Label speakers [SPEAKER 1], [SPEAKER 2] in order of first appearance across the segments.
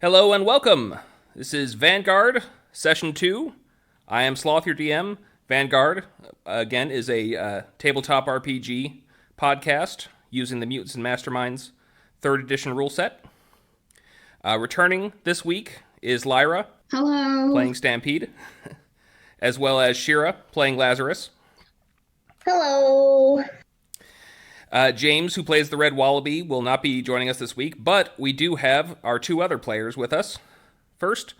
[SPEAKER 1] Hello and welcome. This is Vanguard, Session 2. I am Sloth, your DM. Vanguard, again, is a tabletop RPG podcast using the Mutants and Masterminds 3rd edition rule set. Returning this week is Lyra.
[SPEAKER 2] Hello.
[SPEAKER 1] Playing Stampede, as well as Shira playing Lazarus.
[SPEAKER 3] Hello.
[SPEAKER 1] James, who plays the Red Wallaby, will not be joining us this week, but we do have our 2 other players with us. First,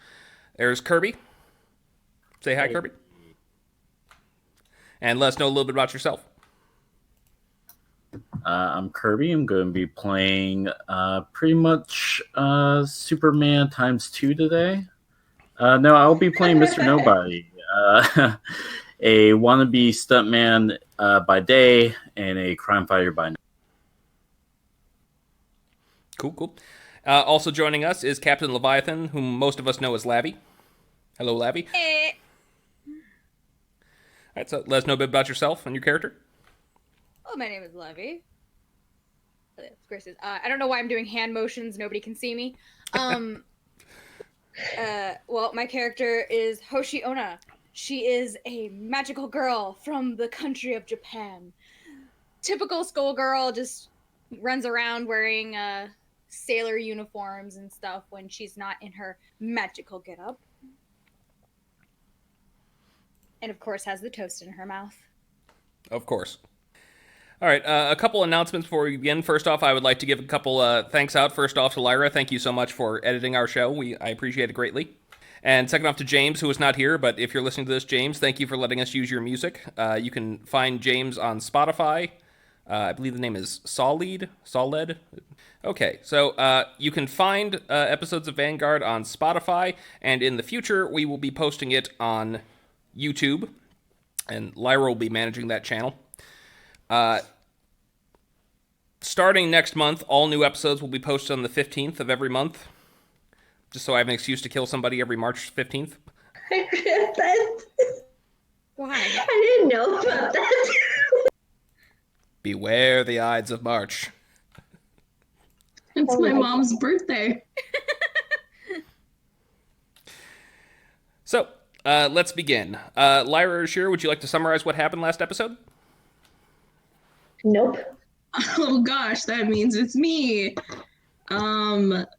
[SPEAKER 1] there's Kerby. Say hi, Kerby. And let us know a little bit about yourself.
[SPEAKER 4] I'm Kerby. I'm going to be playing pretty much Superman ×2 today. No, I'll be playing Mr. Nobody, a wannabe stuntman by day and a crime fighter by night.
[SPEAKER 1] Cool. Also joining us is Captain Leviathan, whom most of us know as Labby. Hello, Labby.
[SPEAKER 2] Hey.
[SPEAKER 1] All right, so let us know a bit about yourself and your character.
[SPEAKER 2] Oh, my name is Levy. Of course, I don't know why I'm doing hand motions. Nobody can see me. Well, my character is Hoshi. She is a magical girl from the country of Japan. Typical schoolgirl, just runs around wearing sailor uniforms and stuff when she's not in her magical getup. And of course has the toast in her mouth.
[SPEAKER 1] Of course. All right, a couple announcements before we begin. First off, I would like to give a couple thanks out. First off to Lyra. Thank you so much for editing our show. I appreciate it greatly. And second off to James, who is not here, but if you're listening to this, James, thank you for letting us use your music. You can find James on Spotify. I believe the name is SAWLEAD. Okay, so you can find episodes of Vanguard on Spotify, and in the future, we will be posting it on YouTube, and Lyra will be managing that channel. Starting next month, all new episodes will be posted on the 15th of every month, just so I have an excuse to kill somebody every March 15th.
[SPEAKER 3] I read that.
[SPEAKER 2] Why?
[SPEAKER 3] I didn't know about that.
[SPEAKER 1] Beware the Ides of March.
[SPEAKER 5] It's my mom's birthday.
[SPEAKER 1] So, let's begin. Lyra or Shira, would you like to summarize what happened last episode?
[SPEAKER 3] Nope.
[SPEAKER 5] Oh gosh, that means it's me.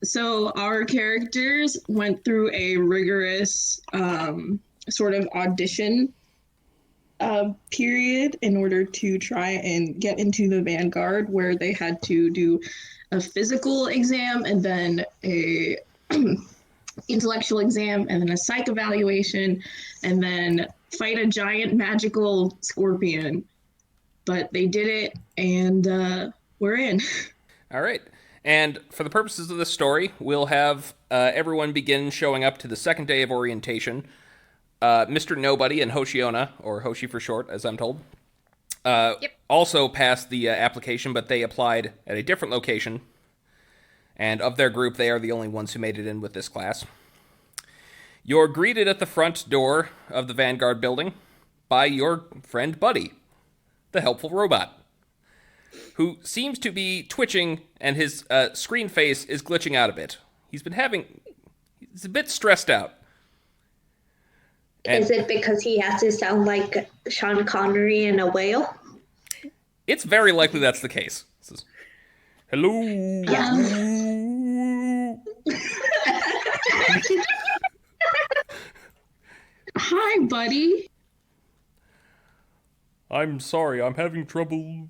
[SPEAKER 5] So our characters went through a rigorous sort of audition period in order to try and get into the Vanguard, where they had to do a physical exam and then a intellectual exam and then a psych evaluation and then fight a giant magical scorpion. But they did it, and we're in.
[SPEAKER 1] All right. And for the purposes of this story, we'll have everyone begin showing up to the second day of orientation. Mr. Nobody and Hoshiona, or Hoshi for short, as I'm told, also passed the application, but they applied at a different location. And of their group, they are the only ones who made it in with this class. You're greeted at the front door of the Vanguard building by your friend Buddy, the helpful robot, who seems to be twitching, and his screen face is glitching out a bit. He's a bit stressed out. And
[SPEAKER 3] is it because he has to sound like Sean Connery in a whale?
[SPEAKER 1] It's very likely that's the case. This is, hello.
[SPEAKER 3] Yeah.
[SPEAKER 5] Hi, buddy.
[SPEAKER 1] I'm sorry, I'm having trouble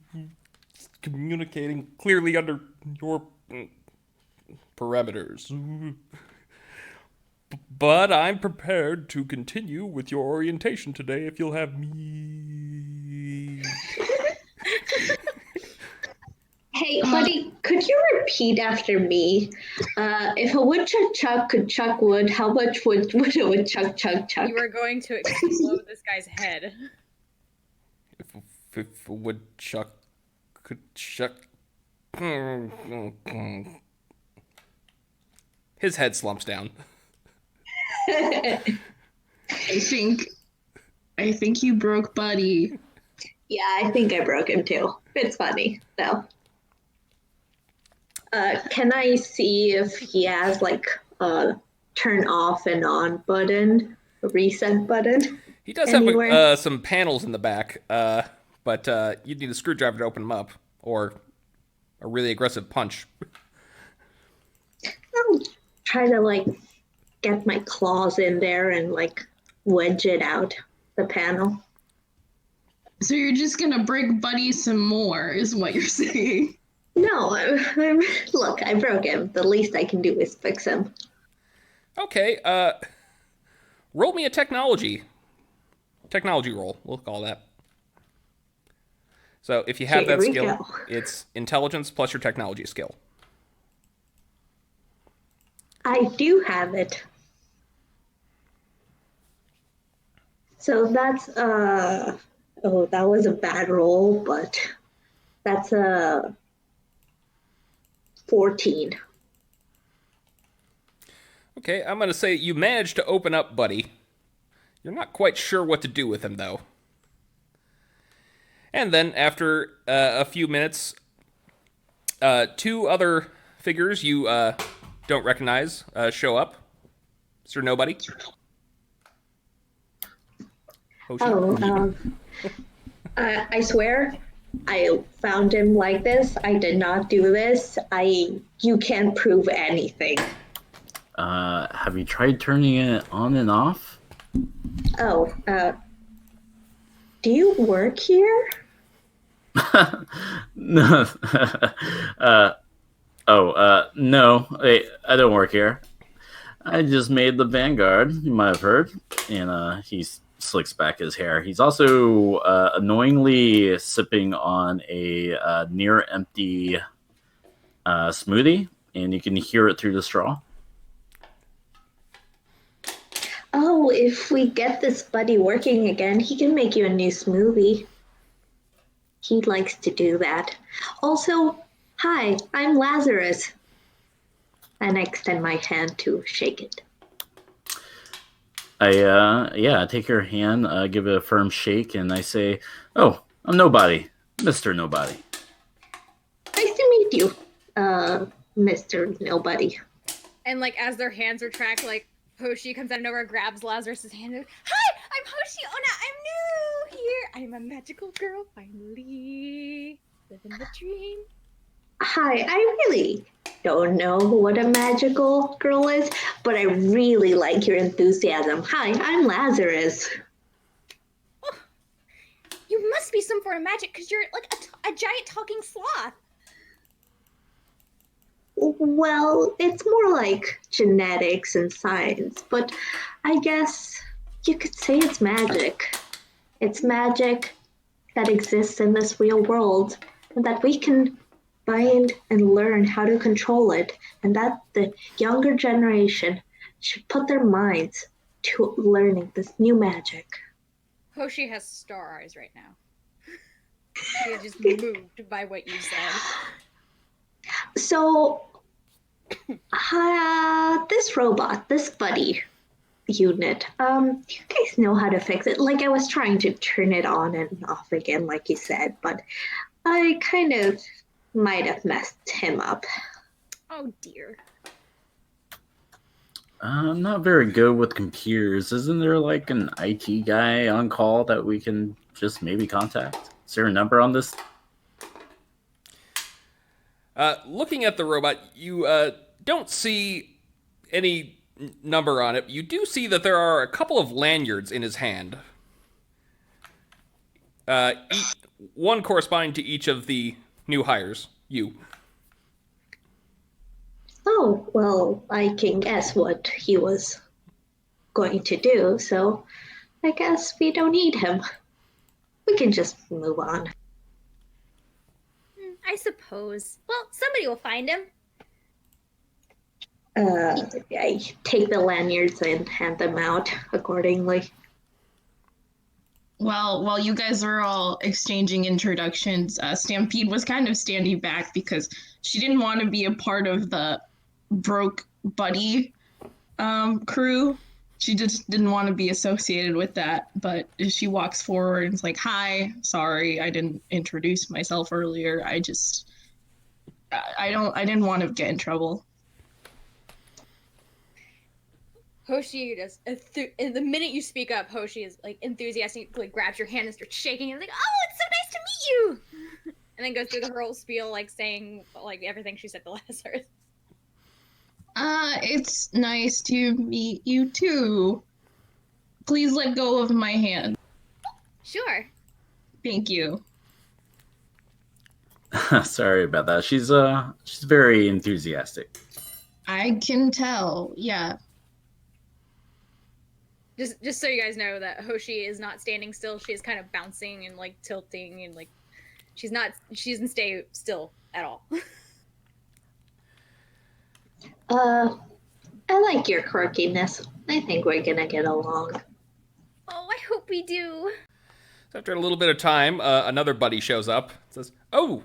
[SPEAKER 1] communicating clearly under your parameters. But I'm prepared to continue with your orientation today if you'll have me.
[SPEAKER 3] Hey, buddy, could you repeat after me? If a woodchuck chuck could chuck wood, how much would a woodchuck chuck chuck?
[SPEAKER 2] You are going to explode this guy's head.
[SPEAKER 1] If a woodchuck could chuck... His head slumps down.
[SPEAKER 5] I think you broke Buddy.
[SPEAKER 3] Yeah, I think I broke him too. It's funny, though. Can I see if he has, like, turn off and on button, a reset button.
[SPEAKER 1] He does
[SPEAKER 3] Anywhere.
[SPEAKER 1] have some panels in the back, but you'd need a screwdriver to open them up, or a really aggressive punch.
[SPEAKER 3] I'll try to like get my claws in there and like wedge it out the panel.
[SPEAKER 5] So you're just gonna break Buddy some more, is what you're saying?
[SPEAKER 3] No, look, I broke him. The least I can do is fix him.
[SPEAKER 1] Okay, roll me a technology roll. We'll call that. So if you have
[SPEAKER 3] Here
[SPEAKER 1] that
[SPEAKER 3] we
[SPEAKER 1] skill,
[SPEAKER 3] go.
[SPEAKER 1] it's intelligence plus your technology skill.
[SPEAKER 3] I do have it. So that's oh, that was a bad roll, but that's a 14.
[SPEAKER 1] Okay, I'm going to say you managed to open up Buddy. You're not quite sure what to do with him, though. And then, after a few minutes, two other figures you don't recognize show up. Mr. Nobody. Hoshi.
[SPEAKER 3] Oh, I swear, I found him like this. I did not do this. You can't prove anything.
[SPEAKER 4] Have you tried turning it on and off?
[SPEAKER 3] Oh, do you work here?
[SPEAKER 4] No. No, I don't work here. I just made the Vanguard, you might have heard. And he slicks back his hair. He's also annoyingly sipping on a near-empty smoothie, and you can hear it through the straw.
[SPEAKER 3] Oh, if we get this buddy working again, he can make you a new smoothie. He likes to do that. Also, hi, I'm Lazarus. And I extend my hand to shake it.
[SPEAKER 4] I take your hand, give it a firm shake, and I say, "Oh, I'm Nobody, Mr. Nobody."
[SPEAKER 3] Nice to meet you, Mr. Nobody.
[SPEAKER 2] And like as their hands are tracked, like Hoshi comes out of nowhere, grabs Lazarus's hand. And, hi, I'm Hoshi Ona. I'm new here. I'm a magical girl. Finally, living the dream.
[SPEAKER 3] Hi, I really don't know what a magical girl is, but I really like your enthusiasm. Hi, I'm Lazarus.
[SPEAKER 2] Oh, you must be some form of magic because you're like a giant talking sloth.
[SPEAKER 3] Well, it's more like genetics and science, but I guess you could say it's magic. It's magic that exists in this real world, and that we can find and learn how to control it, and that the younger generation should put their minds to learning this new magic.
[SPEAKER 2] Hoshi has star eyes right now. She is just moved by what you said.
[SPEAKER 3] So, this robot, this buddy unit, you guys know how to fix it. Like, I was trying to turn it on and off again, like you said, but I kind of might have messed him up.
[SPEAKER 2] Oh dear.
[SPEAKER 4] I'm not very good with computers. Isn't there like an IT guy on call that we can just maybe contact? Is there a number on this?
[SPEAKER 1] Looking at the robot, you don't see any number on it. You do see that there are a couple of lanyards in his hand. One corresponding to each of the new hires. You.
[SPEAKER 3] Oh, well, I can guess what he was going to do, so I guess we don't need him. We can just move on.
[SPEAKER 2] I suppose. Well, somebody will find him.
[SPEAKER 3] I take the lanyards and hand them out accordingly.
[SPEAKER 5] Well, while you guys are all exchanging introductions, Stampede was kind of standing back because she didn't want to be a part of the broke buddy crew. She just didn't want to be associated with that. But she walks forward and is like, "Hi, sorry, I didn't introduce myself earlier. I didn't want to get in trouble."
[SPEAKER 2] Hoshi just, the minute you speak up, Hoshi is like enthusiastic, like grabs your hand and starts shaking. And like, oh, it's so nice to meet you. And then goes through the whole spiel, like saying like everything she said to Lazarus.
[SPEAKER 5] It's nice to meet you too. Please let go of my hand.
[SPEAKER 2] Sure.
[SPEAKER 5] Thank you.
[SPEAKER 4] Sorry about that. She's very enthusiastic.
[SPEAKER 5] I can tell. Yeah.
[SPEAKER 2] Just so you guys know that Hoshi is not standing still. She is kind of bouncing and like tilting and like she doesn't stay still at all.
[SPEAKER 3] I like your quirkiness. I think we're gonna get along.
[SPEAKER 2] Oh, I hope we do.
[SPEAKER 1] So after a little bit of time, another buddy shows up. Says, "Oh,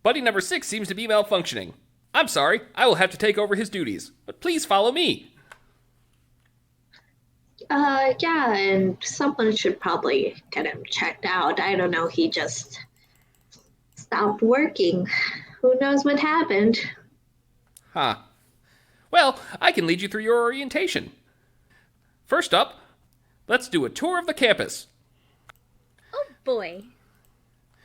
[SPEAKER 1] buddy number 6 seems to be malfunctioning. I'm sorry, I will have to take over his duties. But please follow me."
[SPEAKER 3] Yeah, and someone should probably get him checked out. I don't know, he just stopped working. Who knows what happened?
[SPEAKER 1] Huh. Well, I can lead you through your orientation. First up, let's do a tour of the campus.
[SPEAKER 2] Oh boy.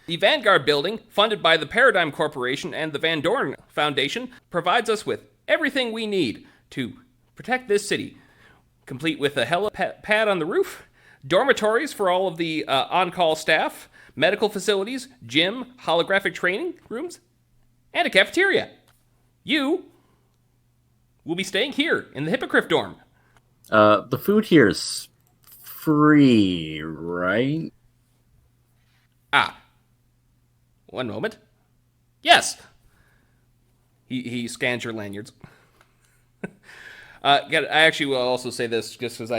[SPEAKER 1] The Vanguard building, funded by the Paradigm Corporation and the Van Dorn Foundation, provides us with everything we need to protect this city, complete with a helipad on the roof, dormitories for all of the on-call staff, medical facilities, gym, holographic training rooms, and a cafeteria. You will be staying here in the Hippogriff dorm.
[SPEAKER 4] The food here is free, right?
[SPEAKER 1] Ah. One moment. Yes. He scans your lanyards. I actually will also say this just because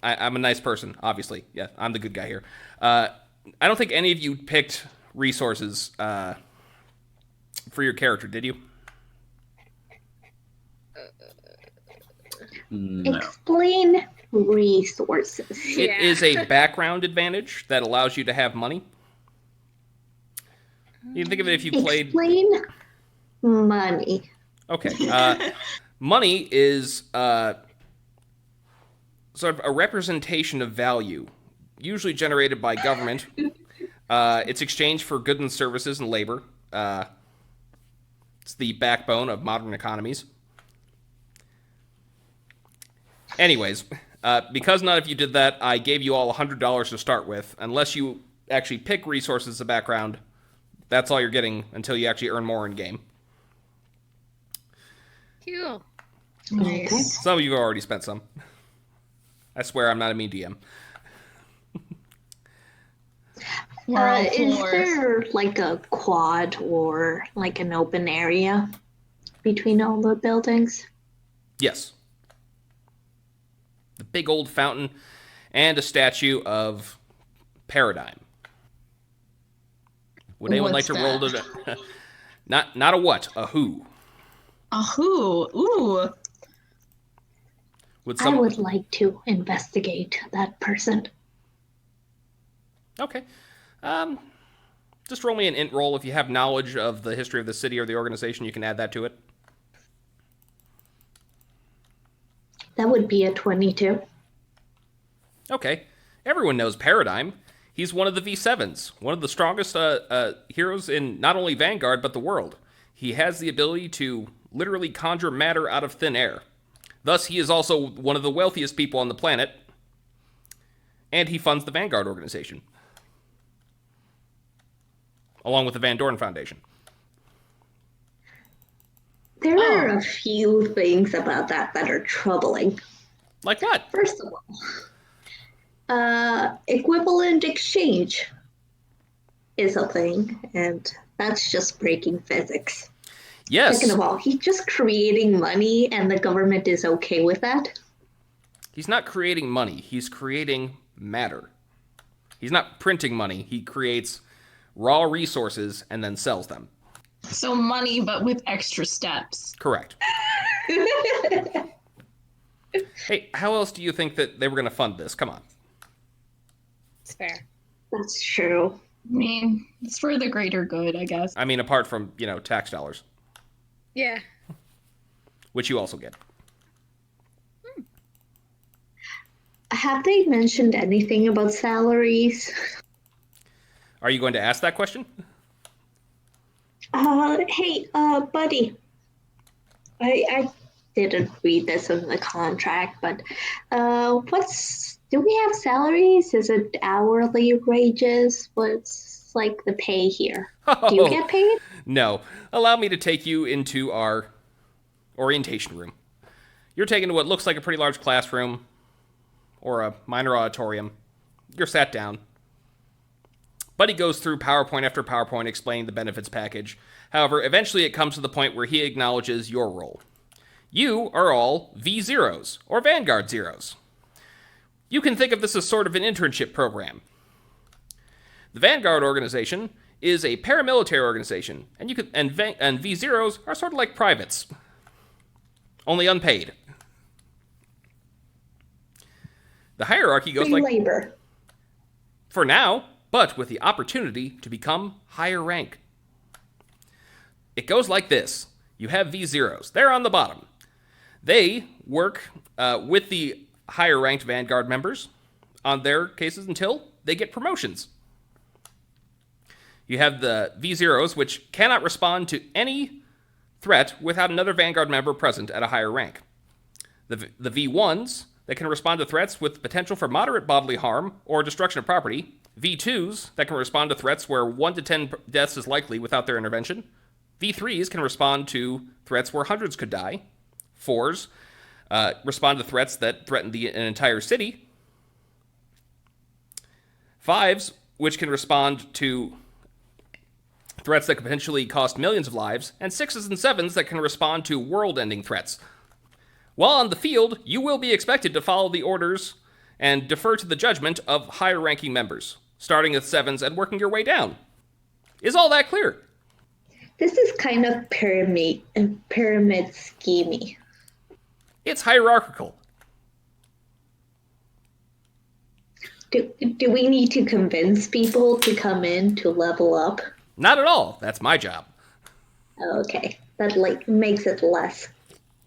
[SPEAKER 1] I'm a nice person, obviously. Yeah, I'm the good guy here. I don't think any of you picked resources for your character, did you?
[SPEAKER 4] No.
[SPEAKER 3] Explain resources.
[SPEAKER 1] It is a background advantage that allows you to have money. You can think of it if you played...
[SPEAKER 3] Explain money.
[SPEAKER 1] Okay. Money is sort of a representation of value, usually generated by government. It's exchanged for goods and services and labor. It's the backbone of modern economies. Anyways, because none of you did that, I gave you all $100 to start with. Unless you actually pick resources as a background, that's all you're getting until you actually earn more in-game.
[SPEAKER 2] Cool.
[SPEAKER 5] Nice.
[SPEAKER 1] Some of you have already spent some. I swear I'm not a mean DM.
[SPEAKER 5] We're all
[SPEAKER 3] Is
[SPEAKER 5] floors.
[SPEAKER 3] there like a quad or like an open area between all the buildings?
[SPEAKER 1] Yes. The big old fountain and a statue of Paradigm. Would anyone like
[SPEAKER 5] What's
[SPEAKER 1] to roll
[SPEAKER 5] that?
[SPEAKER 1] to... not a what, a who.
[SPEAKER 5] A who? Ooh.
[SPEAKER 1] Would
[SPEAKER 3] I would like to investigate that person.
[SPEAKER 1] Okay. Just roll me an int roll. If you have knowledge of the history of the city or the organization, you can add that to it.
[SPEAKER 3] That would be a 22.
[SPEAKER 1] Okay. Everyone knows Paradigm. He's one of the V7s, one of the strongest heroes in not only Vanguard, but the world. He has the ability to literally conjure matter out of thin air. Thus, he is also one of the wealthiest people on the planet, and he funds the Vanguard organization, along with the Van Dorn Foundation.
[SPEAKER 3] There are a few things about that are troubling.
[SPEAKER 1] Like what?
[SPEAKER 3] First of all, equivalent exchange is a thing, and that's just breaking physics.
[SPEAKER 1] Yes.
[SPEAKER 3] Second of all, he's just creating money, and the government is okay with that.
[SPEAKER 1] He's not creating money. He's creating matter. He's not printing money. He creates raw resources and then sells them.
[SPEAKER 5] So money, but with extra steps.
[SPEAKER 1] Correct. Hey, how else do you think that they were going to fund this? Come on.
[SPEAKER 2] It's fair.
[SPEAKER 3] That's true.
[SPEAKER 5] I mean, it's for the greater good, I guess.
[SPEAKER 1] I mean, apart from, tax dollars.
[SPEAKER 2] Yeah.
[SPEAKER 1] which you also get.
[SPEAKER 3] Have they mentioned anything about salaries?
[SPEAKER 1] Are you going to ask that question?
[SPEAKER 3] Hey, buddy. I didn't read this in the contract, but do we have salaries? Is it hourly wages? What's like the pay here? Do you get paid?
[SPEAKER 1] No. Allow me to take you into our orientation room. You're taken to what looks like a pretty large classroom or a minor auditorium. You're sat down. Buddy goes through PowerPoint after PowerPoint explaining the benefits package. However, eventually it comes to the point where he acknowledges your role. You are all V0s, or Vanguard Zeros. You can think of this as sort of an internship program. The Vanguard organization is a paramilitary organization, and V0s are sort of like privates, only unpaid. The hierarchy goes
[SPEAKER 3] Free
[SPEAKER 1] like
[SPEAKER 3] labor.
[SPEAKER 1] for now, but with the opportunity to become higher rank. It goes like this. You have V0s. They're on the bottom. They work with the higher ranked Vanguard members on their cases until they get promotions. You have the V0s, which cannot respond to any threat without another Vanguard member present at a higher rank. The V1s that can respond to threats with potential for moderate bodily harm or destruction of property. V2s that can respond to threats where 1 to 10 deaths is likely without their intervention. V3s can respond to threats where hundreds could die. 4s respond to threats that threaten an entire city. 5s, which can respond to threats that could potentially cost millions of lives. And 6s and 7s that can respond to world-ending threats. While on the field, you will be expected to follow the orders and defer to the judgment of higher-ranking members, starting with 7s and working your way down. Is all that clear?
[SPEAKER 3] This is kind of pyramid schemey.
[SPEAKER 1] It's hierarchical.
[SPEAKER 3] Do we need to convince people to come in to level up?
[SPEAKER 1] Not at all. That's my job.
[SPEAKER 3] Okay, that makes it less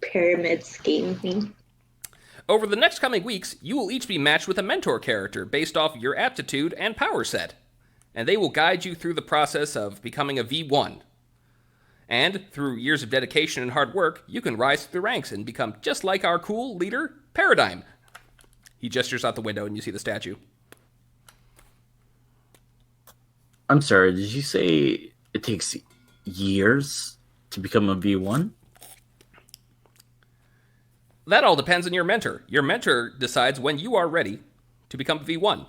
[SPEAKER 3] pyramid schemey.
[SPEAKER 1] Over the next coming weeks, you will each be matched with a mentor character based off your aptitude and power set, and they will guide you through the process of becoming a V1. And through years of dedication and hard work, you can rise through the ranks and become just like our cool leader, Paradigm. He gestures out the window and you see the statue.
[SPEAKER 4] I'm sorry, did you say it takes years to become a V1?
[SPEAKER 1] That all depends on your mentor. Your mentor decides when you are ready to become a V1.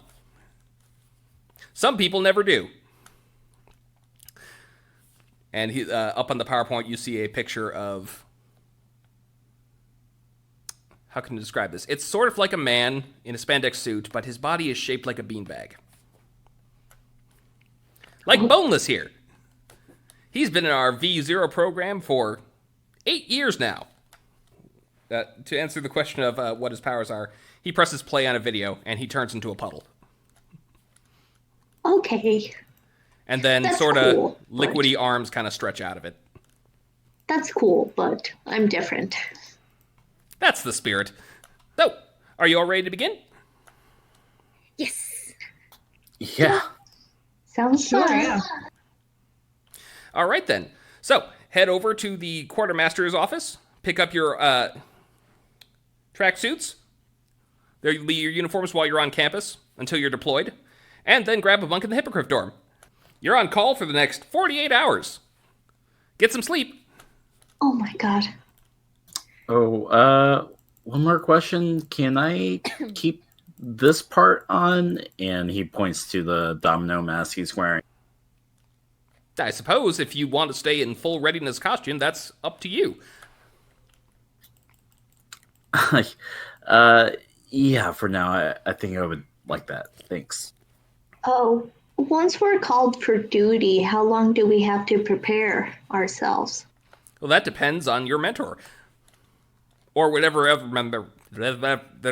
[SPEAKER 1] Some people never do. And up on the PowerPoint, you see a picture of... How can I describe this? It's sort of like a man in a spandex suit, but his body is shaped like a beanbag. Like Boneless here. He's been in our V0 program for 8 years now. To answer the question of what his powers are, he presses play on a video, and he turns into a puddle.
[SPEAKER 3] Okay.
[SPEAKER 1] And then
[SPEAKER 3] That's
[SPEAKER 1] sort of
[SPEAKER 3] cool,
[SPEAKER 1] liquidy arms kind of stretch out of it.
[SPEAKER 3] That's cool, but I'm different.
[SPEAKER 1] That's the spirit. So, are you all ready to begin?
[SPEAKER 2] Yes.
[SPEAKER 4] Yeah.
[SPEAKER 3] Sounds
[SPEAKER 5] Sure,
[SPEAKER 3] fun.
[SPEAKER 5] yeah.
[SPEAKER 1] All right, then. So, head over to the quartermaster's office. Pick up your tracksuits. They'll be your uniforms while you're on campus until you're deployed. And then grab a bunk in the Hippogriff dorm. You're on call for the next 48 hours. Get some sleep.
[SPEAKER 3] Oh my god.
[SPEAKER 4] Oh, one more question. Can I keep this part on? And he points to the domino mask he's wearing.
[SPEAKER 1] I suppose if you want to stay in full readiness costume, that's up to you.
[SPEAKER 4] Yeah, for now, I think I would like that. Thanks.
[SPEAKER 3] Oh, once we're called for duty, how long do we have to prepare ourselves?
[SPEAKER 1] Well, that depends on your mentor. Or whatever other member. I'm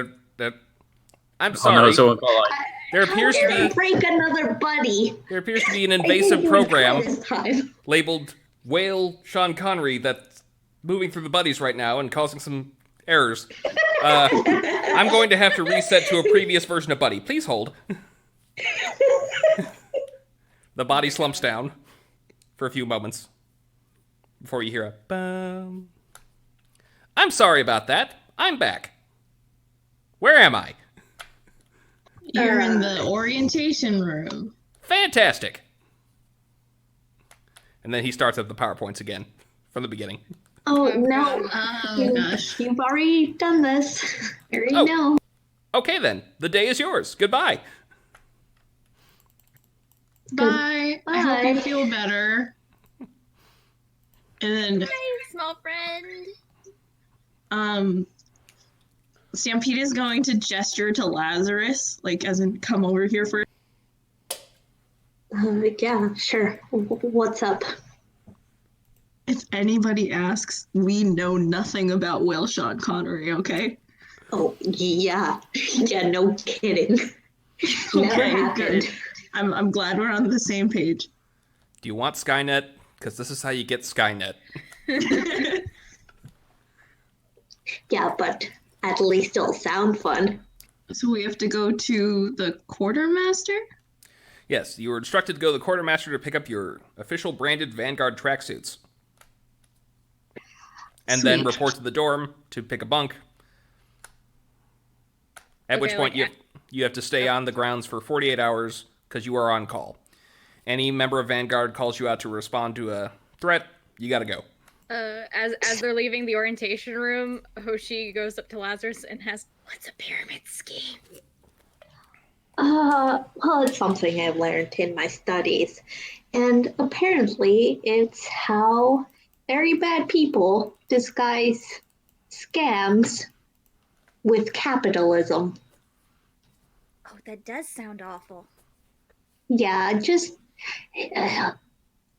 [SPEAKER 4] Oh
[SPEAKER 1] sorry.
[SPEAKER 4] no, someone called.
[SPEAKER 1] There appears
[SPEAKER 3] How
[SPEAKER 1] to
[SPEAKER 3] dare
[SPEAKER 1] be
[SPEAKER 3] break another buddy.
[SPEAKER 1] there appears to be an
[SPEAKER 3] I think
[SPEAKER 1] invasive
[SPEAKER 3] he was
[SPEAKER 1] program
[SPEAKER 3] this time.
[SPEAKER 1] labeled Whale Sean Connery that moving through the buddies right now and causing some errors. I'm going to have to reset to a previous version of Buddy. Please hold. The body slumps down for a few moments before you hear a bum. I'm sorry about that. I'm back. Where am I?
[SPEAKER 5] You're in the orientation room.
[SPEAKER 1] Fantastic. And then he starts up the PowerPoints again from the beginning.
[SPEAKER 3] Oh, no.
[SPEAKER 5] Oh, gosh.
[SPEAKER 3] You've already done this. I already know.
[SPEAKER 1] Okay, then. The day is yours. Goodbye.
[SPEAKER 5] Bye. I hope you
[SPEAKER 3] Bye.
[SPEAKER 5] feel better. And then
[SPEAKER 2] Hi, small friend.
[SPEAKER 5] Stampede is going to gesture to Lazarus, like as in come over here for.
[SPEAKER 3] Yeah, sure. What's up?
[SPEAKER 5] If anybody asks, we know nothing about Will Sean Connery, okay?
[SPEAKER 3] Oh, yeah. Yeah, no kidding. Never
[SPEAKER 5] Okay,
[SPEAKER 3] happened.
[SPEAKER 5] good. I'm glad we're on the same page.
[SPEAKER 1] Do you want Skynet? Because this is how you get Skynet.
[SPEAKER 3] Yeah, but at least it'll sound fun.
[SPEAKER 5] So we have to go to the quartermaster?
[SPEAKER 1] Yes, you were instructed to go to the quartermaster to pick up your official branded Vanguard tracksuits. And then
[SPEAKER 5] Sweet.
[SPEAKER 1] report to the dorm to pick a bunk. At which
[SPEAKER 2] Okay,
[SPEAKER 1] point
[SPEAKER 2] like,
[SPEAKER 1] you have to stay on the grounds for 48 hours because you are on call. Any member of Vanguard calls you out to respond to a threat, you gotta go.
[SPEAKER 2] As they're leaving the orientation room, Hoshi goes up to Lazarus and has, "What's a pyramid scheme?"
[SPEAKER 3] Well, it's something I've learned in my studies. And apparently, it's how very bad people disguise scams with capitalism.
[SPEAKER 2] Oh, that does sound awful.
[SPEAKER 3] Yeah, just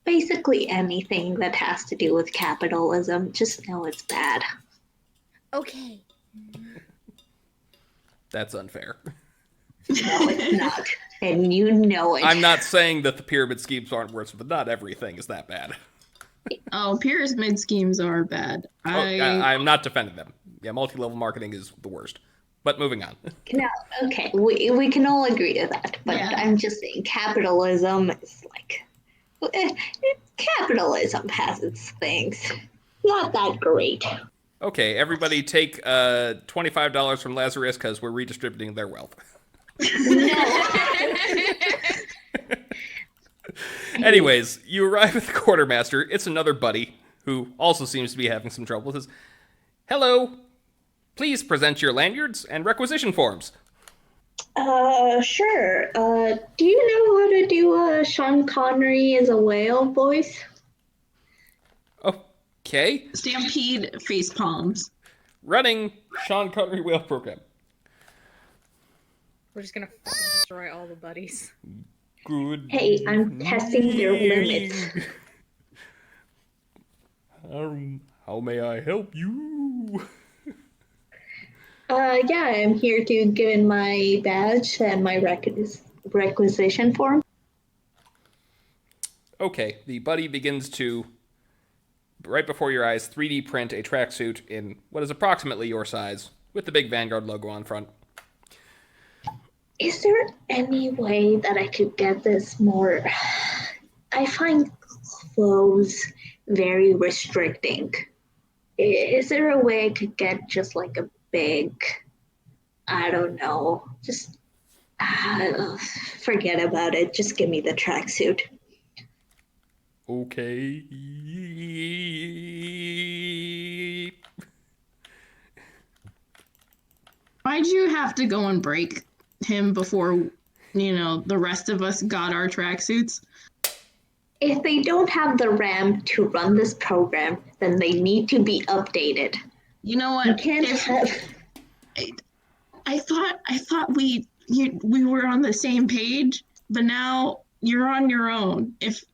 [SPEAKER 3] basically anything that has to do with capitalism. Just know it's bad.
[SPEAKER 2] Okay.
[SPEAKER 1] That's unfair.
[SPEAKER 3] No, it's not. And you know it.
[SPEAKER 1] I'm not saying that the pyramid schemes aren't worse, but not everything is that bad.
[SPEAKER 5] Oh, pyramid schemes are bad.
[SPEAKER 1] I'm not defending them. Yeah, multi-level marketing is the worst. But moving on.
[SPEAKER 3] No, okay, we can all agree to that. But
[SPEAKER 5] Yeah.
[SPEAKER 3] I'm just saying capitalism is like... capitalism has its things. Not that great.
[SPEAKER 1] Okay, everybody take $25 from Lazarus because we're redistributing their wealth. Anyways, you arrive at the quartermaster. It's another buddy who also seems to be having some trouble. Says, "Hello, please present your lanyards and requisition forms."
[SPEAKER 3] Sure. Do you know how to do a Sean Connery as a whale voice?
[SPEAKER 1] Okay,
[SPEAKER 5] Stampede face palms.
[SPEAKER 1] running Sean Connery whale program.
[SPEAKER 2] We're just gonna fucking destroy all the buddies.
[SPEAKER 1] Good.
[SPEAKER 3] Hey, I'm testing their limits.
[SPEAKER 1] How may I help you?
[SPEAKER 3] Yeah, I'm here to give in my badge and my requisition form.
[SPEAKER 1] Okay, the buddy begins to, right before your eyes, 3D print a tracksuit in what is approximately your size, with the big Vanguard logo on front.
[SPEAKER 3] Is there any way that I could get this more... I find clothes very restricting. Is there a way I could get just like a big... I don't know, just... forget about it. Just give me the tracksuit.
[SPEAKER 1] Okay.
[SPEAKER 5] Why'd you have to go and break him before, the rest of us got our tracksuits?
[SPEAKER 3] If they don't have the RAM to run this program, then they need to be updated.
[SPEAKER 5] You know what?
[SPEAKER 3] You can't have...
[SPEAKER 5] I thought we were on the same page, but now you're on your own. If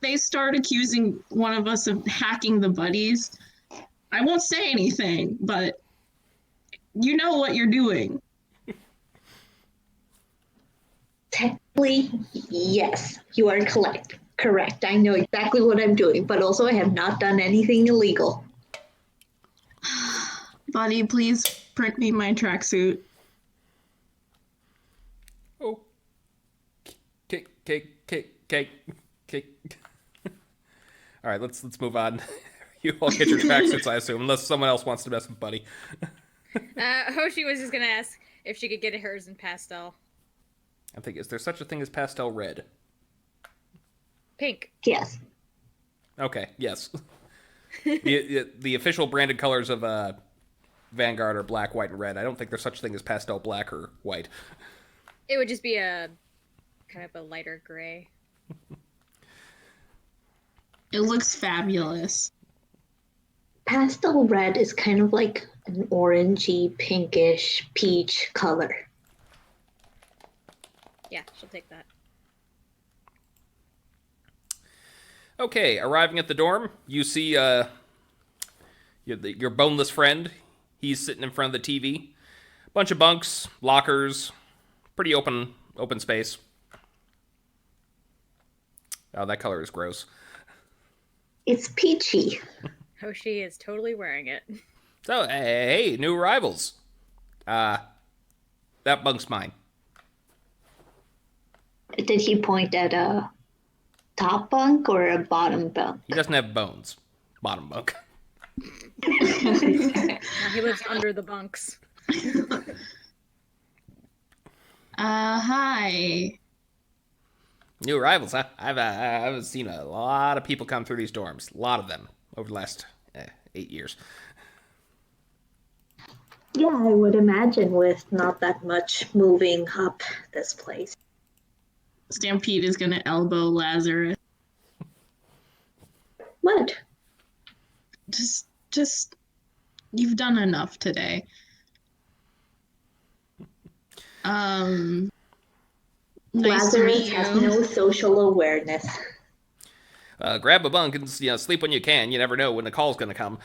[SPEAKER 5] they start accusing one of us of hacking the buddies, I won't say anything, but you know what you're doing.
[SPEAKER 3] Technically, yes, you are correct. I know exactly what I'm doing, but also I have not done anything illegal.
[SPEAKER 5] Buddy, please print me my tracksuit.
[SPEAKER 1] Oh. Cake. All right, let's move on. You all get your tracksuits, I assume, unless someone else wants to mess with Buddy.
[SPEAKER 2] Hoshi was just gonna ask if she could get hers in pastel.
[SPEAKER 1] I think, is there such a thing as pastel red?
[SPEAKER 2] Pink.
[SPEAKER 3] Yes.
[SPEAKER 1] Okay, yes. The official branded colors of Vanguard are black, white, and red. I don't think there's such a thing as pastel black or white.
[SPEAKER 2] It would just be a kind of a lighter gray.
[SPEAKER 5] It looks fabulous.
[SPEAKER 3] Pastel red is kind of like an orangey, pinkish, peach color.
[SPEAKER 2] Yeah, she'll take that.
[SPEAKER 1] Okay, arriving at the dorm, you see your boneless friend. He's sitting in front of the TV. Bunch of bunks, lockers, pretty open space. Oh, that color is gross.
[SPEAKER 3] It's peachy.
[SPEAKER 2] Hoshi is totally wearing it.
[SPEAKER 1] So, hey, new arrivals. That bunk's mine.
[SPEAKER 3] Did he point at a top bunk or a bottom bunk?
[SPEAKER 1] He doesn't have bones. Bottom bunk.
[SPEAKER 2] Now he lives under the bunks.
[SPEAKER 5] Hi.
[SPEAKER 1] New arrivals, huh? I've seen a lot of people come through these dorms. A lot of them over the last 8 years.
[SPEAKER 3] Yeah, I would imagine with not that much moving up this place.
[SPEAKER 5] Stampede is gonna elbow Lazarus.
[SPEAKER 3] What?
[SPEAKER 5] Just, you've done enough today. Nice to
[SPEAKER 3] Lazarus
[SPEAKER 5] meet
[SPEAKER 3] has
[SPEAKER 5] you.
[SPEAKER 3] no social awareness.
[SPEAKER 1] Grab a bunk and sleep when you can. You never know when the call's gonna come.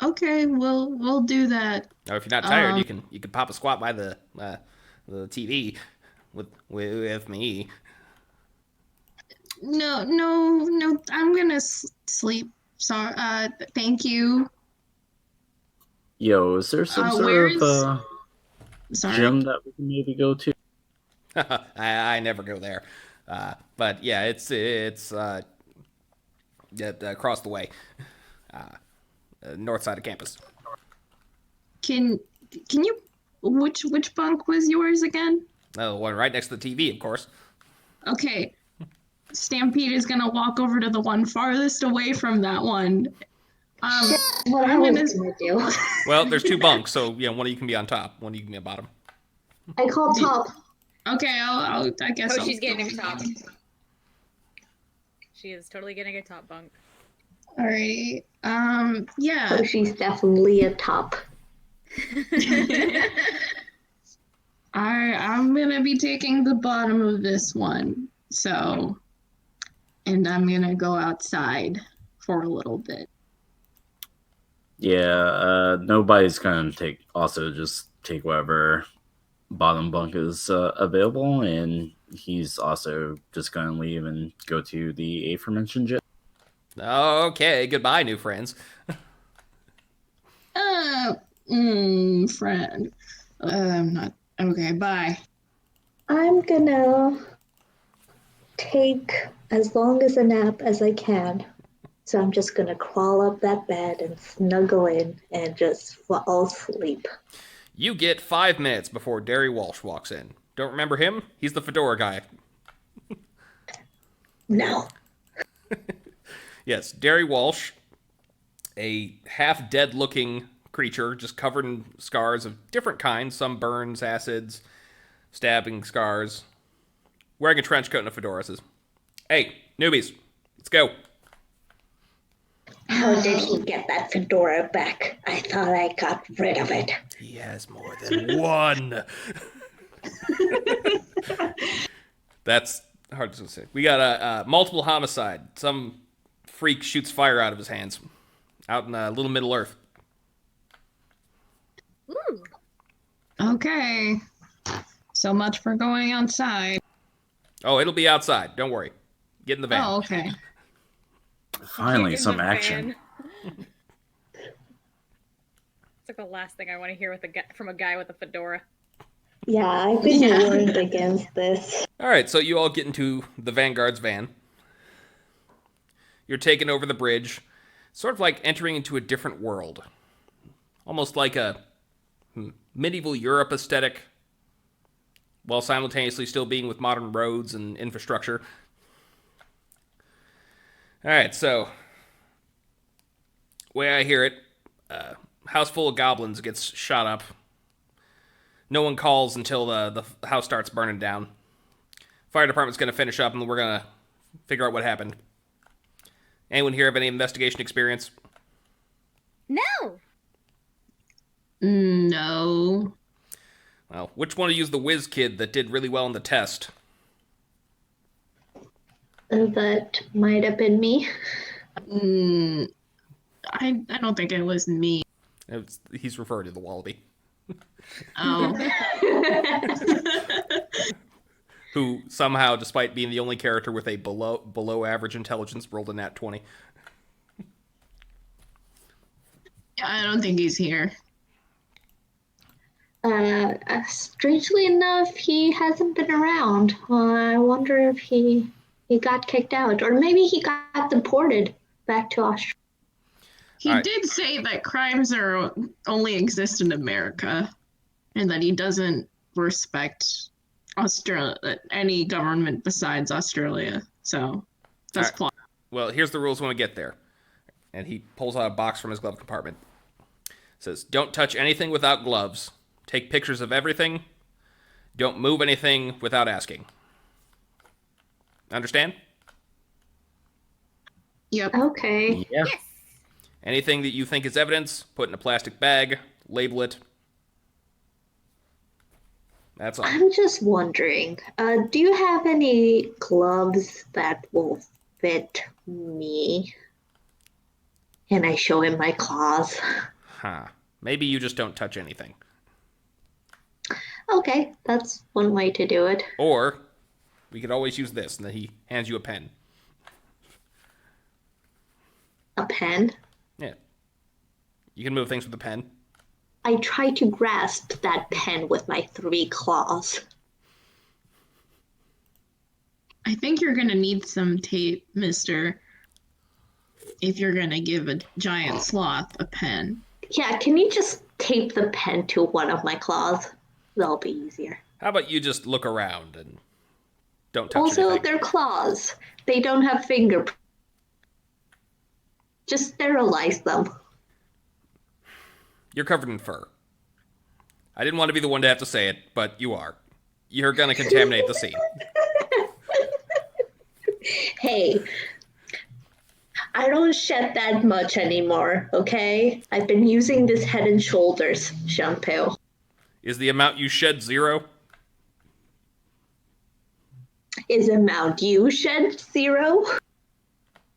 [SPEAKER 5] Okay, we'll do that.
[SPEAKER 1] Or if you're not tired, you can pop a squat by the TV with me.
[SPEAKER 5] No, I'm gonna sleep. Sorry. Thank you.
[SPEAKER 4] Yo, is there some
[SPEAKER 5] where
[SPEAKER 4] sort of
[SPEAKER 5] Sorry.
[SPEAKER 4] gym that we can maybe go to?
[SPEAKER 1] I never go there. But yeah, it's across the way, north side of campus.
[SPEAKER 5] Can you? Which bunk was yours again?
[SPEAKER 1] The one right next to the TV, of course.
[SPEAKER 5] Okay. Stampede is gonna walk over to the one farthest away from that one.
[SPEAKER 3] What I
[SPEAKER 5] I'm
[SPEAKER 3] was
[SPEAKER 5] gonna-
[SPEAKER 3] gonna do.
[SPEAKER 1] Well, there's two bunks, so yeah, one of you can be on top, one of you can be on bottom.
[SPEAKER 3] I call top.
[SPEAKER 5] Okay, I guess.
[SPEAKER 2] Hoshi's getting a top. She is totally getting a top bunk.
[SPEAKER 5] Alrighty. Yeah.
[SPEAKER 3] So she's definitely a top.
[SPEAKER 5] I'm gonna be taking the bottom of this one. So, and I'm gonna go outside for a little bit.
[SPEAKER 4] Yeah, nobody's gonna just take whatever bottom bunk is available, and he's also just gonna leave and go to the aforementioned gym.
[SPEAKER 1] Okay, goodbye, new friends.
[SPEAKER 5] Friend. I'm not okay. Bye.
[SPEAKER 3] I'm gonna take as long as a nap as I can. So I'm just gonna crawl up that bed and snuggle in and just fall asleep.
[SPEAKER 1] You get 5 minutes before Darry Walsh walks in. Don't remember him? He's the fedora guy.
[SPEAKER 3] No.
[SPEAKER 1] Yes, Darry Walsh, a half-dead looking creature, just covered in scars of different kinds, some burns, acids, stabbing scars, wearing a trench coat and a fedora, says, "Hey, newbies, let's go."
[SPEAKER 3] How did he get that fedora back? I thought I got rid of it.
[SPEAKER 1] He has more than one. That's hard to say. We got a multiple homicide. Some freak shoots fire out of his hands out in Little Middle Earth.
[SPEAKER 2] Ooh.
[SPEAKER 5] Okay. So much for going outside.
[SPEAKER 1] Oh, it'll be outside. Don't worry. Get in the van.
[SPEAKER 5] Oh, okay.
[SPEAKER 4] Finally,
[SPEAKER 2] In
[SPEAKER 4] some
[SPEAKER 2] the
[SPEAKER 4] action.
[SPEAKER 2] van. like the last thing I want to hear from a guy with a fedora.
[SPEAKER 3] Yeah, I've been warned against this.
[SPEAKER 1] All right, so you all get into the Vanguard's van. You're taken over the bridge, sort of like entering into a different world. Almost like a medieval Europe aesthetic, while simultaneously still being with modern roads and infrastructure. All right, so way I hear it, house full of goblins gets shot up. No one calls until the house starts burning down. Fire department's going to finish up, and we're going to figure out what happened. Anyone here have any investigation experience?
[SPEAKER 2] No!
[SPEAKER 5] No.
[SPEAKER 1] Well, which one of you is the whiz kid that did really well in the test?
[SPEAKER 3] That might have been me.
[SPEAKER 5] I don't think it was me.
[SPEAKER 1] He's referring to the wallaby.
[SPEAKER 5] Oh.
[SPEAKER 1] Who somehow, despite being the only character with a below average intelligence, rolled a nat 20.
[SPEAKER 5] I don't think he's here.
[SPEAKER 3] Strangely enough, he hasn't been around. I wonder if he got kicked out, or maybe he got deported back to Australia.
[SPEAKER 5] He did say that crimes only exist in America, and that he doesn't respect any government besides Australia. So that's plot.
[SPEAKER 1] Well, here's the rules when we get there. And he pulls out a box from his glove compartment. It says, don't touch anything without gloves. Take pictures of everything. Don't move anything without asking. Understand?
[SPEAKER 5] Yep.
[SPEAKER 3] Okay.
[SPEAKER 4] Yeah.
[SPEAKER 2] Yes!
[SPEAKER 1] Anything that you think is evidence, put in a plastic bag, label it. That's all.
[SPEAKER 3] I'm just wondering, do you have any gloves that will fit me? And I show him my claws.
[SPEAKER 1] Huh. Maybe you just don't touch anything.
[SPEAKER 3] Okay, that's one way to do it.
[SPEAKER 1] Or, we could always use this, and then he hands you a pen.
[SPEAKER 3] A pen?
[SPEAKER 1] Yeah. You can move things with a pen.
[SPEAKER 3] I try to grasp that pen with my 3 claws.
[SPEAKER 5] I think you're going to need some tape, mister, if you're going to give a giant sloth a pen.
[SPEAKER 3] Yeah, can you just tape the pen to one of my claws? That'll be easier.
[SPEAKER 1] How about you just look around and don't touch
[SPEAKER 3] Also,
[SPEAKER 1] anything?
[SPEAKER 3] they're claws. They don't have fingerprints. Just sterilize them.
[SPEAKER 1] You're covered in fur. I didn't want to be the one to have to say it, but you are. You're going to contaminate the scene.
[SPEAKER 3] Hey, I don't shed that much anymore, okay? I've been using this Head and Shoulders shampoo.
[SPEAKER 1] Is the amount you shed 0?
[SPEAKER 3] Is the amount you shed 0?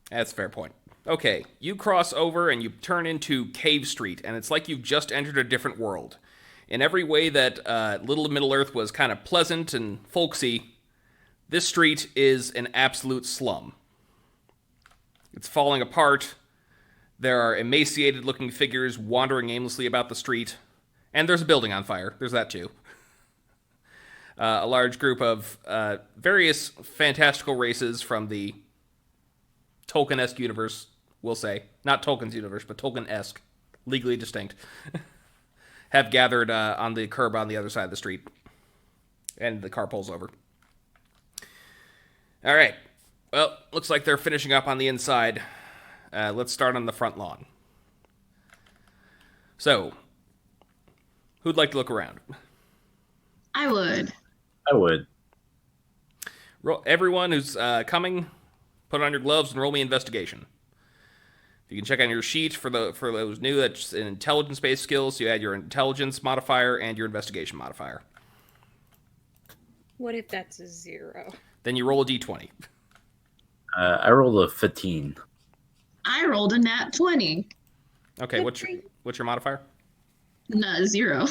[SPEAKER 1] That's a fair point. Okay, you cross over and you turn into Cave Street, and it's like you've just entered a different world. In every way that Little Middle-earth was kind of pleasant and folksy, this street is an absolute slum. It's falling apart. There are emaciated-looking figures wandering aimlessly about the street. And there's a building on fire. There's that, too. A large group of various fantastical races from the Tolkien-esque universe, we'll say. Not Tolkien's universe, but Tolkien-esque. Legally distinct. Have gathered on the curb on the other side of the street. And the car pulls over. All right. Well, looks like they're finishing up on the inside. Let's start on the front lawn. So, who'd like to look around?
[SPEAKER 5] I would.
[SPEAKER 4] I would.
[SPEAKER 1] Everyone who's coming, put on your gloves and roll me investigation. You can check on your sheet for those new. That's an intelligence-based skills. So you add your intelligence modifier and your investigation modifier.
[SPEAKER 2] What if that's a 0?
[SPEAKER 1] Then you roll a d20.
[SPEAKER 4] I rolled a 15.
[SPEAKER 5] I rolled a nat 20.
[SPEAKER 1] Okay, what's your modifier?
[SPEAKER 5] No, 0.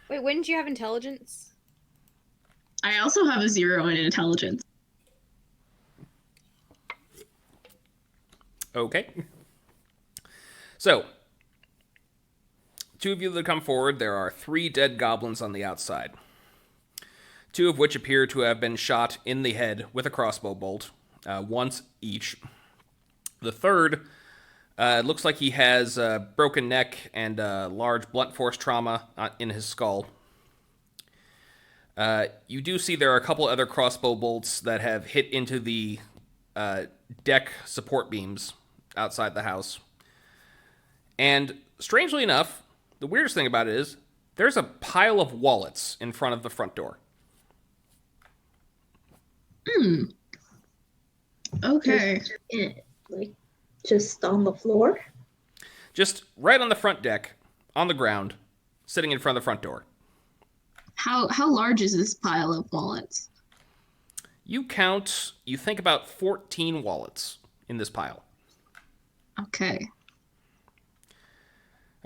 [SPEAKER 2] Wait, wouldn't you have intelligence?
[SPEAKER 5] I also have a 0 in intelligence.
[SPEAKER 1] Okay. So, two of you that come forward, there are 3 dead goblins on the outside. 2 of which appear to have been shot in the head with a crossbow bolt, once each. The third looks like he has a broken neck and a large blunt force trauma in his skull. You do see there are a couple other crossbow bolts that have hit into the deck support beams outside the house. And strangely enough, the weirdest thing about it is there's a pile of wallets in front of the front door.
[SPEAKER 5] Okay.
[SPEAKER 3] Like, just on the floor?
[SPEAKER 1] Just right on the front deck, on the ground, sitting in front of the front door.
[SPEAKER 5] How large is this pile of wallets?
[SPEAKER 1] You think about 14 wallets in this pile.
[SPEAKER 5] Okay.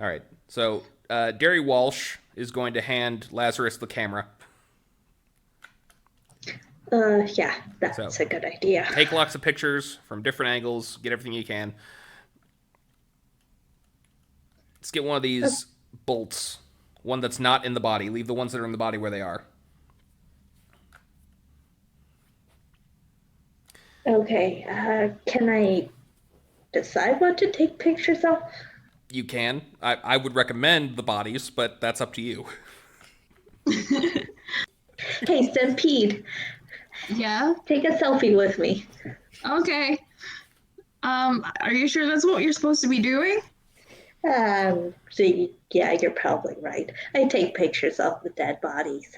[SPEAKER 1] All right, so Darry Walsh is going to hand Lazarus the camera.
[SPEAKER 3] Yeah, that's a good idea.
[SPEAKER 1] Take lots of pictures from different angles, get everything you can. Let's get one of these bolts, one that's not in the body. Leave the ones that are in the body where they are.
[SPEAKER 3] Okay, can I decide what to take pictures of?
[SPEAKER 1] You can. I would recommend the bodies, but that's up to you.
[SPEAKER 3] Hey, Stampede,
[SPEAKER 5] Yeah?
[SPEAKER 3] take a selfie with me.
[SPEAKER 5] Okay. Are you sure that's what you're supposed to be doing?
[SPEAKER 3] Yeah, you're probably right. I take pictures of the dead bodies.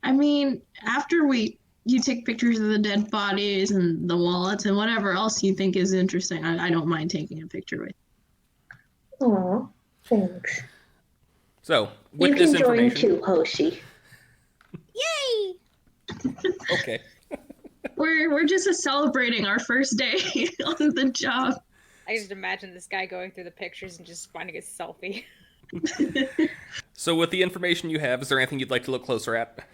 [SPEAKER 5] I mean, after you take pictures of the dead bodies and the wallets and whatever else you think is interesting, I don't mind taking a picture with.
[SPEAKER 3] Aw, thanks.
[SPEAKER 1] So,
[SPEAKER 3] You
[SPEAKER 1] with this
[SPEAKER 3] can join
[SPEAKER 1] information...
[SPEAKER 3] too, Hoshi.
[SPEAKER 2] Yay!
[SPEAKER 1] Okay.
[SPEAKER 5] We're just celebrating our first day on the job.
[SPEAKER 2] I just imagine this guy going through the pictures and just finding a selfie.
[SPEAKER 1] So with the information you have, is there anything you'd like to look closer at?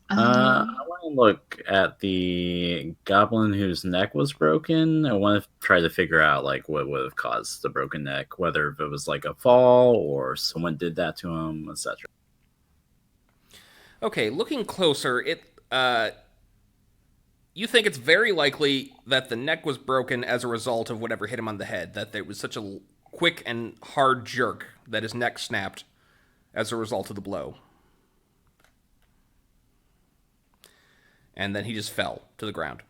[SPEAKER 4] I want to look at the goblin whose neck was broken. I want to try to figure out like what would have caused the broken neck, whether if it was like a fall or someone did that to him, etc.
[SPEAKER 1] Okay, looking closer, you think it's very likely that the neck was broken as a result of whatever hit him on the head, that there was such a quick and hard jerk that his neck snapped as a result of the blow. And then he just fell to the ground.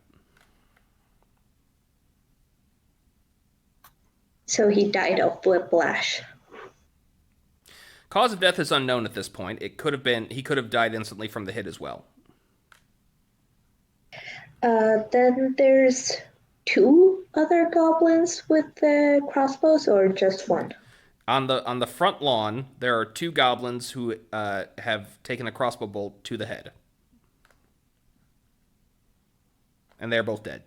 [SPEAKER 3] So he died of whiplash.
[SPEAKER 1] Cause of death is unknown at this point. He could have died instantly from the hit as well.
[SPEAKER 3] Then there's 2 other goblins with the crossbows, or just one?
[SPEAKER 1] On the front lawn, there are 2 goblins who have taken a crossbow bolt to the head. And they're both dead.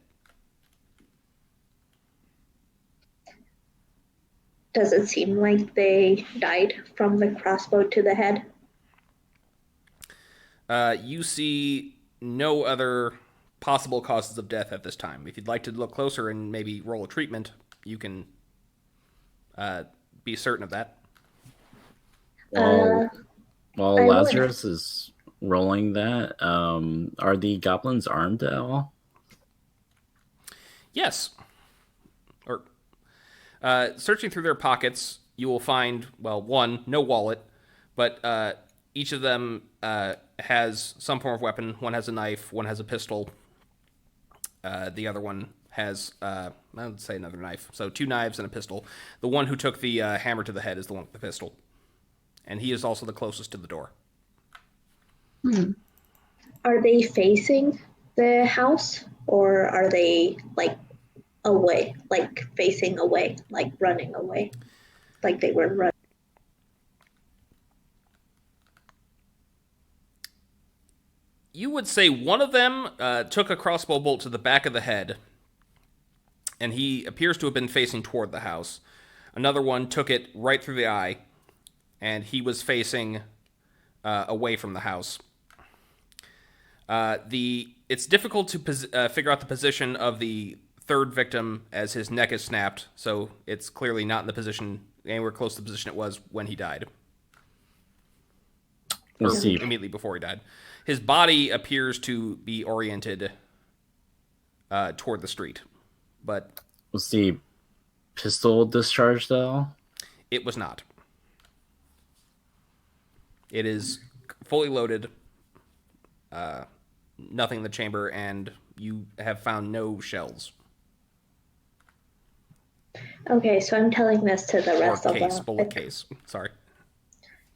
[SPEAKER 3] Does it seem like they died from the crossbow to the head?
[SPEAKER 1] You see no other possible causes of death at this time. If you'd like to look closer and maybe roll a treatment, you can be certain of that.
[SPEAKER 4] While
[SPEAKER 3] I
[SPEAKER 4] Lazarus is rolling that, are the goblins armed at all?
[SPEAKER 1] Yes. Or searching through their pockets, you will find, well, one, no wallet, but each of them has some form of weapon. One has a knife, one has a pistol. The other one has, I would say another knife. So 2 knives and a pistol. The one who took the hammer to the head is the one with the pistol. And he is also the closest to the door.
[SPEAKER 3] Are they facing the house, or are they like away, like facing away, like running away, like they were running?
[SPEAKER 1] You would say one of them took a crossbow bolt to the back of the head, and he appears to have been facing toward the house. Another one took it right through the eye, and he was facing away from the house. It's difficult to figure out the position of the third victim as his neck is snapped, so it's clearly not in the position, anywhere close to the position it was when he died. Or immediately before he died. His body appears to be oriented toward the street, but...
[SPEAKER 4] Was the pistol discharged, though?
[SPEAKER 1] It was not. It is fully loaded, nothing in the chamber, and you have found no shells.
[SPEAKER 3] Okay, so I'm telling this to the rest of the...
[SPEAKER 1] Bullet case. Sorry.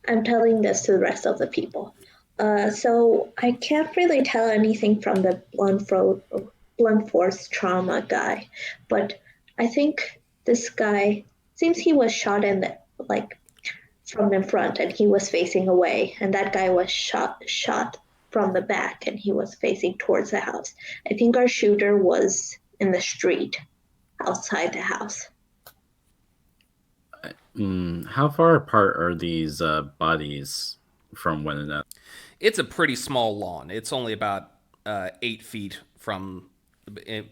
[SPEAKER 3] I'm telling this to the rest of the people. So I can't really tell anything from the blunt force trauma guy, but I think this guy seems he was shot in the, like, from in front and he was facing away, and that guy was shot from the back and he was facing towards the house. I think our shooter was in the street outside the house.
[SPEAKER 4] How far apart are these bodies from one another?
[SPEAKER 1] It's a pretty small lawn. It's only about 8 feet from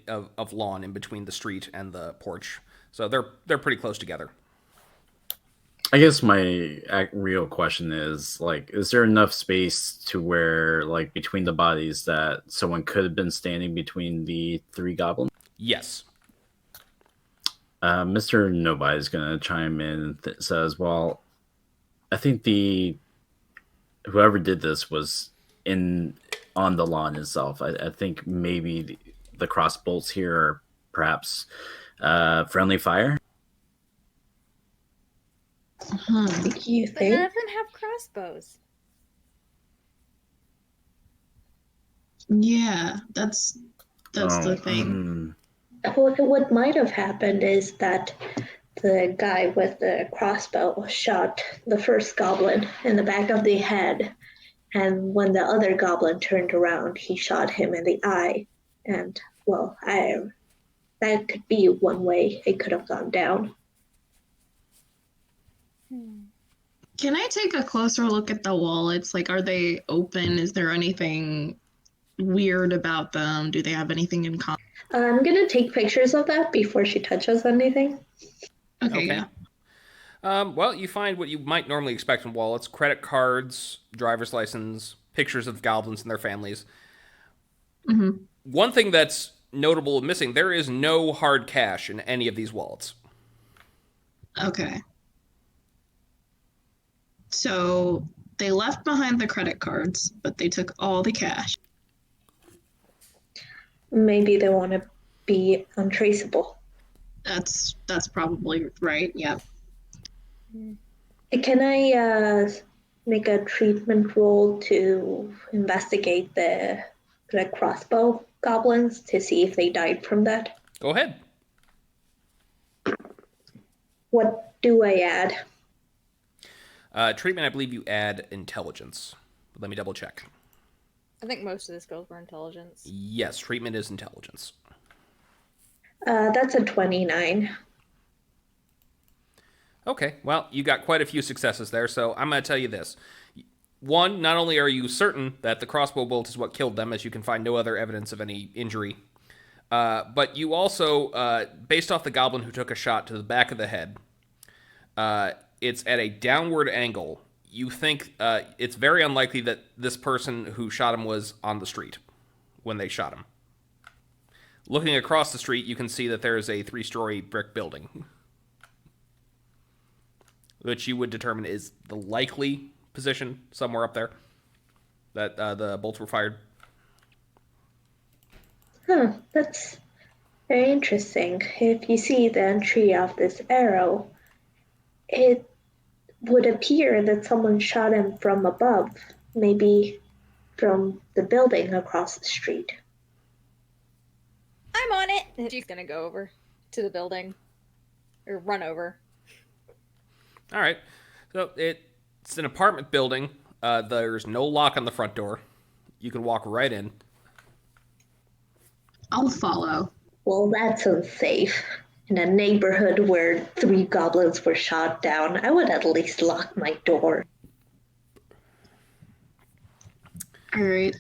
[SPEAKER 1] of lawn in between the street and the porch, so they're pretty close together.
[SPEAKER 4] I guess my real question is, like, is there enough space to where, like, between the bodies that someone could have been standing between the 3 goblins?
[SPEAKER 1] Yes.
[SPEAKER 4] Mr. Nobody is going to chime in and says, well, I think whoever did this was on the lawn itself. I think maybe the crossbolts here are perhaps friendly fire.
[SPEAKER 3] You
[SPEAKER 2] But
[SPEAKER 3] think?
[SPEAKER 2] none of them have crossbows.
[SPEAKER 5] Yeah, that's the thing.
[SPEAKER 3] What might have happened is that the guy with the crossbow shot the first goblin in the back of the head, and when the other goblin turned around, he shot him in the eye. And, well, that could be one way it could have gone down.
[SPEAKER 5] Can I take a closer look at the wallets? Like, are they open? Is there anything weird about them? Do they have anything in common?
[SPEAKER 3] I'm going to take pictures of that before she touches anything.
[SPEAKER 5] Okay. Yeah.
[SPEAKER 1] Well, you find what you might normally expect in wallets: credit cards, driver's license, pictures of goblins and their families.
[SPEAKER 5] Mm-hmm.
[SPEAKER 1] One thing that's notable and missing, there is no hard cash in any of these wallets.
[SPEAKER 5] Okay. So they left behind the credit cards, but they took all the cash.
[SPEAKER 3] Maybe they want to be untraceable.
[SPEAKER 5] That's probably right. Yep.
[SPEAKER 3] Can I make a treatment roll to investigate the crossbow goblins to see if they died from that?
[SPEAKER 1] Go ahead.
[SPEAKER 3] What do I add?
[SPEAKER 1] Treatment, I believe you add intelligence. Let me double check.
[SPEAKER 2] I think most of the skills were intelligence.
[SPEAKER 1] Yes, treatment is intelligence.
[SPEAKER 3] That's a 29.
[SPEAKER 1] Okay, well, you got quite a few successes there, so I'm going to tell you this. One, not only are you certain that the crossbow bolt is what killed them, as you can find no other evidence of any injury, but you also, based off the goblin who took a shot to the back of the head, it's at a downward angle. You think it's very unlikely that this person who shot him was on the street when they shot him. Looking across the street, you can see that there is a 3-story brick building, which you would determine is the likely position somewhere up there that the bolts were fired.
[SPEAKER 3] Huh, that's very interesting. If you see the entry of this arrow, it would appear that someone shot him from above, maybe from the building across the street.
[SPEAKER 2] I'm on it! And she's gonna go over to the building. Or run over.
[SPEAKER 1] Alright, so it's an apartment building. There's no lock on the front door. You can walk right in.
[SPEAKER 5] I'll follow.
[SPEAKER 3] Well, that's unsafe. In a neighborhood where 3 goblins were shot down, I would at least lock my door.
[SPEAKER 5] All right.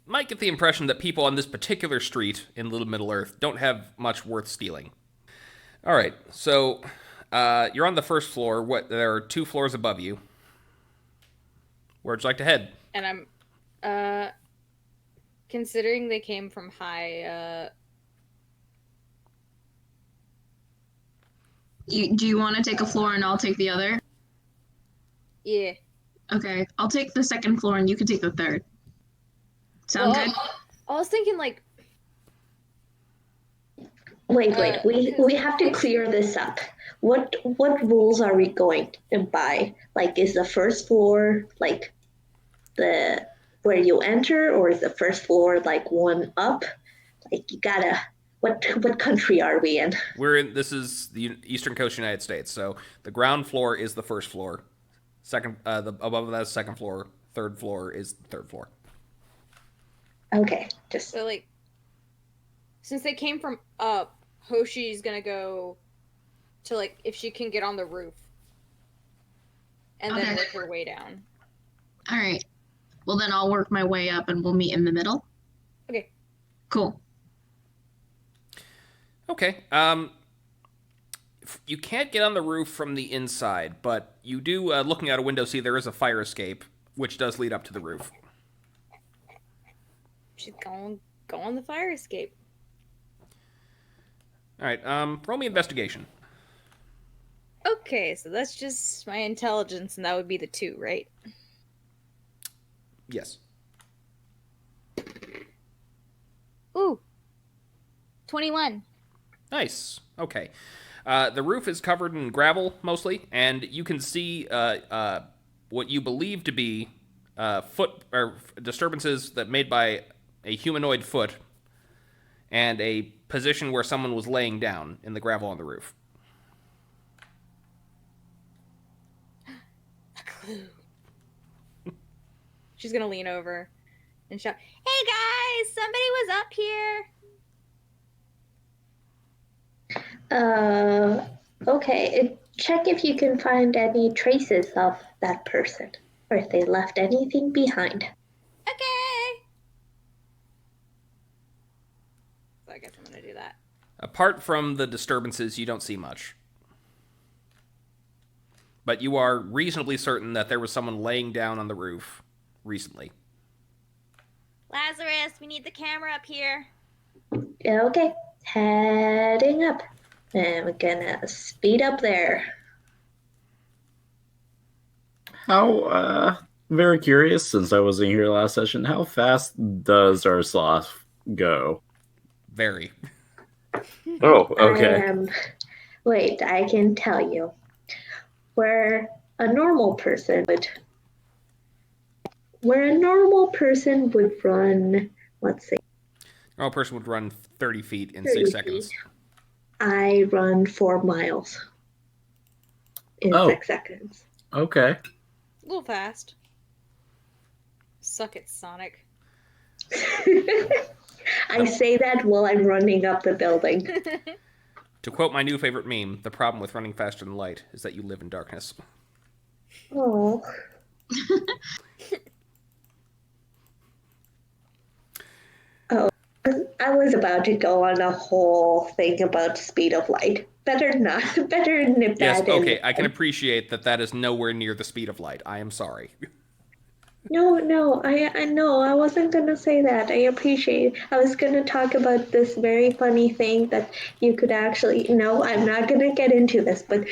[SPEAKER 1] might get the impression that people on this particular street in Little Middle Earth don't have much worth stealing. All right, so you're on the first floor. There are 2 floors above you. Where'd you like to head?
[SPEAKER 2] And I'm considering they came from high.
[SPEAKER 5] Do you want to take a floor and I'll take the other?
[SPEAKER 2] Yeah.
[SPEAKER 5] Okay, I'll take the second floor and you can take the third. Sound good?
[SPEAKER 2] I was thinking like.
[SPEAKER 3] Wait. We have to clear this up. What rules are we going by? Like, is the first floor like the where you enter, or is the first floor like one up? Like, you gotta. What country are we in?
[SPEAKER 1] This is the Eastern Coast United States. So the ground floor is the first floor. Above that is second floor. Third floor is the third floor.
[SPEAKER 3] Okay,
[SPEAKER 2] So like, since they came from up, Hoshi's gonna go to like if she can get on the roof, and then work her way down.
[SPEAKER 5] All right. Well, then I'll work my way up and we'll meet in the middle.
[SPEAKER 2] Okay.
[SPEAKER 5] Cool.
[SPEAKER 1] Okay. You can't get on the roof from the inside, but you do, looking out a window, see there is a fire escape, which does lead up to the roof.
[SPEAKER 2] She's go on the fire escape.
[SPEAKER 1] All right. Roll me investigation.
[SPEAKER 2] Okay, so that's just my intelligence, and that would be the 2, right?
[SPEAKER 1] Yes.
[SPEAKER 2] Ooh. 21.
[SPEAKER 1] Nice. Okay. The roof is covered in gravel, mostly, and you can see what you believe to be foot or disturbances that made by a humanoid foot and a position where someone was laying down in the gravel on the roof.
[SPEAKER 2] A clue. She's gonna lean over and shout, "Hey guys, somebody was up here."
[SPEAKER 3] Okay. Check if you can find any traces of that person, or if they left anything behind.
[SPEAKER 2] Okay. So I guess I'm gonna do that.
[SPEAKER 1] Apart from the disturbances, you don't see much. But you are reasonably certain that there was someone laying down on the roof recently.
[SPEAKER 2] Lazarus, we need the camera up here.
[SPEAKER 3] Okay, heading up. And we're gonna speed up there.
[SPEAKER 4] How, very curious, since I wasn't here last session, how fast does our Sloth go?
[SPEAKER 1] Very.
[SPEAKER 4] Oh, okay.
[SPEAKER 3] Wait, I can tell you. Where a normal person would run, let's see.
[SPEAKER 1] A normal person would run 30 feet in
[SPEAKER 3] 30
[SPEAKER 1] 6 seconds.
[SPEAKER 3] feet. I run 4 miles in 6 seconds.
[SPEAKER 4] Okay.
[SPEAKER 2] A little fast. Suck it, Sonic.
[SPEAKER 3] I say that while I'm running up the building.
[SPEAKER 1] To quote my new favorite meme, the problem with running faster than light is that you live in darkness.
[SPEAKER 3] Oh. I was about to go on a whole thing about speed of light. Better not. Better nip
[SPEAKER 1] Yes,
[SPEAKER 3] that in.
[SPEAKER 1] okay, I can appreciate that is nowhere near the speed of light. I am sorry.
[SPEAKER 3] No, I know. I wasn't going to say that. I appreciate it. I was going to talk about this very funny thing that you could actually... No, I'm not going to get into this, but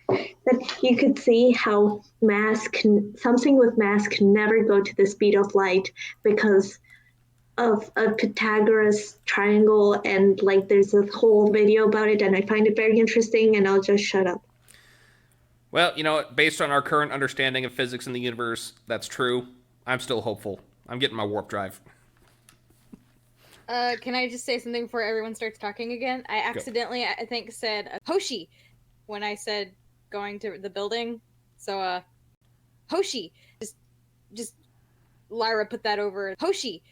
[SPEAKER 3] that you could see how something with mass can never go to the speed of light because of a Pythagoras triangle, and like there's a whole video about it, and I find it very interesting, and I'll just shut up.
[SPEAKER 1] Well, you know what? Based on our current understanding of physics in the universe, that's true. I'm still hopeful. I'm getting my warp drive.
[SPEAKER 2] Can I just say something before everyone starts talking again? I accidentally, I think, said Hoshi when I said going to the building. So, Hoshi. Just Lyra put that over. Hoshi.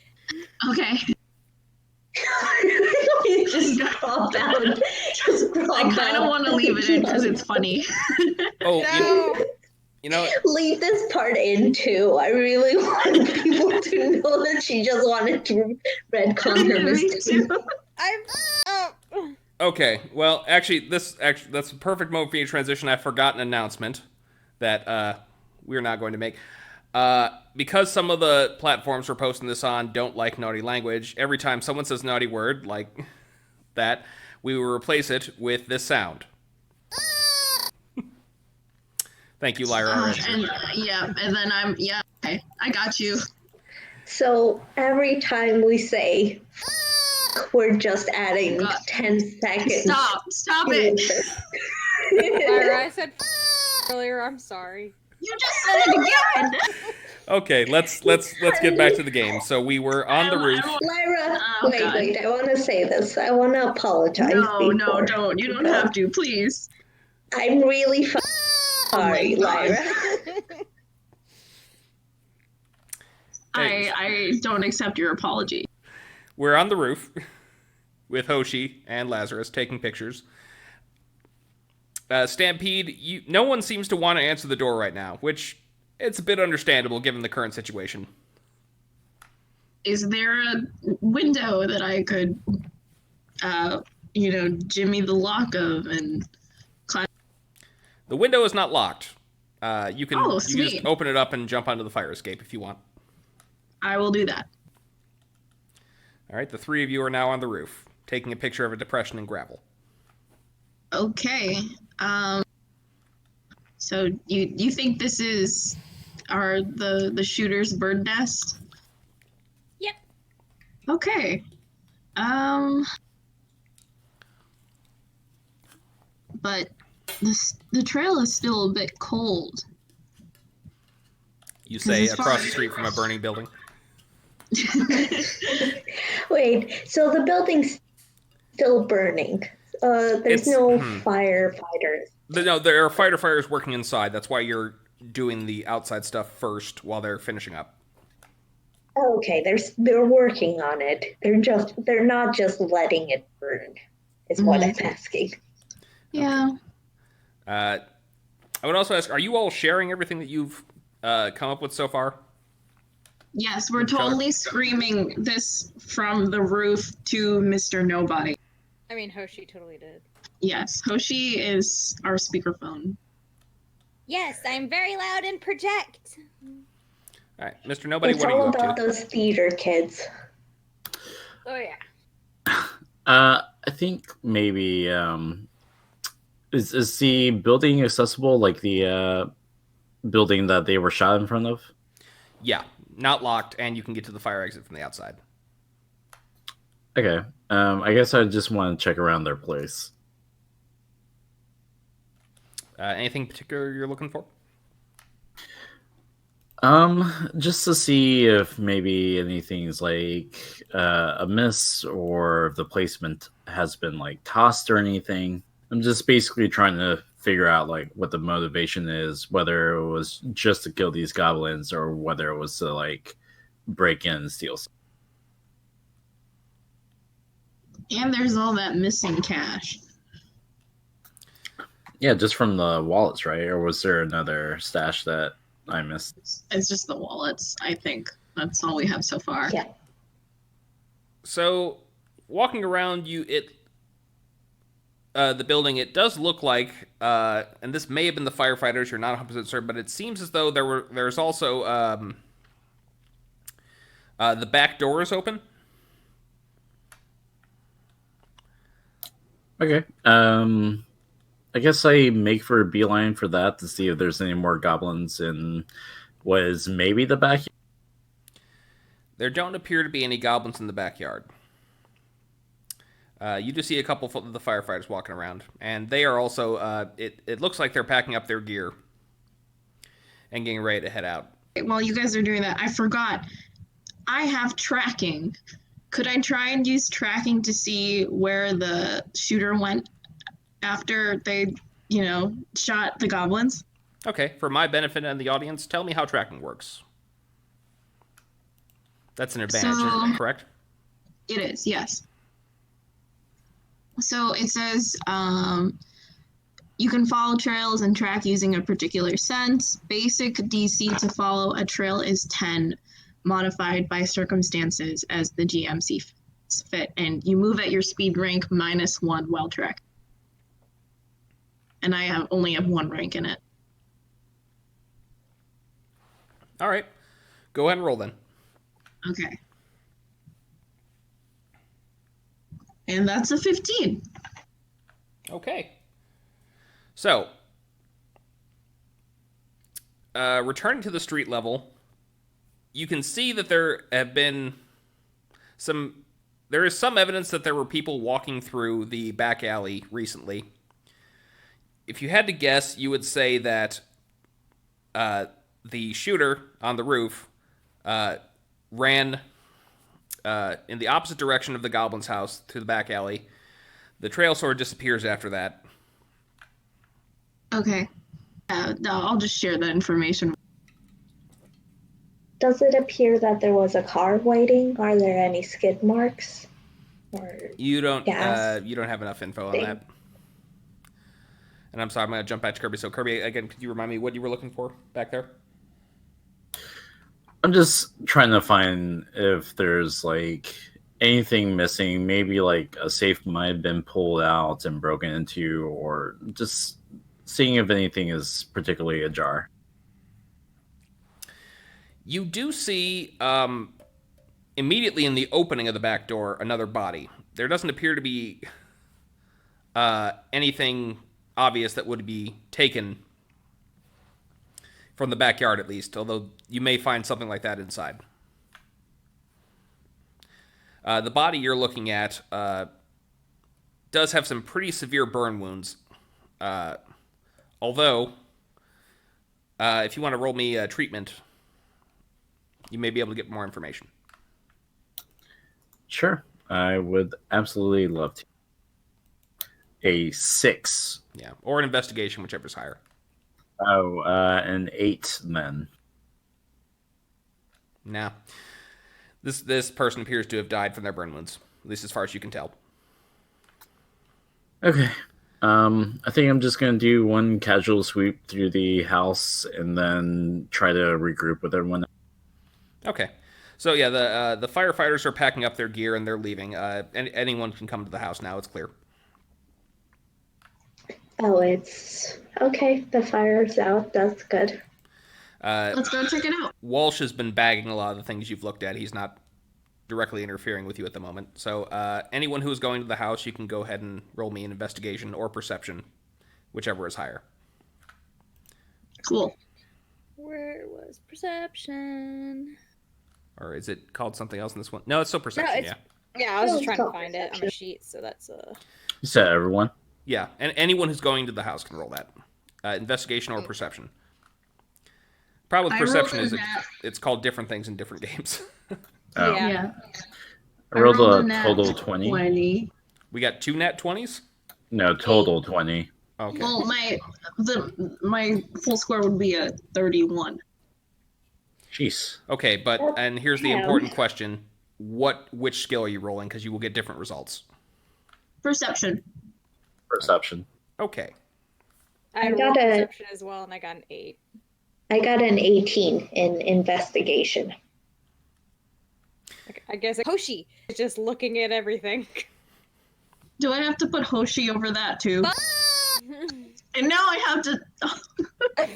[SPEAKER 5] Okay.
[SPEAKER 3] Just crawl down.
[SPEAKER 5] I kind of want to leave it in because it's funny.
[SPEAKER 1] Oh,
[SPEAKER 2] No.
[SPEAKER 1] You know,
[SPEAKER 3] Leave this part in too. I really want people to know that she just wanted to retcon her
[SPEAKER 5] Me
[SPEAKER 3] mistake.
[SPEAKER 5] too.
[SPEAKER 1] okay. Well, actually, that's a perfect moment for you to transition. I've forgotten an announcement that we're not going to make. Because some of the platforms we're posting this on don't like naughty language, every time someone says naughty word like that, we will replace it with this sound. Thank you, Lyra.
[SPEAKER 5] And then okay, I got you.
[SPEAKER 3] So every time we say we're just adding 10 seconds.
[SPEAKER 5] Stop it.
[SPEAKER 2] Lyra, I said earlier. I'm sorry.
[SPEAKER 5] You just said it again.
[SPEAKER 1] Okay, let's get back to the game. So we were on the roof.
[SPEAKER 3] Lyra,
[SPEAKER 5] Oh,
[SPEAKER 3] wait, I want to say this. I want to apologize.
[SPEAKER 5] No, don't. You don't have to, please.
[SPEAKER 3] I'm really sorry, Lyra.
[SPEAKER 5] I don't accept your apology.
[SPEAKER 1] We're on the roof with Hoshi and Lazarus taking pictures. Stampede, no one seems to want to answer the door right now, which it's a bit understandable given the current situation.
[SPEAKER 5] Is there a window that I could, jimmy the lock of and climb?
[SPEAKER 1] The window is not locked. You can just open it up and jump onto the fire escape if you want.
[SPEAKER 5] I will do that.
[SPEAKER 1] All right, the three of you are now on the roof, taking a picture of a depression in gravel.
[SPEAKER 5] Okay. So you think this is the shooter's bird nest?
[SPEAKER 2] Yep.
[SPEAKER 5] Okay. But the trail is still a bit cold.
[SPEAKER 1] You say
[SPEAKER 5] as far
[SPEAKER 1] across the street from a burning building.
[SPEAKER 3] Wait, so the building's still burning. There's no firefighters.
[SPEAKER 1] No, there are fighters working inside. That's why you're doing the outside stuff first while they're finishing up.
[SPEAKER 3] Okay, they're working on it. They're not just letting it burn. Is what I'm asking.
[SPEAKER 5] Yeah.
[SPEAKER 1] I would also ask: are you all sharing everything that you've come up with so far?
[SPEAKER 5] Yes, we're totally screaming this from the roof to Mr. Nobody.
[SPEAKER 2] I mean, Hoshi totally did.
[SPEAKER 5] Yes, Hoshi is our speakerphone.
[SPEAKER 2] Yes, I'm very loud and project.
[SPEAKER 1] All right, Mr. Nobody,
[SPEAKER 3] It's
[SPEAKER 1] what are you
[SPEAKER 3] all
[SPEAKER 1] up
[SPEAKER 3] about
[SPEAKER 1] to?
[SPEAKER 3] those theater kids.
[SPEAKER 2] Oh yeah.
[SPEAKER 4] I think maybe is the building accessible, like the building that they were shot in front of?
[SPEAKER 1] Yeah, not locked, and you can get to the fire exit from the outside.
[SPEAKER 4] Okay. I guess I just want to check around their place.
[SPEAKER 1] Anything particular you're looking for?
[SPEAKER 4] Just to see if maybe anything's like amiss, or if the placement has been like tossed or anything. I'm just basically trying to figure out like what the motivation is, whether it was just to kill these goblins or whether it was to like break in and steal.
[SPEAKER 5] And there's all that missing cash.
[SPEAKER 4] Yeah, just from the wallets, right? Or was there another stash that I missed?
[SPEAKER 5] It's just the wallets, I think. That's all we have so far.
[SPEAKER 3] Yeah.
[SPEAKER 1] So, walking around the building, it does look like, and this may have been the firefighters, you're not 100% certain, but it seems as though there's also the back door is open.
[SPEAKER 4] Okay. I guess I make for a beeline for that to see if there's any more goblins in what is maybe the backyard.
[SPEAKER 1] There don't appear to be any goblins in the backyard. You just see a couple of the firefighters walking around, and they are also, it looks like they're packing up their gear and getting ready to head out.
[SPEAKER 5] While you guys are doing that, I forgot. I have tracking. Could I try and use tracking to see where the shooter went after they, shot the goblins?
[SPEAKER 1] Okay, for my benefit and the audience, tell me how tracking works. That's an advantage, isn't it, correct?
[SPEAKER 5] It is, yes. So it says You can follow trails and track using a particular sense. Basic DC to follow a trail is 10, modified by circumstances as the GM sees fit. And you move at your speed rank -1 while tracking. And I only have 1 rank in it.
[SPEAKER 1] All right. Go ahead and roll then.
[SPEAKER 5] Okay. And that's a 15.
[SPEAKER 1] Okay. So, returning to the street level, you can see that there is some evidence that there were people walking through the back alley recently. If you had to guess, you would say that the shooter on the roof ran in the opposite direction of the goblin's house to the back alley. The trail sort of disappears after that.
[SPEAKER 5] Okay. I'll just share that information.
[SPEAKER 3] Does it appear that there was a car waiting? Are there any skid marks? Or
[SPEAKER 1] You don't
[SPEAKER 3] gas?
[SPEAKER 1] you don't have enough info on that. And I'm sorry, I'm going to jump back to Kerby. So Kerby, again, could you remind me what you were looking for back there?
[SPEAKER 4] I'm just trying to find if there's like anything missing. Maybe like a safe might have been pulled out and broken into, or just seeing if anything is particularly ajar.
[SPEAKER 1] You do see immediately in the opening of the back door another body. There doesn't appear to be anything obvious that would be taken from the backyard, at least, although you may find something like that inside. The body you're looking at does have some pretty severe burn wounds, although if you want to roll me treatment, you may be able to get more information.
[SPEAKER 4] Sure, I would absolutely love to. A 6.
[SPEAKER 1] Yeah, or an investigation, whichever's higher.
[SPEAKER 4] Oh, an 8 then.
[SPEAKER 1] Nah. This person appears to have died from their burn wounds, at least as far as you can tell.
[SPEAKER 4] Okay. I think I'm just gonna do one casual sweep through the house and then try to regroup with everyone.
[SPEAKER 1] Okay. So yeah, the firefighters are packing up their gear and they're leaving. Anyone can come to the house now. It's clear.
[SPEAKER 3] Oh, it's okay. The fire's out. That's good.
[SPEAKER 5] Let's go check it out.
[SPEAKER 1] Walsh has been bagging a lot of the things you've looked at. He's not directly interfering with you at the moment. So anyone who is going to the house, you can go ahead and roll me an investigation or perception, whichever is higher.
[SPEAKER 5] Cool.
[SPEAKER 2] Where was perception?
[SPEAKER 1] Or is it called something else in this one? No, it's still perception,
[SPEAKER 2] it's-
[SPEAKER 1] yeah.
[SPEAKER 2] Yeah, I was just
[SPEAKER 3] Oh,
[SPEAKER 2] trying to
[SPEAKER 3] it's
[SPEAKER 2] find it on the sheet, so that's
[SPEAKER 4] You said everyone?
[SPEAKER 1] Yeah, and anyone who's going to the house can roll that. Investigation or perception. Problem with
[SPEAKER 5] I
[SPEAKER 1] perception
[SPEAKER 5] rolled
[SPEAKER 1] is
[SPEAKER 5] a nat-
[SPEAKER 1] it's called different things in different games.
[SPEAKER 4] Oh.
[SPEAKER 2] Yeah.
[SPEAKER 5] Yeah.
[SPEAKER 4] I rolled a
[SPEAKER 5] nat
[SPEAKER 4] total 20.
[SPEAKER 1] We got 2 nat 20s?
[SPEAKER 4] No, total 20.
[SPEAKER 1] Okay.
[SPEAKER 5] Well, my full score would be a 31.
[SPEAKER 4] Jeez.
[SPEAKER 1] Okay, and here's the important question. Which skill are you rolling? Because you will get different results.
[SPEAKER 5] Perception.
[SPEAKER 4] Perception.
[SPEAKER 1] Okay.
[SPEAKER 2] I
[SPEAKER 3] got
[SPEAKER 2] rolled
[SPEAKER 3] a-
[SPEAKER 2] perception as well, and I got an 8.
[SPEAKER 3] I got an 18 in investigation.
[SPEAKER 2] I guess Hoshi is just looking at everything.
[SPEAKER 5] Do I have to put Hoshi over that too? And now I have to.
[SPEAKER 2] Sorry.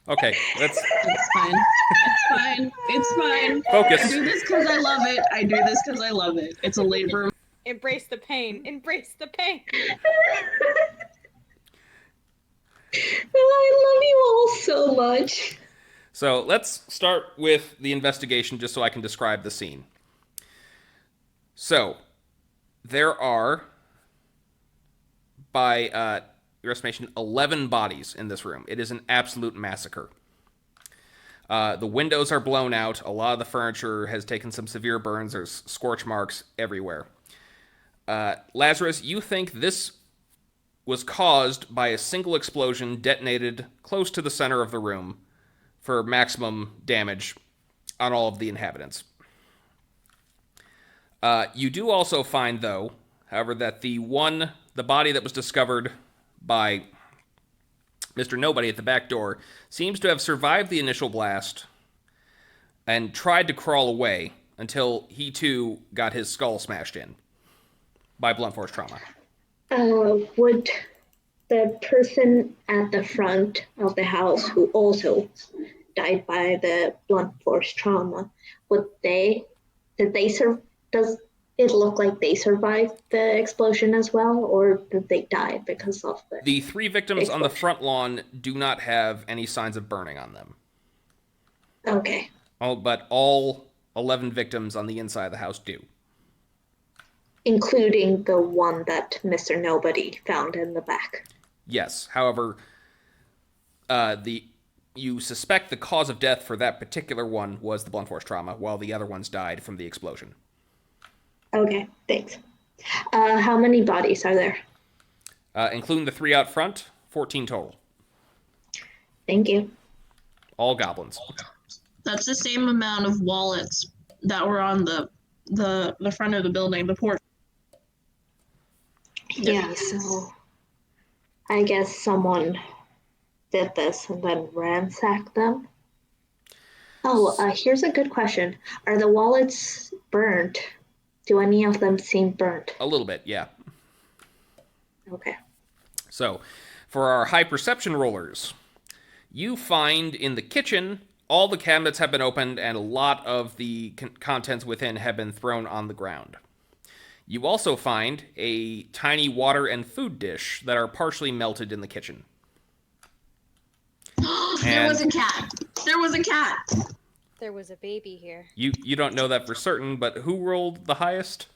[SPEAKER 1] Okay, let's
[SPEAKER 5] It's fine. It's fine. It's fine. I
[SPEAKER 1] focus.
[SPEAKER 5] do this because I love it. I do this because I love it. It's a labor.
[SPEAKER 2] Embrace the pain. Embrace the pain.
[SPEAKER 3] I love you all so much.
[SPEAKER 1] So let's start with the investigation just so I can describe the scene. So, there are, by your estimation, 11 bodies in this room. It is an absolute massacre. The windows are blown out. A lot of the furniture has taken some severe burns. There's scorch marks everywhere. Lazarus, you think this was caused by a single explosion detonated close to the center of the room for maximum damage on all of the inhabitants. You do also find, though, however, that the one the body that was discovered by Mr. Nobody at the back door seems to have survived the initial blast and tried to crawl away until he too got his skull smashed in by blunt force trauma.
[SPEAKER 3] Would the person at the front of the house who also died by the blunt force trauma, does it look like they survived the explosion as well, or did they die because of
[SPEAKER 1] the 3 victims on the front lawn do not have any signs of burning on them.
[SPEAKER 3] Okay.
[SPEAKER 1] But all 11 victims on the inside of the house do.
[SPEAKER 3] Including the one that Mr. Nobody found in the back.
[SPEAKER 1] Yes. However, you suspect the cause of death for that particular one was the blunt force trauma, while the other ones died from the explosion.
[SPEAKER 3] Okay, thanks. How many bodies are there?
[SPEAKER 1] Including the 3 out front, 14 total.
[SPEAKER 3] Thank you.
[SPEAKER 1] All goblins.
[SPEAKER 5] That's the same amount of wallets that were on the front of the building, the porch.
[SPEAKER 3] Yeah, so I guess someone did this and then ransacked them. Oh, here's a good question. Are the wallets burnt? Do any of them seem burnt?
[SPEAKER 1] A little bit, yeah.
[SPEAKER 3] Okay.
[SPEAKER 1] So, for our high perception rollers, you find in the kitchen all the cabinets have been opened and a lot of the contents within have been thrown on the ground. You also find a tiny water and food dish that are partially melted in the kitchen.
[SPEAKER 5] There was a cat. There was a cat.
[SPEAKER 2] There was a baby here.
[SPEAKER 1] You don't know that for certain, but who rolled the highest?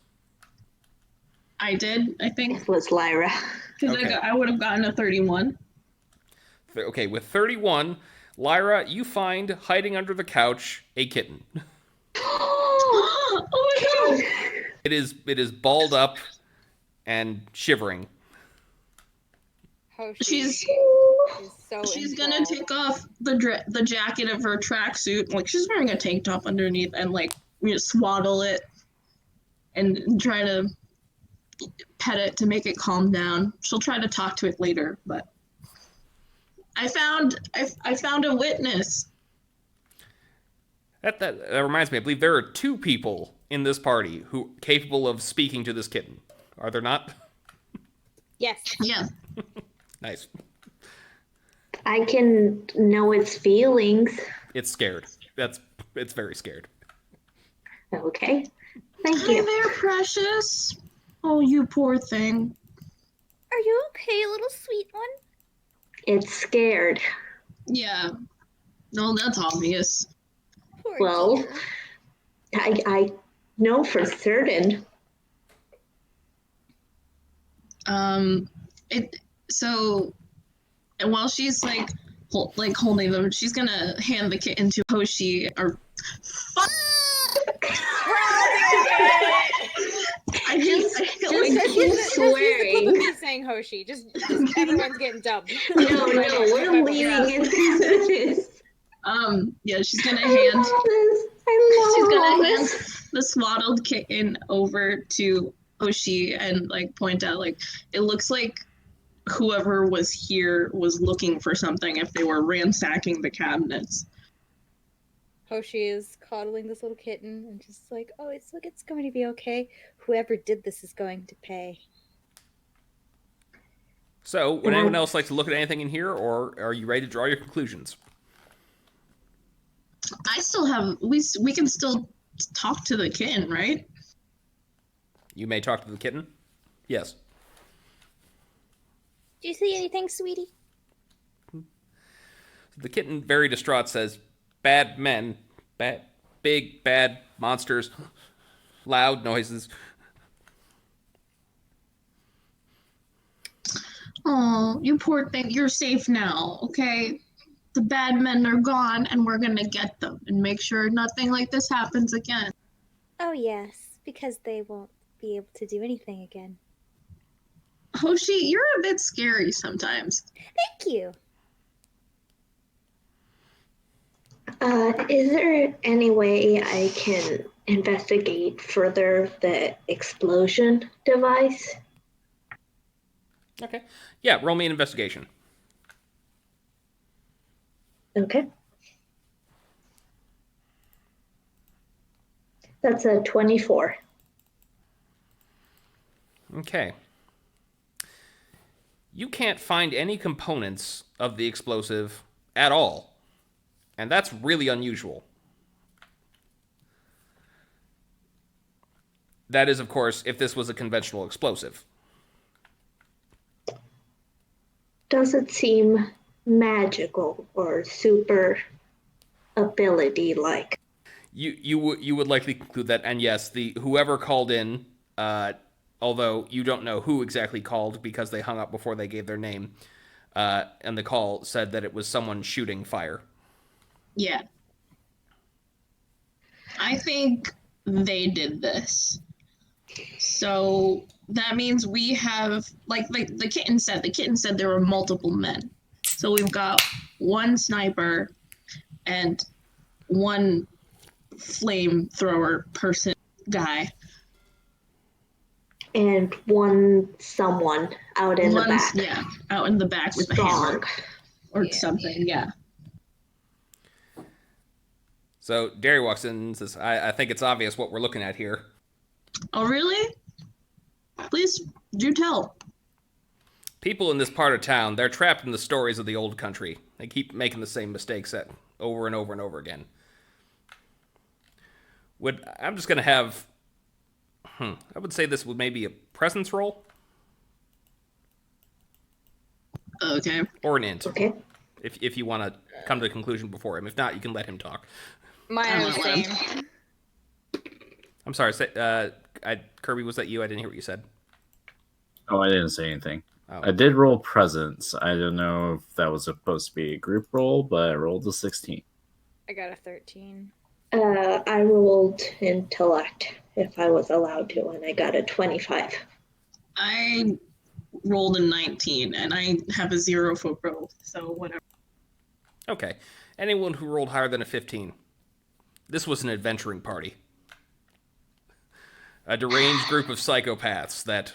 [SPEAKER 5] I did, I think.
[SPEAKER 3] It was Lyra.
[SPEAKER 5] Because
[SPEAKER 1] Okay.
[SPEAKER 5] I would have gotten a 31.
[SPEAKER 1] Okay, with 31, Lyra, you find hiding under the couch a kitten.
[SPEAKER 5] Oh my god!
[SPEAKER 1] It is balled up and shivering.
[SPEAKER 2] Hoshi
[SPEAKER 5] She's
[SPEAKER 2] is so
[SPEAKER 5] gonna
[SPEAKER 2] enthralled.
[SPEAKER 5] take off the jacket of her tracksuit. Like, she's wearing a tank top underneath and, like, swaddle it and try to pet it to make it calm down. She'll try to talk to it later, but I found a witness.
[SPEAKER 1] That reminds me, I believe there are 2 people in this party who capable of speaking to this kitten. Are there not?
[SPEAKER 2] Yes.
[SPEAKER 5] Yeah.
[SPEAKER 1] Nice.
[SPEAKER 3] I can know its feelings.
[SPEAKER 1] It's scared. It's very scared.
[SPEAKER 3] Okay. Thank
[SPEAKER 5] Hi
[SPEAKER 3] you.
[SPEAKER 5] there, precious. Oh, you poor thing.
[SPEAKER 2] Are you okay, little sweet one?
[SPEAKER 3] It's scared.
[SPEAKER 5] Yeah. No, that's obvious.
[SPEAKER 2] Poor
[SPEAKER 3] Well,
[SPEAKER 2] dear.
[SPEAKER 3] I know for certain.
[SPEAKER 5] And while she's holding them, she's gonna hand the kitten to Hoshi or. I keep
[SPEAKER 3] swearing.
[SPEAKER 2] Keep saying Hoshi. Just everyone's getting dubbed.
[SPEAKER 3] No, we're leaving it as it is.
[SPEAKER 5] Yeah, she's gonna
[SPEAKER 3] I
[SPEAKER 5] hand.
[SPEAKER 3] love this. I
[SPEAKER 5] She's
[SPEAKER 3] love
[SPEAKER 5] gonna
[SPEAKER 3] all
[SPEAKER 5] hand
[SPEAKER 3] this.
[SPEAKER 5] the swaddled kitten over to Hoshi and, like, point out, like, it looks like whoever was here was looking for something if they were ransacking the cabinets.
[SPEAKER 2] Hoshi is coddling this little kitten and just like, oh, it's going to be okay. Whoever did this is going to pay.
[SPEAKER 1] So, would anyone else like to look at anything in here, or are you ready to draw your conclusions?
[SPEAKER 5] I still have we can still talk to the kitten, right?
[SPEAKER 1] You may talk to the kitten. Yes.
[SPEAKER 2] Do you see anything, sweetie?
[SPEAKER 1] The kitten, very distraught, says, "Bad men, big bad monsters, loud noises."
[SPEAKER 5] Oh, you poor thing. You're safe now, okay? The bad men are gone, and we're gonna get them and make sure nothing like this happens again.
[SPEAKER 2] Oh, yes, because they won't be able to do anything again.
[SPEAKER 5] Hoshi, you're a bit scary sometimes.
[SPEAKER 2] Thank you.
[SPEAKER 3] Is there any way I can investigate further the explosion device?
[SPEAKER 1] Okay. Yeah, roll me an investigation.
[SPEAKER 3] Okay. That's a 24.
[SPEAKER 1] Okay. You can't find any components of the explosive at all. And that's really unusual. That is, of course, if this was a conventional explosive.
[SPEAKER 3] Does it seem magical or super ability like?
[SPEAKER 1] You would likely conclude that, and yes, the whoever called in, although you don't know who exactly called because they hung up before they gave their name, and the call said that it was someone shooting fire.
[SPEAKER 5] Yeah. I think they did this. So that means we have, like the kitten said there were multiple men. So we've got one sniper and one flamethrower person guy.
[SPEAKER 3] And someone out in the back.
[SPEAKER 5] Yeah, out in the back with
[SPEAKER 3] Strong.
[SPEAKER 5] a hammer or something, yeah.
[SPEAKER 1] So Darry walks in and says, I think it's obvious what we're looking at here.
[SPEAKER 5] Oh, really? Please do tell.
[SPEAKER 1] People in this part of town, they're trapped in the stories of the old country. They keep making the same mistakes over and over and over again. I'm just going to have... I would say this would maybe a presence roll.
[SPEAKER 5] Okay.
[SPEAKER 1] Or an int.
[SPEAKER 3] Okay.
[SPEAKER 1] If you want to come to a conclusion before him. If not, you can let him talk.
[SPEAKER 2] Mine are the same.
[SPEAKER 1] I'm sorry. Kerby, was that you? I didn't hear what you said.
[SPEAKER 4] Oh, I didn't say anything.
[SPEAKER 1] Oh.
[SPEAKER 4] I did roll presence. I don't know if that was supposed to be a group roll, but I rolled a 16.
[SPEAKER 2] I got a 13.
[SPEAKER 3] I rolled intellect if I was allowed to, and I got a 25.
[SPEAKER 5] I rolled a 19, and I have a 0 for growth, so whatever.
[SPEAKER 1] Okay. Anyone who rolled higher than a 15. This was an adventuring party. A deranged group of psychopaths that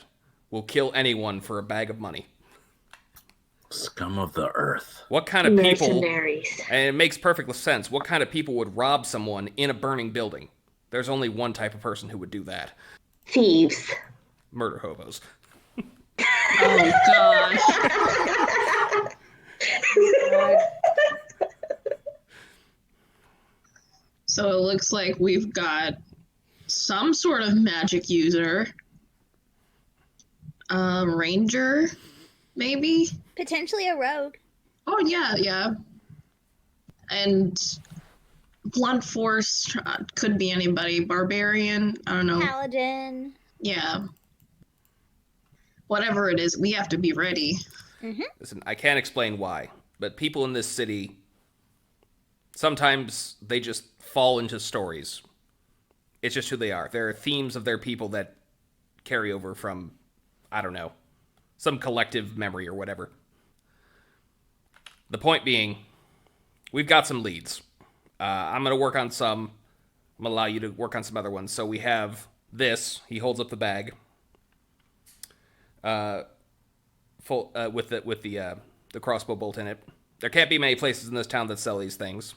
[SPEAKER 1] will kill anyone for a bag of money.
[SPEAKER 4] Scum of the earth.
[SPEAKER 1] What kind of people...
[SPEAKER 3] Mercenaries.
[SPEAKER 1] And it makes perfect sense. What kind of people would rob someone in a burning building? There's only one type of person who would do that.
[SPEAKER 3] Thieves.
[SPEAKER 1] Murder hobos.
[SPEAKER 5] Oh, gosh. So it looks like we've got some sort of magic user. Ranger, maybe?
[SPEAKER 2] Potentially a rogue.
[SPEAKER 5] Oh, yeah. And blunt force could be anybody. Barbarian, I don't know.
[SPEAKER 2] Paladin.
[SPEAKER 5] Yeah. Whatever it is, we have to be ready.
[SPEAKER 1] Listen, I can't explain why, but people in this city, sometimes they just fall into stories. It's just who they are. There are themes of their people that carry over from, I don't know, some collective memory or whatever. The point being, we've got some leads. I'm going to work on some. I'm going to allow you to work on some other ones. So we have this. He holds up the bag. Full with the crossbow bolt in it. There can't be many places in this town that sell these things.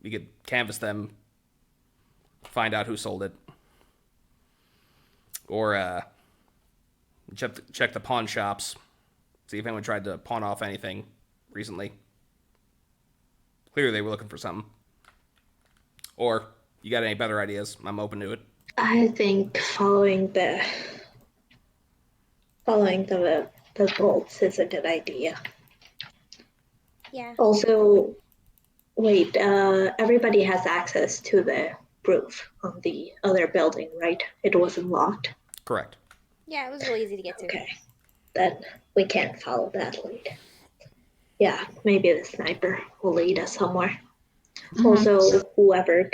[SPEAKER 1] We could canvass them, find out who sold it, or check the pawn shops, see if anyone tried to pawn off anything recently. Clearly, they were looking for something. Or you got any better ideas? I'm open to it.
[SPEAKER 3] I think following the bolts is a good idea.
[SPEAKER 2] Yeah.
[SPEAKER 3] Also, wait, everybody has access to the roof on the other building, right? It wasn't locked.
[SPEAKER 1] Correct.
[SPEAKER 2] Yeah, it was really easy to get to.
[SPEAKER 3] Okay, then we can't follow that lead. Yeah, maybe the sniper will lead us somewhere. Also, whoever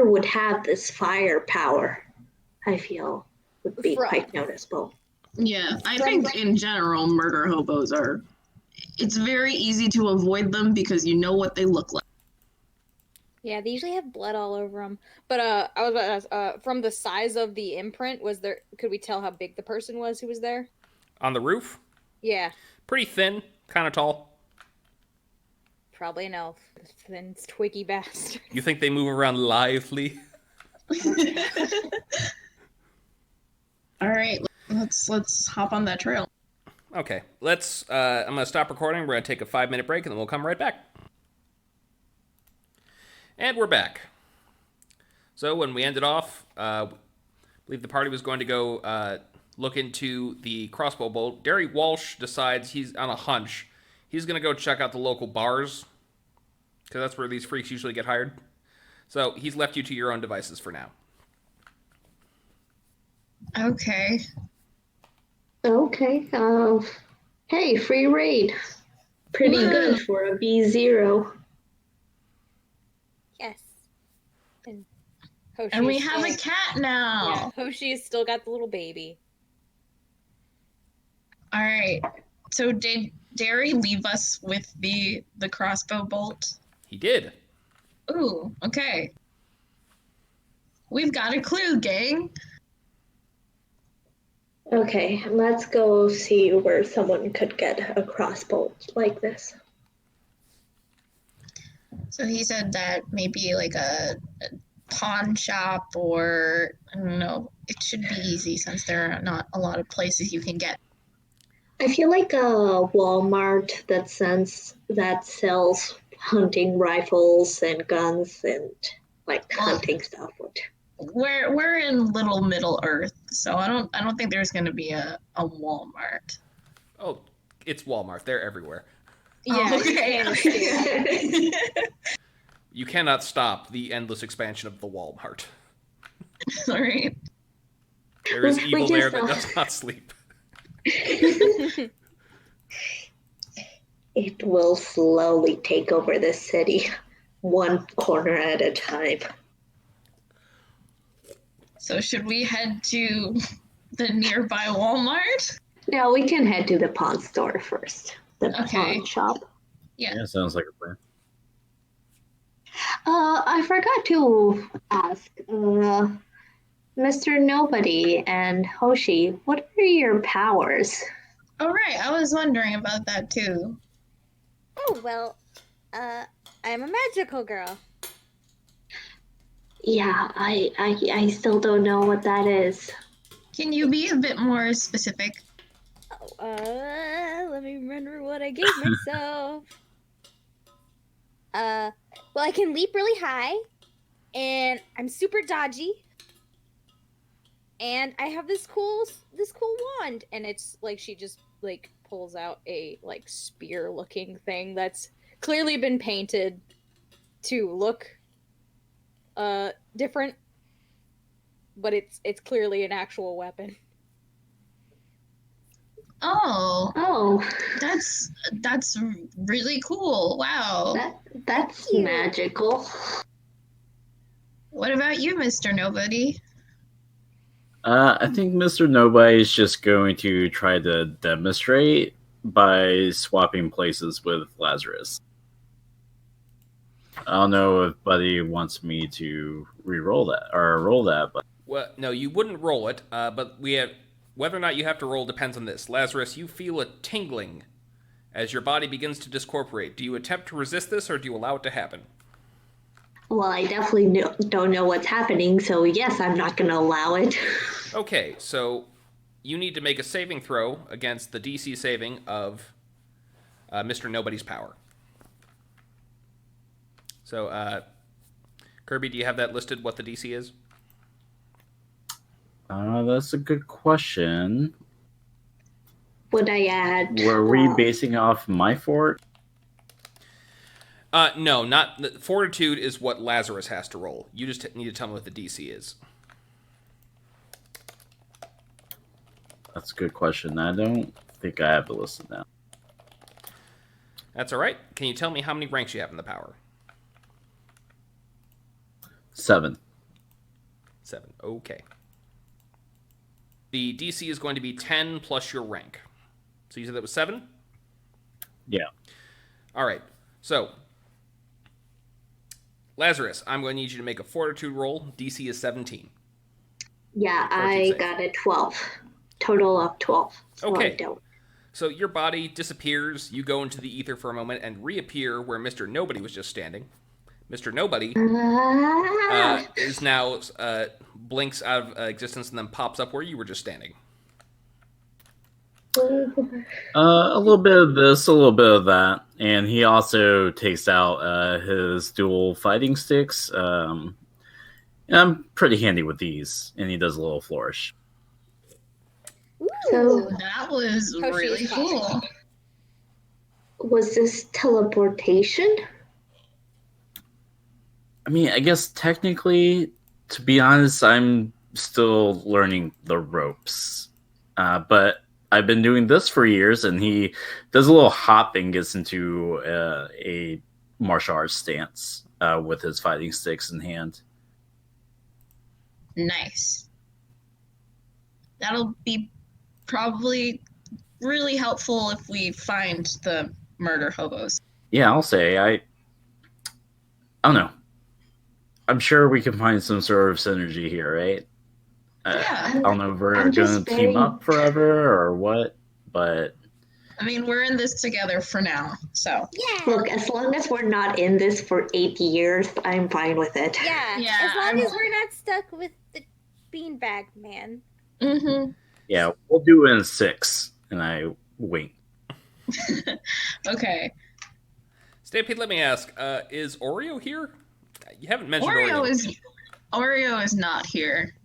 [SPEAKER 3] would have this firepower, I feel, would be quite noticeable.
[SPEAKER 5] Yeah, I think in general, murder hobos it's very easy to avoid them because you know what they look like.
[SPEAKER 2] Yeah, they usually have blood all over them. But I was about to ask, from the size of the imprint, could we tell how big the person was who was there?
[SPEAKER 1] On the roof,
[SPEAKER 2] Yeah,
[SPEAKER 1] pretty thin, kind of tall.
[SPEAKER 2] probably an elf. Thin, twiggy bastard.
[SPEAKER 1] You think they move around lively?
[SPEAKER 5] All right, let's hop on that trail.
[SPEAKER 1] Okay, I'm gonna stop recording. We're gonna take a 5-minute break, and then we'll come right back. And we're back. So when we ended off, I believe the party was going to go look into the crossbow bolt. Darry Walsh decides he's on a hunch. He's going to go check out the local bars, because that's where these freaks usually get hired. So he's left you to your own devices for now.
[SPEAKER 5] Okay.
[SPEAKER 3] Okay. Hey, free raid. Pretty good for a B0.
[SPEAKER 2] Yes. And Hoshi.
[SPEAKER 5] And we have a cat now.
[SPEAKER 2] Yeah, Hoshi's still got the little baby.
[SPEAKER 5] All right. So did Darry leave us with the crossbow bolt?
[SPEAKER 1] He did.
[SPEAKER 5] Ooh, okay. We've got a clue, gang.
[SPEAKER 3] Okay, let's go see where someone could get a crossbow like this.
[SPEAKER 5] So he said that maybe like a pawn shop, or I don't know. It should be easy since there are not a lot of places you can get.
[SPEAKER 3] I feel like a Walmart that sells hunting rifles and guns and like hunting stuff.
[SPEAKER 5] We're in Little Middle Earth, so I don't think there's going to be a Walmart.
[SPEAKER 1] Oh, it's Walmart. They're everywhere.
[SPEAKER 2] Yeah,
[SPEAKER 5] okay.
[SPEAKER 1] You cannot stop the endless expansion of the Walmart.
[SPEAKER 5] All right.
[SPEAKER 1] There is evil there that does not sleep.
[SPEAKER 3] It will slowly take over the city, one corner at a time.
[SPEAKER 5] So should we head to the nearby Walmart?
[SPEAKER 3] No, we can head to the pawn store first. The pawn shop.
[SPEAKER 5] Yeah,
[SPEAKER 4] sounds like a plan.
[SPEAKER 3] I forgot to ask, Mr. Nobody and Hoshi, what are your powers?
[SPEAKER 5] All right. I was wondering about that too.
[SPEAKER 2] Oh, well, I'm a magical girl.
[SPEAKER 3] Yeah, I still don't know what that is.
[SPEAKER 5] Can you be a bit more specific?
[SPEAKER 2] Oh, let me remember what I gave myself. Well, I can leap really high, and I'm super dodgy, and I have this cool wand, and it's like she just like pulls out a like spear looking thing that's clearly been painted to look different, but it's clearly an actual weapon.
[SPEAKER 5] Oh, that's really cool. Wow.
[SPEAKER 3] That's
[SPEAKER 2] Cute.
[SPEAKER 3] magical.
[SPEAKER 5] What about you, Mr. Nobody?
[SPEAKER 4] I think Mr. Nobody is just going to try to demonstrate by swapping places with Lazarus. I don't know if Buddy wants me to re-roll that or roll that, but
[SPEAKER 1] Well, no, you wouldn't roll it, but whether or not you have to roll depends on this. Lazarus, you feel a tingling as your body begins to discorporate. Do you attempt to resist this, or do you allow it to happen?
[SPEAKER 3] Well, I definitely don't know what's happening, so yes, I'm not going to allow it.
[SPEAKER 1] Okay, so you need to make a saving throw against the DC saving of Mr. Nobody's power. So, Kerby, do you have that listed, what the DC is?
[SPEAKER 4] that's a good question.
[SPEAKER 3] Would I add?
[SPEAKER 4] Were we basing off my fort?
[SPEAKER 1] No, not Fortitude is what Lazarus has to roll. You just need to tell me what the DC is.
[SPEAKER 4] That's a good question. I don't think I have it listed now.
[SPEAKER 1] That's all right. Can you tell me how many ranks you have in the power?
[SPEAKER 4] 7.
[SPEAKER 1] 7. Okay. The DC is going to be 10 plus your rank. So you said that was 7?
[SPEAKER 4] Yeah.
[SPEAKER 1] All right. So Lazarus, I'm going to need you to make a fortitude roll. DC is 17.
[SPEAKER 3] Yeah,
[SPEAKER 1] Fortitude
[SPEAKER 3] I
[SPEAKER 1] save.
[SPEAKER 3] got a 12. Total of 12. So
[SPEAKER 1] Okay.
[SPEAKER 3] I don't.
[SPEAKER 1] So your body disappears, you go into the ether for a moment, and reappear where Mr. Nobody was just standing. Mr. Nobody is now blinks out of existence and then pops up where you were just standing.
[SPEAKER 4] A little bit of this, a little bit of that, and he also takes out his dual fighting sticks. And I'm pretty handy with these, and he does a little flourish.
[SPEAKER 3] So
[SPEAKER 5] That was
[SPEAKER 2] Hoshi
[SPEAKER 5] really
[SPEAKER 2] is
[SPEAKER 5] cool.
[SPEAKER 3] was this teleportation?
[SPEAKER 4] I mean, I guess technically, to be honest, I'm still learning the ropes. But I've been doing this for years, and he does a little hop and gets into a martial arts stance with his fighting sticks in hand.
[SPEAKER 5] Nice. That'll be probably really helpful if we find the murder hobos.
[SPEAKER 4] Yeah, I'll say I don't know. I'm sure we can find some sort of synergy here, right?
[SPEAKER 5] Yeah.
[SPEAKER 4] I don't know if we're
[SPEAKER 3] I'm
[SPEAKER 4] going
[SPEAKER 3] just
[SPEAKER 4] to team
[SPEAKER 3] very-
[SPEAKER 4] up forever or what, but
[SPEAKER 5] I mean, we're in this together for now, so.
[SPEAKER 2] Yeah.
[SPEAKER 3] Look, as long as we're not in this for 8 years, I'm fine with it.
[SPEAKER 2] Yeah.
[SPEAKER 5] Yeah,
[SPEAKER 2] As long
[SPEAKER 5] I'm-
[SPEAKER 2] as we're not stuck with the beanbag man.
[SPEAKER 5] Mm-hmm.
[SPEAKER 4] yeah, we'll do it in 6. And I wink.
[SPEAKER 5] Okay.
[SPEAKER 1] Stampede, let me ask, is Oreo here? You haven't mentioned Oreo.
[SPEAKER 5] Oreo is not here.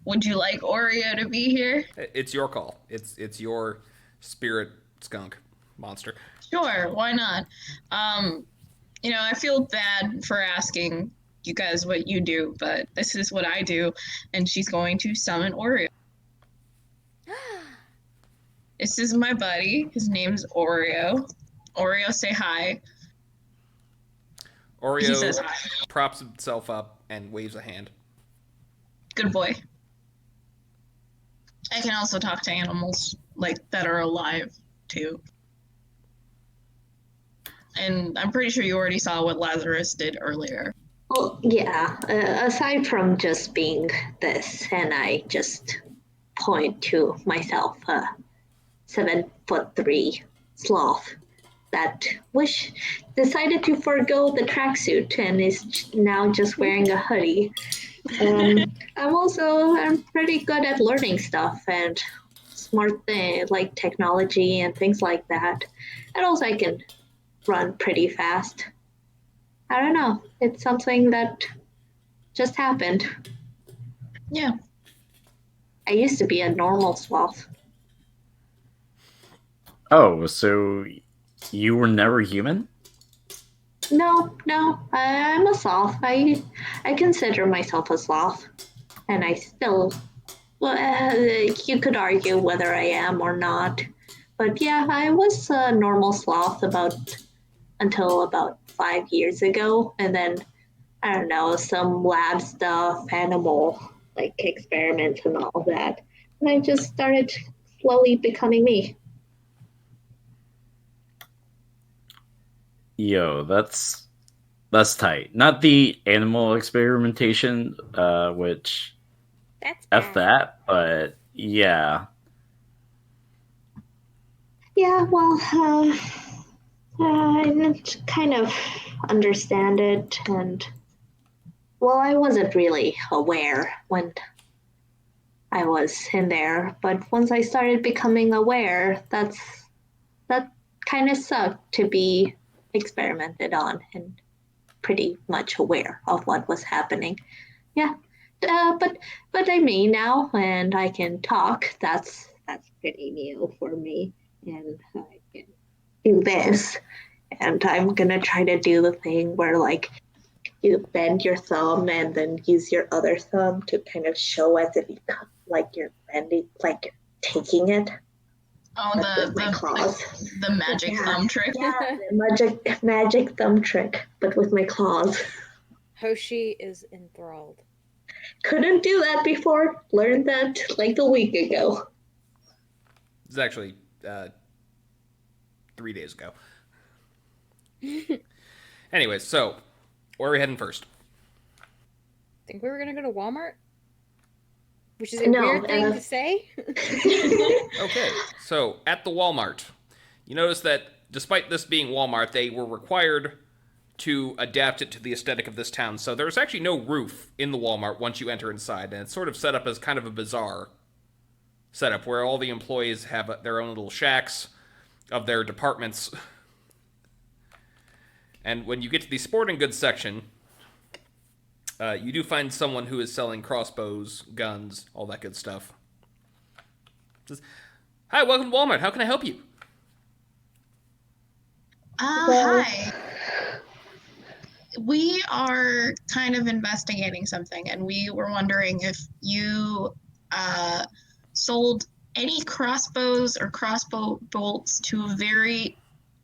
[SPEAKER 5] Would you like Oreo to be here?
[SPEAKER 1] It's your call. It's your spirit skunk monster.
[SPEAKER 5] Sure, why not? I feel bad for asking you guys what you do, but this is what I do, and she's going to summon Oreo. This is my buddy. His name's Oreo. Oreo, say hi. He
[SPEAKER 1] Oreo
[SPEAKER 5] says hi.
[SPEAKER 1] props himself up and waves a hand.
[SPEAKER 5] Good boy. I can also talk to animals, like, that are alive, too. And I'm pretty sure you already saw what Lazarus did earlier.
[SPEAKER 3] Well, yeah, aside from just being this, and I just point to myself, 7'3" sloth that decided to forego the tracksuit and is now just wearing a hoodie. I'm pretty good at learning stuff and smart things like technology and things like that. And also I can run pretty fast. I don't know. It's something that just happened.
[SPEAKER 5] Yeah.
[SPEAKER 3] I used to be a normal sloth.
[SPEAKER 4] Oh, so you were never human?
[SPEAKER 3] No, I'm a sloth. I consider myself a sloth, and I still, you could argue whether I am or not, but yeah, I was a normal sloth until about 5 years ago, and then I don't know, some lab stuff, animal like experiments and all that, and I just started slowly becoming me.
[SPEAKER 4] Yo, that's tight. Not the animal experimentation, which
[SPEAKER 2] That's
[SPEAKER 4] F
[SPEAKER 2] bad.
[SPEAKER 4] that, but yeah.
[SPEAKER 3] Yeah, well, I kind of understand it, and well, I wasn't really aware when I was in there, but once I started becoming aware, that kind of sucked to be experimented on and pretty much aware of what was happening. Yeah, but I'm me now, and I can talk. That's pretty new for me, and I can do this. And I'm gonna try to do the thing where like you bend your thumb and then use your other thumb to kind of show as if you like you're bending, like you're taking it.
[SPEAKER 5] Oh,
[SPEAKER 3] With my claws.
[SPEAKER 5] the magic
[SPEAKER 3] Yeah.
[SPEAKER 5] thumb trick.
[SPEAKER 3] Yeah, the magic thumb trick, but with my claws.
[SPEAKER 2] Hoshi is enthralled.
[SPEAKER 3] Couldn't do that before. Learned that like a week ago.
[SPEAKER 1] It's actually 3 days ago. Anyways, so Where are we heading first?
[SPEAKER 2] Think we were gonna go to Walmart? Which is a
[SPEAKER 3] No,
[SPEAKER 2] weird thing to say.
[SPEAKER 1] Okay, so at the Walmart, you notice that despite this being Walmart, they were required to adapt it to the aesthetic of this town. So there's actually no roof in the Walmart once you enter inside, and it's sort of set up as kind of a bizarre setup where all the employees have their own little shacks of their departments. And when you get to the sporting goods section, you do find someone who is selling crossbows, guns, all that good stuff. Says, "Hi, welcome to Walmart. How can I help you?"
[SPEAKER 3] Well-
[SPEAKER 5] Hi. We are kind of investigating something, and we were wondering if you sold any crossbows or crossbow bolts to a very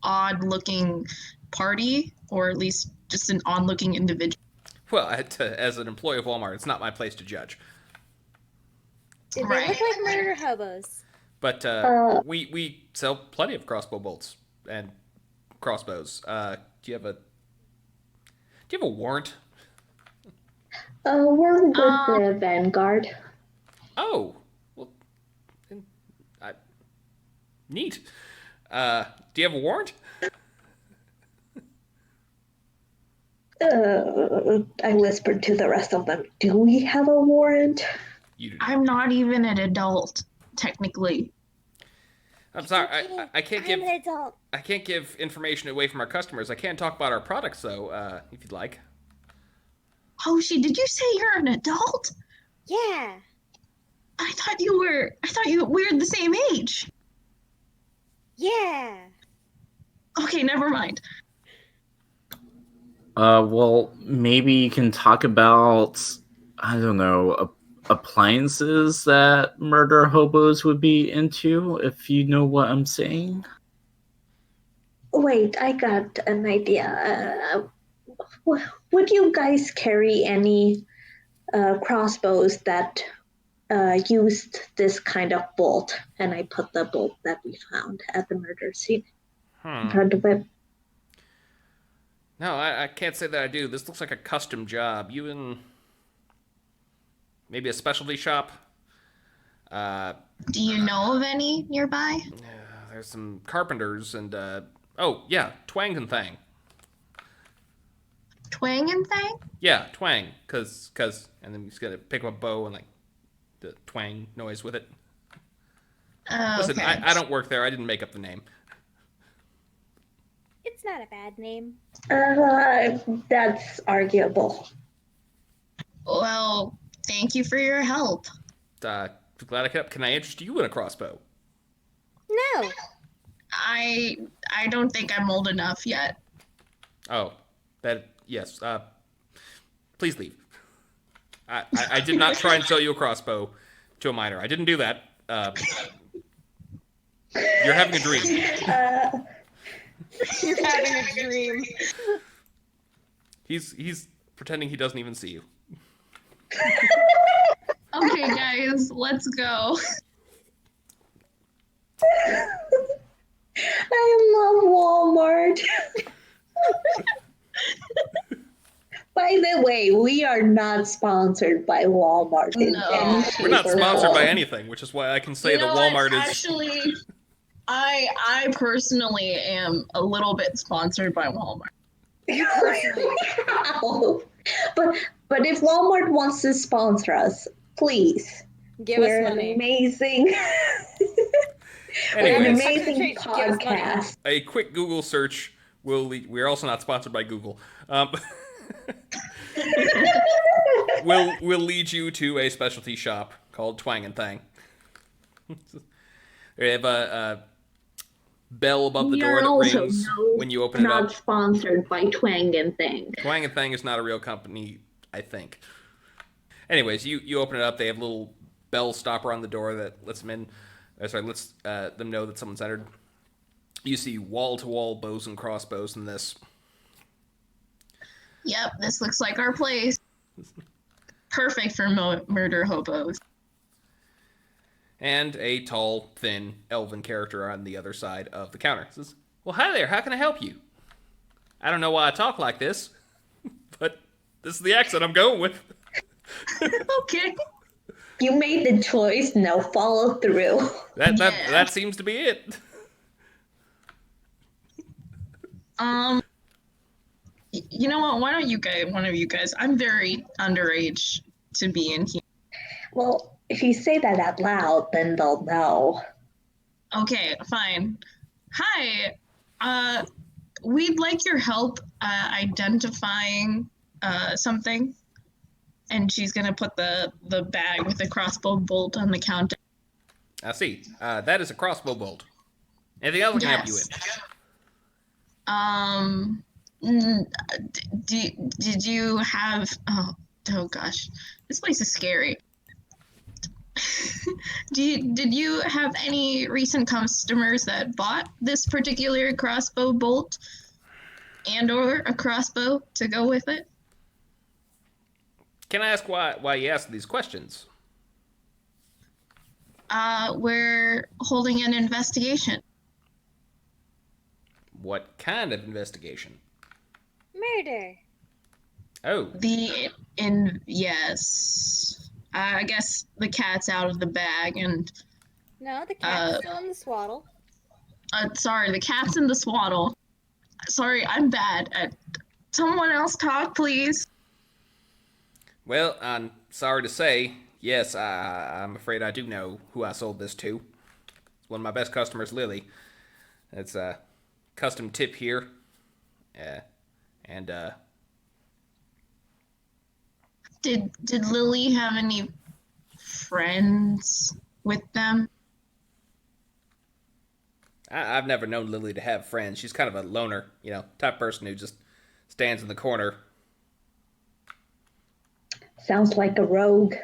[SPEAKER 5] odd-looking party, or at least just an odd-looking individual.
[SPEAKER 1] Well, as an employee of Walmart, it's not my place to judge.
[SPEAKER 2] Did they
[SPEAKER 5] Right.
[SPEAKER 2] look like murder hobos?
[SPEAKER 1] But we sell plenty of crossbow bolts and crossbows. Do you have a warrant?
[SPEAKER 3] We're with the Vanguard.
[SPEAKER 1] Oh, well, neat. Do you have a warrant?
[SPEAKER 3] I whispered to the rest of them, do we have a warrant?
[SPEAKER 1] You do.
[SPEAKER 5] I'm not even an adult, technically.
[SPEAKER 1] I'm sorry. I can't give
[SPEAKER 2] I'm an adult.
[SPEAKER 1] I can't give information away from our customers. I can talk about our products though, if you'd like.
[SPEAKER 5] Hoshi, did you say you're an adult?
[SPEAKER 2] Yeah.
[SPEAKER 5] I thought we were the same age.
[SPEAKER 2] Yeah.
[SPEAKER 5] Okay, never mind.
[SPEAKER 4] Well, maybe you can talk about, I don't know, appliances that murder hobos would be into, if you know what I'm saying.
[SPEAKER 3] Wait, I got an idea. Would you guys carry any crossbows that used this kind of bolt? And I put the bolt that we found at the murder scene in front of it.
[SPEAKER 1] No, I can't say that I do. This looks like a custom job. You in maybe a specialty shop?
[SPEAKER 5] Do you know of any nearby?
[SPEAKER 1] There's some carpenters and oh yeah, Twang and Thang.
[SPEAKER 5] Twang and Thang?
[SPEAKER 1] Yeah, Twang, cause, and then he's gonna pick up a bow and like the twang noise with it.
[SPEAKER 5] Oh,
[SPEAKER 1] Listen,
[SPEAKER 5] okay.
[SPEAKER 1] I don't work there. I didn't make up the name.
[SPEAKER 2] It's not a bad name.
[SPEAKER 3] That's arguable.
[SPEAKER 5] Well, thank you for your help.
[SPEAKER 1] Glad I could help. Can I interest you in a crossbow?
[SPEAKER 2] No.
[SPEAKER 5] I don't think I'm old enough yet.
[SPEAKER 1] Oh, yes. Please leave. I did not try and sell you a crossbow to a minor. I didn't do that. You're having a dream.
[SPEAKER 2] You're having a dream.
[SPEAKER 1] He's pretending he doesn't even see you.
[SPEAKER 5] Okay, guys, let's go.
[SPEAKER 3] I love Walmart. By the way, we are not sponsored by Walmart. In
[SPEAKER 5] No.
[SPEAKER 3] any
[SPEAKER 1] We're
[SPEAKER 3] shape
[SPEAKER 1] not
[SPEAKER 3] or
[SPEAKER 1] sponsored by
[SPEAKER 3] form.
[SPEAKER 1] anything, which is why I can say
[SPEAKER 5] You
[SPEAKER 1] that
[SPEAKER 5] know
[SPEAKER 1] Walmart
[SPEAKER 5] what?
[SPEAKER 1] is.
[SPEAKER 5] Actually, I personally am a little bit sponsored by Walmart.
[SPEAKER 3] Wow. But if Walmart wants to sponsor us, please.
[SPEAKER 2] Give
[SPEAKER 3] We're
[SPEAKER 2] us
[SPEAKER 3] an
[SPEAKER 2] money.
[SPEAKER 3] amazing, we're an
[SPEAKER 1] Anyways,
[SPEAKER 3] amazing
[SPEAKER 2] Give us money.
[SPEAKER 3] podcast.
[SPEAKER 1] a quick Google search will lead. We're also not sponsored by Google. Will lead you to a specialty shop called Twang and Thang. They have a bell above the
[SPEAKER 3] We
[SPEAKER 1] door
[SPEAKER 3] are
[SPEAKER 1] that
[SPEAKER 3] also
[SPEAKER 1] rings when you open it
[SPEAKER 3] not
[SPEAKER 1] up.
[SPEAKER 3] sponsored by Twang and Thing.
[SPEAKER 1] Twang and Thang is not a real company, I think. Anyways, you open it up. They have a little bell stopper on the door that lets them in. Lets them know that someone's entered. You see wall-to-wall bows and crossbows in this.
[SPEAKER 5] Yep, this looks like our place. Perfect for murder hobos.
[SPEAKER 1] And a tall, thin, elven character on the other side of the counter says, "Well, hi there. How can I help you? I don't know why I talk like this, but This is the accent I'm going with.
[SPEAKER 5] Okay.
[SPEAKER 3] You made the choice, now follow through.
[SPEAKER 1] That seems to be it.
[SPEAKER 5] You know what? Why don't you guys, one of you guys? I'm very underage to be in here.
[SPEAKER 3] Well, if you say that out loud, then they'll know.
[SPEAKER 5] Okay, fine. Hi. We'd like your help identifying something. And she's gonna put the bag with the crossbow bolt on the counter.
[SPEAKER 1] I see. That is a crossbow bolt. Anything else I can help you with?
[SPEAKER 5] Did you have? Oh gosh, this place is scary. Did you have any recent customers that bought this particular crossbow bolt and/or a crossbow to go with it?
[SPEAKER 1] Can I ask why you ask these questions?
[SPEAKER 5] We're holding an investigation.
[SPEAKER 1] What kind of investigation?
[SPEAKER 2] Murder.
[SPEAKER 1] Oh.
[SPEAKER 5] Yes. I guess the cat's out of the bag and...
[SPEAKER 2] No, the cat's still in the swaddle.
[SPEAKER 5] Sorry, the cat's in the swaddle. Sorry, I'm bad. Someone else talk, please.
[SPEAKER 1] Well, I'm sorry to say, yes, I'm afraid I do know who I sold this to. It's one of my best customers, Lily. It's a custom tip here.
[SPEAKER 5] Did Lily have any friends with them?
[SPEAKER 1] I've never known Lily to have friends. She's kind of a loner, type person who just stands in the corner.
[SPEAKER 3] Sounds like a rogue.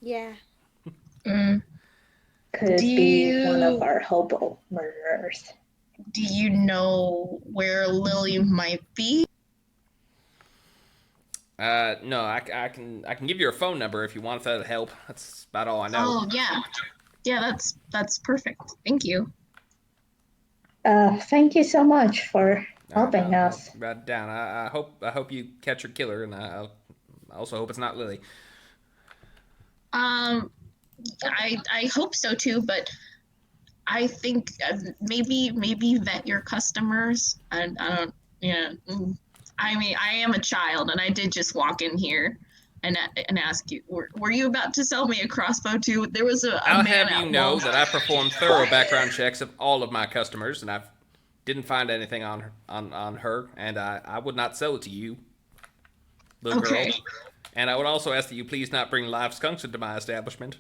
[SPEAKER 2] Yeah.
[SPEAKER 3] Could be one of our hobo murderers.
[SPEAKER 5] Do you know where Lily might be?
[SPEAKER 1] No, I can give you her phone number if you want, if that'll help. That's about all I know.
[SPEAKER 5] Oh, yeah. Yeah, that's perfect. Thank you.
[SPEAKER 3] Thank you so much for helping us.
[SPEAKER 1] I'll write it down. I hope you catch your killer, and I also hope it's not Lily.
[SPEAKER 5] I hope so too, but I think maybe vet your customers. I don't. Yeah. I mean, I am a child, and I did just walk in here and ask you, were you about to sell me a crossbow too? There was a
[SPEAKER 1] I'll
[SPEAKER 5] man
[SPEAKER 1] have you
[SPEAKER 5] out
[SPEAKER 1] know
[SPEAKER 5] wall.
[SPEAKER 1] that I perform thorough background checks of all of my customers, and I didn't find anything on her, and I would not sell it to you, little girl. And I would also ask that you please not bring live skunks into my establishment.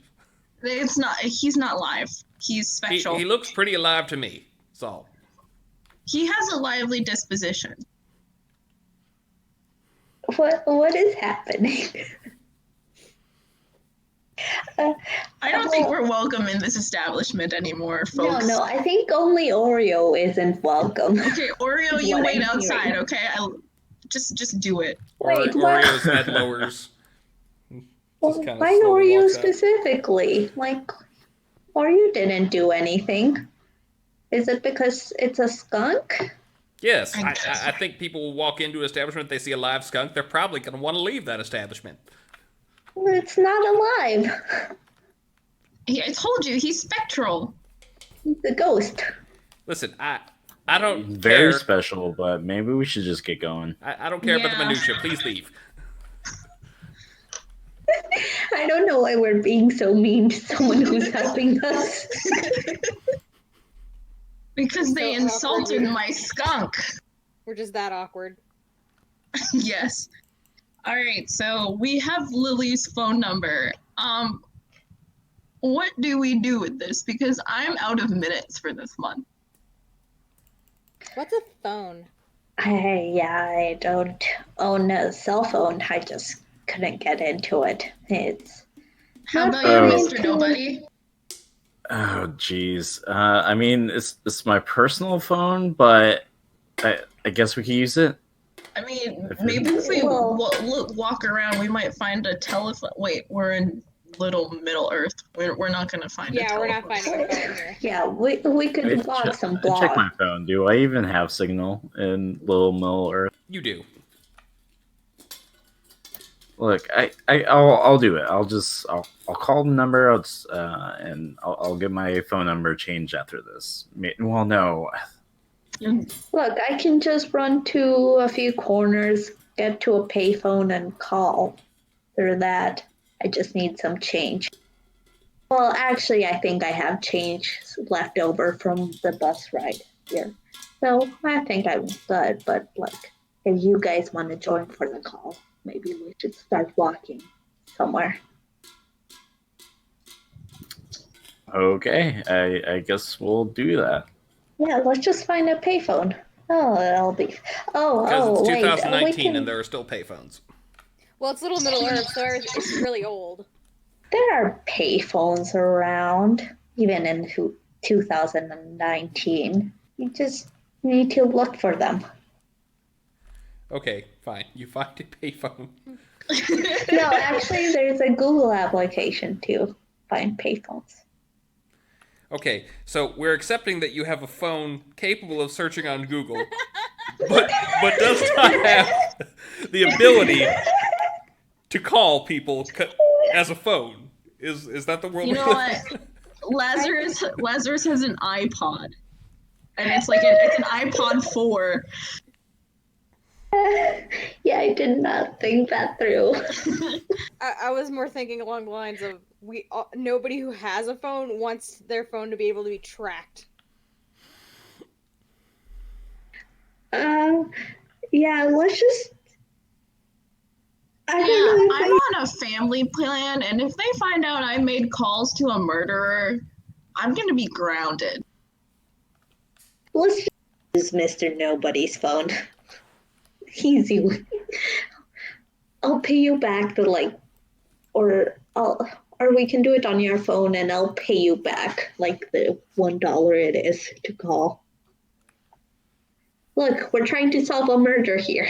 [SPEAKER 5] It's not. He's not live. He's special.
[SPEAKER 1] He looks pretty alive to me. That's all.
[SPEAKER 5] He has a lively disposition.
[SPEAKER 3] What is happening?
[SPEAKER 5] I don't think we're welcome in this establishment anymore, folks.
[SPEAKER 3] No, I think only Oreo isn't welcome.
[SPEAKER 5] Okay, Oreo, you
[SPEAKER 3] What
[SPEAKER 5] wait
[SPEAKER 3] I'm
[SPEAKER 5] outside,
[SPEAKER 3] hearing.
[SPEAKER 5] okay? Just do it.
[SPEAKER 3] Wait, what?
[SPEAKER 1] Oreo's head lowers.
[SPEAKER 3] Well,
[SPEAKER 1] Just kinda
[SPEAKER 3] why
[SPEAKER 1] slowly
[SPEAKER 3] Oreo
[SPEAKER 1] walks out.
[SPEAKER 3] specifically? Like, Oreo didn't do anything. Is it because it's a skunk?
[SPEAKER 1] Yes,
[SPEAKER 5] I guess.
[SPEAKER 1] I think people will walk into an establishment, they see a live skunk, they're probably going to want to leave that establishment.
[SPEAKER 3] It's not alive.
[SPEAKER 5] I told you, he's spectral.
[SPEAKER 3] It's a ghost.
[SPEAKER 1] Listen, I don't
[SPEAKER 4] Very
[SPEAKER 1] care.
[SPEAKER 4] special, but maybe we should just get going.
[SPEAKER 1] I don't care about the
[SPEAKER 5] Yeah.
[SPEAKER 1] minutia. Please leave.
[SPEAKER 3] I don't know why we're being so mean to someone who's helping us.
[SPEAKER 5] Because they
[SPEAKER 2] So
[SPEAKER 5] insulted
[SPEAKER 2] awkward.
[SPEAKER 5] my skunk.
[SPEAKER 2] We're just that awkward.
[SPEAKER 5] Yes. All right, so we have Lily's phone number. What do we do with this? Because I'm out of minutes for this month.
[SPEAKER 2] What's a phone?
[SPEAKER 3] I don't own a cell phone. I just couldn't get into it. It's
[SPEAKER 5] How
[SPEAKER 3] not
[SPEAKER 5] about you,
[SPEAKER 4] Oh.
[SPEAKER 5] Mr. Nobody?
[SPEAKER 4] Oh, geez. I mean, it's my personal phone, but I guess we could use it.
[SPEAKER 5] I mean, maybe if we walk around, we might find a telephone. Wait, we're in Little Middle Earth. We're not going to find a
[SPEAKER 2] Yeah, we're
[SPEAKER 5] telephone.
[SPEAKER 2] not finding a phone here.
[SPEAKER 3] yeah. We could
[SPEAKER 4] Wait,
[SPEAKER 3] walk some
[SPEAKER 4] check
[SPEAKER 3] blocks.
[SPEAKER 4] my phone. Do I even have signal in Little Middle Earth?
[SPEAKER 1] You do.
[SPEAKER 4] Look, I'll do it. I'll call the number. And I'll get my phone number changed after this. Well, no.
[SPEAKER 3] Look, I can just run to a few corners, get to a payphone, and call through that. I just need some change. Well, actually, I think I have change left over from the bus ride here. So I think I'm good, but like, if you guys want to join for the call, maybe we should start walking somewhere.
[SPEAKER 4] Okay, I guess we'll do that.
[SPEAKER 3] Yeah, let's just find a payphone. Oh, it'll be.
[SPEAKER 1] Because it's
[SPEAKER 3] Wait.
[SPEAKER 1] 2019 and there are still payphones.
[SPEAKER 2] Well, it's Little Middle Earth, so it's really old.
[SPEAKER 3] There are payphones around, even in 2019. You just need to look for them.
[SPEAKER 1] Okay, fine. You find a payphone.
[SPEAKER 3] No, actually, there's a Google application to find payphones.
[SPEAKER 1] Okay, so we're accepting that you have a phone capable of searching on Google, but does not have the ability to call people as a phone. Is that the world?
[SPEAKER 5] You know what? Lazarus has an iPod, and it's like it's an iPod 4.
[SPEAKER 3] Yeah, I did not think that through.
[SPEAKER 2] I was more thinking along the lines of nobody who has a phone wants their phone to be able to be tracked.
[SPEAKER 3] Yeah, let's just. I don't know if
[SPEAKER 5] I'm on a family plan, and if they find out I made calls to a murderer, I'm gonna be grounded.
[SPEAKER 3] Let's just use Mr. Nobody's phone. Easy. I'll pay you back or we can do it on your phone and I'll pay you back like the $1 it is to call. Look, we're trying to solve a murder here.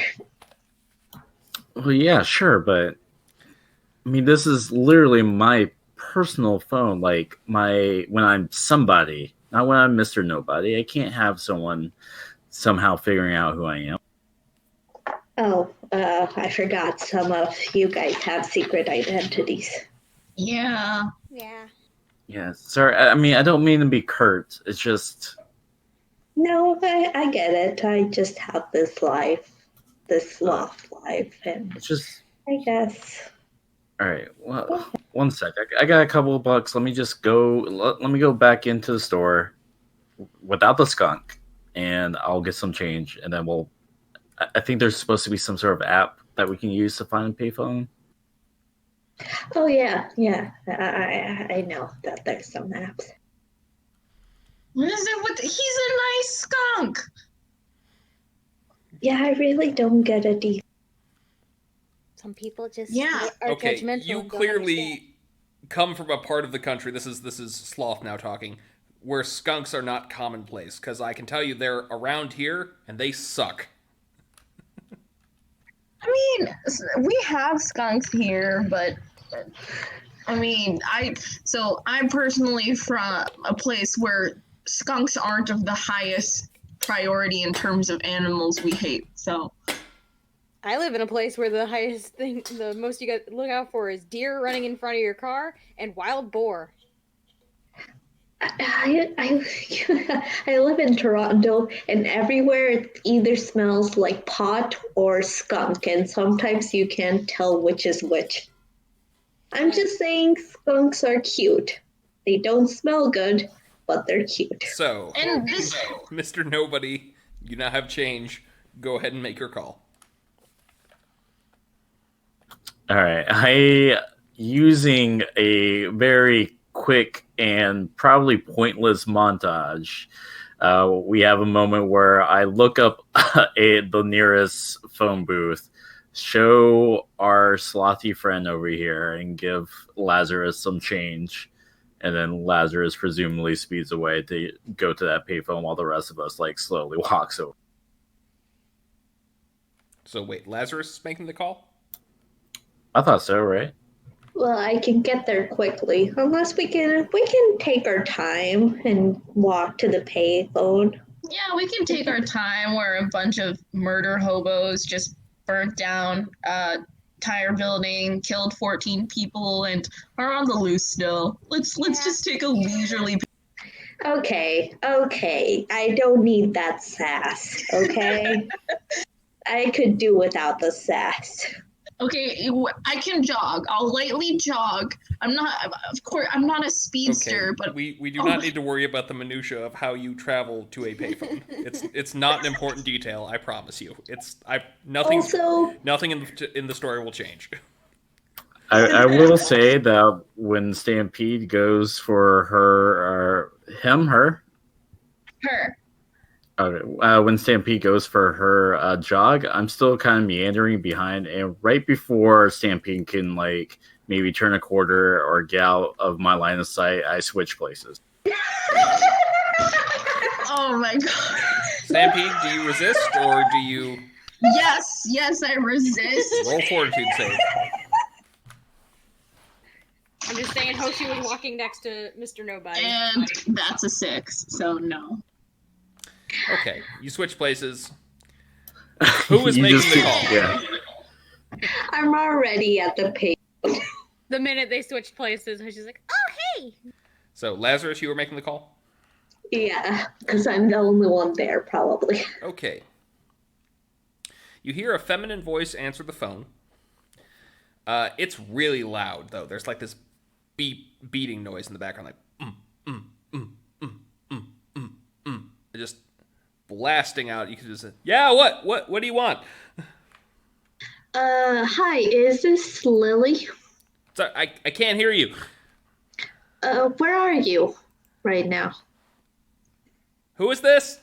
[SPEAKER 4] Well, yeah, sure, but I mean, this is literally my personal phone. Like when I'm somebody, not when I'm Mr. Nobody. I can't have someone somehow figuring out who I am.
[SPEAKER 3] Oh, I forgot some of you guys have secret identities.
[SPEAKER 5] Yeah.
[SPEAKER 2] Yeah.
[SPEAKER 4] Yeah, sorry. I mean, I don't mean to be curt. It's just.
[SPEAKER 3] No, I get it. I just have this life, this Sloth life, and
[SPEAKER 4] It's just.
[SPEAKER 3] I guess.
[SPEAKER 4] All right. Well, one sec. I got a couple of bucks. Let me just go. Let me go back into the store without the skunk, and I'll get some change, and then we'll. I think there's supposed to be some sort of app that we can use to find a payphone.
[SPEAKER 3] Oh yeah. I know that there's some apps.
[SPEAKER 5] What is it with he's a nice skunk?
[SPEAKER 3] Yeah, I really don't get it either.
[SPEAKER 2] Some people just
[SPEAKER 5] are
[SPEAKER 1] Okay,
[SPEAKER 2] judgmental.
[SPEAKER 1] you
[SPEAKER 2] and don't understand.
[SPEAKER 1] clearly come from a part of the country. This is Sloth now talking, where skunks are not commonplace. Because I can tell you they're around here and they suck.
[SPEAKER 5] I mean, we have skunks here, but I mean, I'm personally from a place where skunks aren't of the highest priority in terms of animals we hate. So
[SPEAKER 2] I live in a place where the most you got to look out for is deer running in front of your car and wild boar.
[SPEAKER 3] I live in Toronto, and everywhere it either smells like pot or skunk, and sometimes you can't tell which is which. I'm just saying skunks are cute. They don't smell good, but they're cute.
[SPEAKER 1] So,
[SPEAKER 5] and this
[SPEAKER 1] Mr. Nobody, you now have change. Go ahead and make your call.
[SPEAKER 4] All right. Using a very quick and probably pointless montage. We have a moment where I look up the nearest phone booth, show our slothy friend over here, and give Lazarus some change. And then Lazarus presumably speeds away to go to that payphone while the rest of us slowly walks over.
[SPEAKER 1] So wait, Lazarus is making the call?
[SPEAKER 4] I thought so, right?
[SPEAKER 3] Well, I can get there quickly, unless we can take our time and walk to the payphone.
[SPEAKER 5] Yeah, we can take our time. We're a bunch of murder hobos just burnt down entire building, killed 14 people, and are on the loose still. Let's just take a leisurely.
[SPEAKER 3] Okay, I don't need that sass, okay? I could do without the sass.
[SPEAKER 5] Okay, I can jog. I'll lightly jog. I'm not, of course, I'm not a speedster,
[SPEAKER 1] Okay,
[SPEAKER 5] but
[SPEAKER 1] we do not need to worry about the minutia of how you travel to a payphone. It's not an important detail, I promise you. Nothing in the story will change.
[SPEAKER 4] I will say that when Stampede goes for her. Okay, when Stampede goes for her jog, I'm still kind of meandering behind, and right before Stampede can maybe turn a quarter or get out of my line of sight, I switch places.
[SPEAKER 5] Oh my god.
[SPEAKER 1] Stampede, do you resist or do you?
[SPEAKER 5] Yes, I resist.
[SPEAKER 1] Roll fortitude save.
[SPEAKER 2] I'm just saying Hoshi was walking next to Mr. Nobody.
[SPEAKER 5] And that's a 6, so no.
[SPEAKER 1] Okay, you switch places. Who is making the call?
[SPEAKER 4] Yeah.
[SPEAKER 3] I'm already at the pay.
[SPEAKER 2] The minute they switched places, Hoshi's like, oh, hey!
[SPEAKER 1] So, Lazarus, you were making the call?
[SPEAKER 3] Yeah, because I'm the only one there, probably.
[SPEAKER 1] Okay. You hear a feminine voice answer the phone. It's really loud, though. There's this beating noise in the background, just blasting out. You can just say, yeah, what do you want?
[SPEAKER 3] Hi, is this Lily?
[SPEAKER 1] Sorry, I can't hear you.
[SPEAKER 3] Where are you right now?
[SPEAKER 1] Who is this?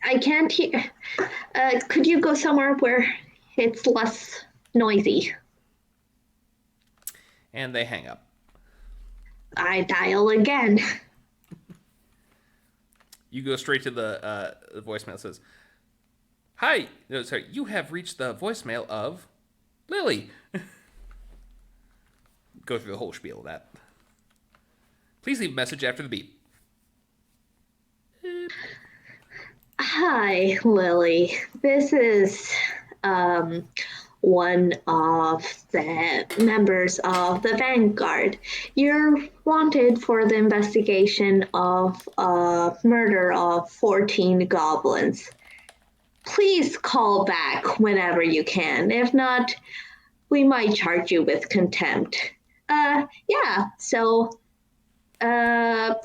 [SPEAKER 3] I can't hear. Could you go somewhere where it's less noisy?
[SPEAKER 1] And they hang up.
[SPEAKER 3] I dial again.
[SPEAKER 1] You go straight to the voicemail that says, hi, no, sorry, you have reached the voicemail of Lily. Go through the whole spiel of that. Please leave a message after the beep.
[SPEAKER 3] Hi, Lily. This is one of the members of the Vanguard. You're wanted for the investigation of murder of 14 goblins. Please call back whenever you can. If not, we might charge you with contempt.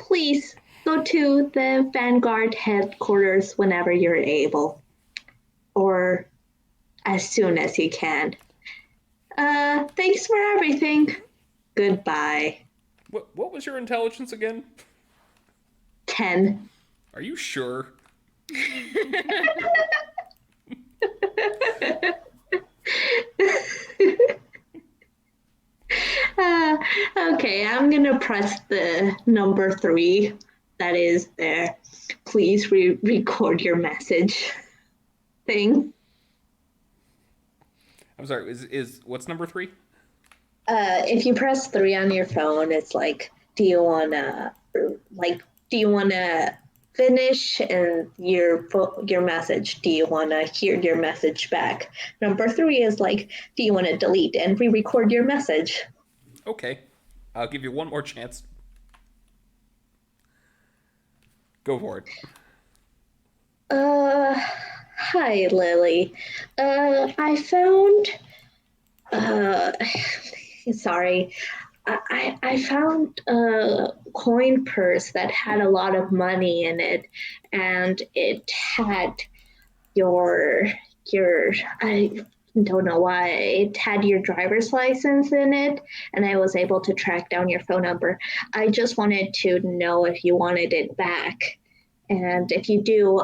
[SPEAKER 3] Please go to the Vanguard headquarters whenever you're able. Or as soon as you can. Thanks for everything. Goodbye.
[SPEAKER 1] What was your intelligence again?
[SPEAKER 3] 10.
[SPEAKER 1] Are you sure?
[SPEAKER 3] Okay, I'm gonna press the number 3 that is there. Please record your message thing.
[SPEAKER 1] I'm sorry, is what's number 3?
[SPEAKER 3] If you press 3 on your phone, it's do you wanna finish and your message? Do you wanna hear your message back? Number 3 is do you wanna delete and re-record your message?
[SPEAKER 1] Okay, I'll give you one more chance. Go for it.
[SPEAKER 3] Hi, Lily. I found. Sorry. I found a coin purse that had a lot of money in it, and it had I don't know why, it had your driver's license in it, and I was able to track down your phone number. I just wanted to know if you wanted it back. And if you do,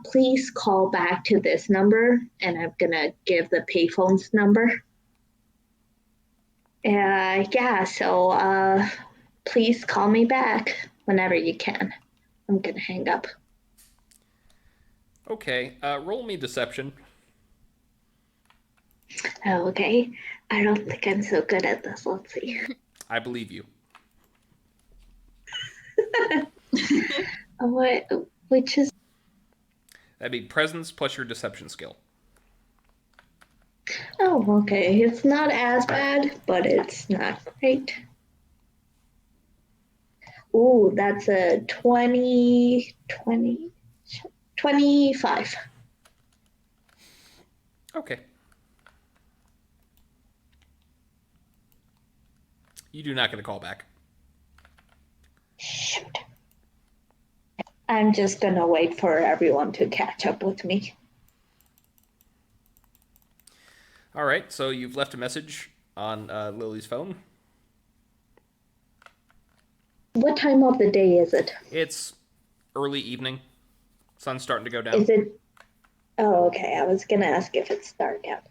[SPEAKER 3] please call back to this number, and I'm going to give the payphone's number. So please call me back whenever you can. I'm going to hang up.
[SPEAKER 1] Okay, roll me deception.
[SPEAKER 3] Okay, I don't think I'm so good at this. Let's see.
[SPEAKER 1] I believe you.
[SPEAKER 3] Which is...
[SPEAKER 1] That'd be presence plus your deception skill.
[SPEAKER 3] Oh, okay. It's not as bad, but it's not great. Ooh, that's a 25.
[SPEAKER 1] Okay. You do not get a call back.
[SPEAKER 3] Shoot. I'm just gonna wait for everyone to catch up with me.
[SPEAKER 1] All right, so you've left a message on Lily's phone.
[SPEAKER 3] What time of the day is it?
[SPEAKER 1] It's early evening. Sun's starting to go down.
[SPEAKER 3] Is it? Oh, okay. I was gonna ask if it's dark out.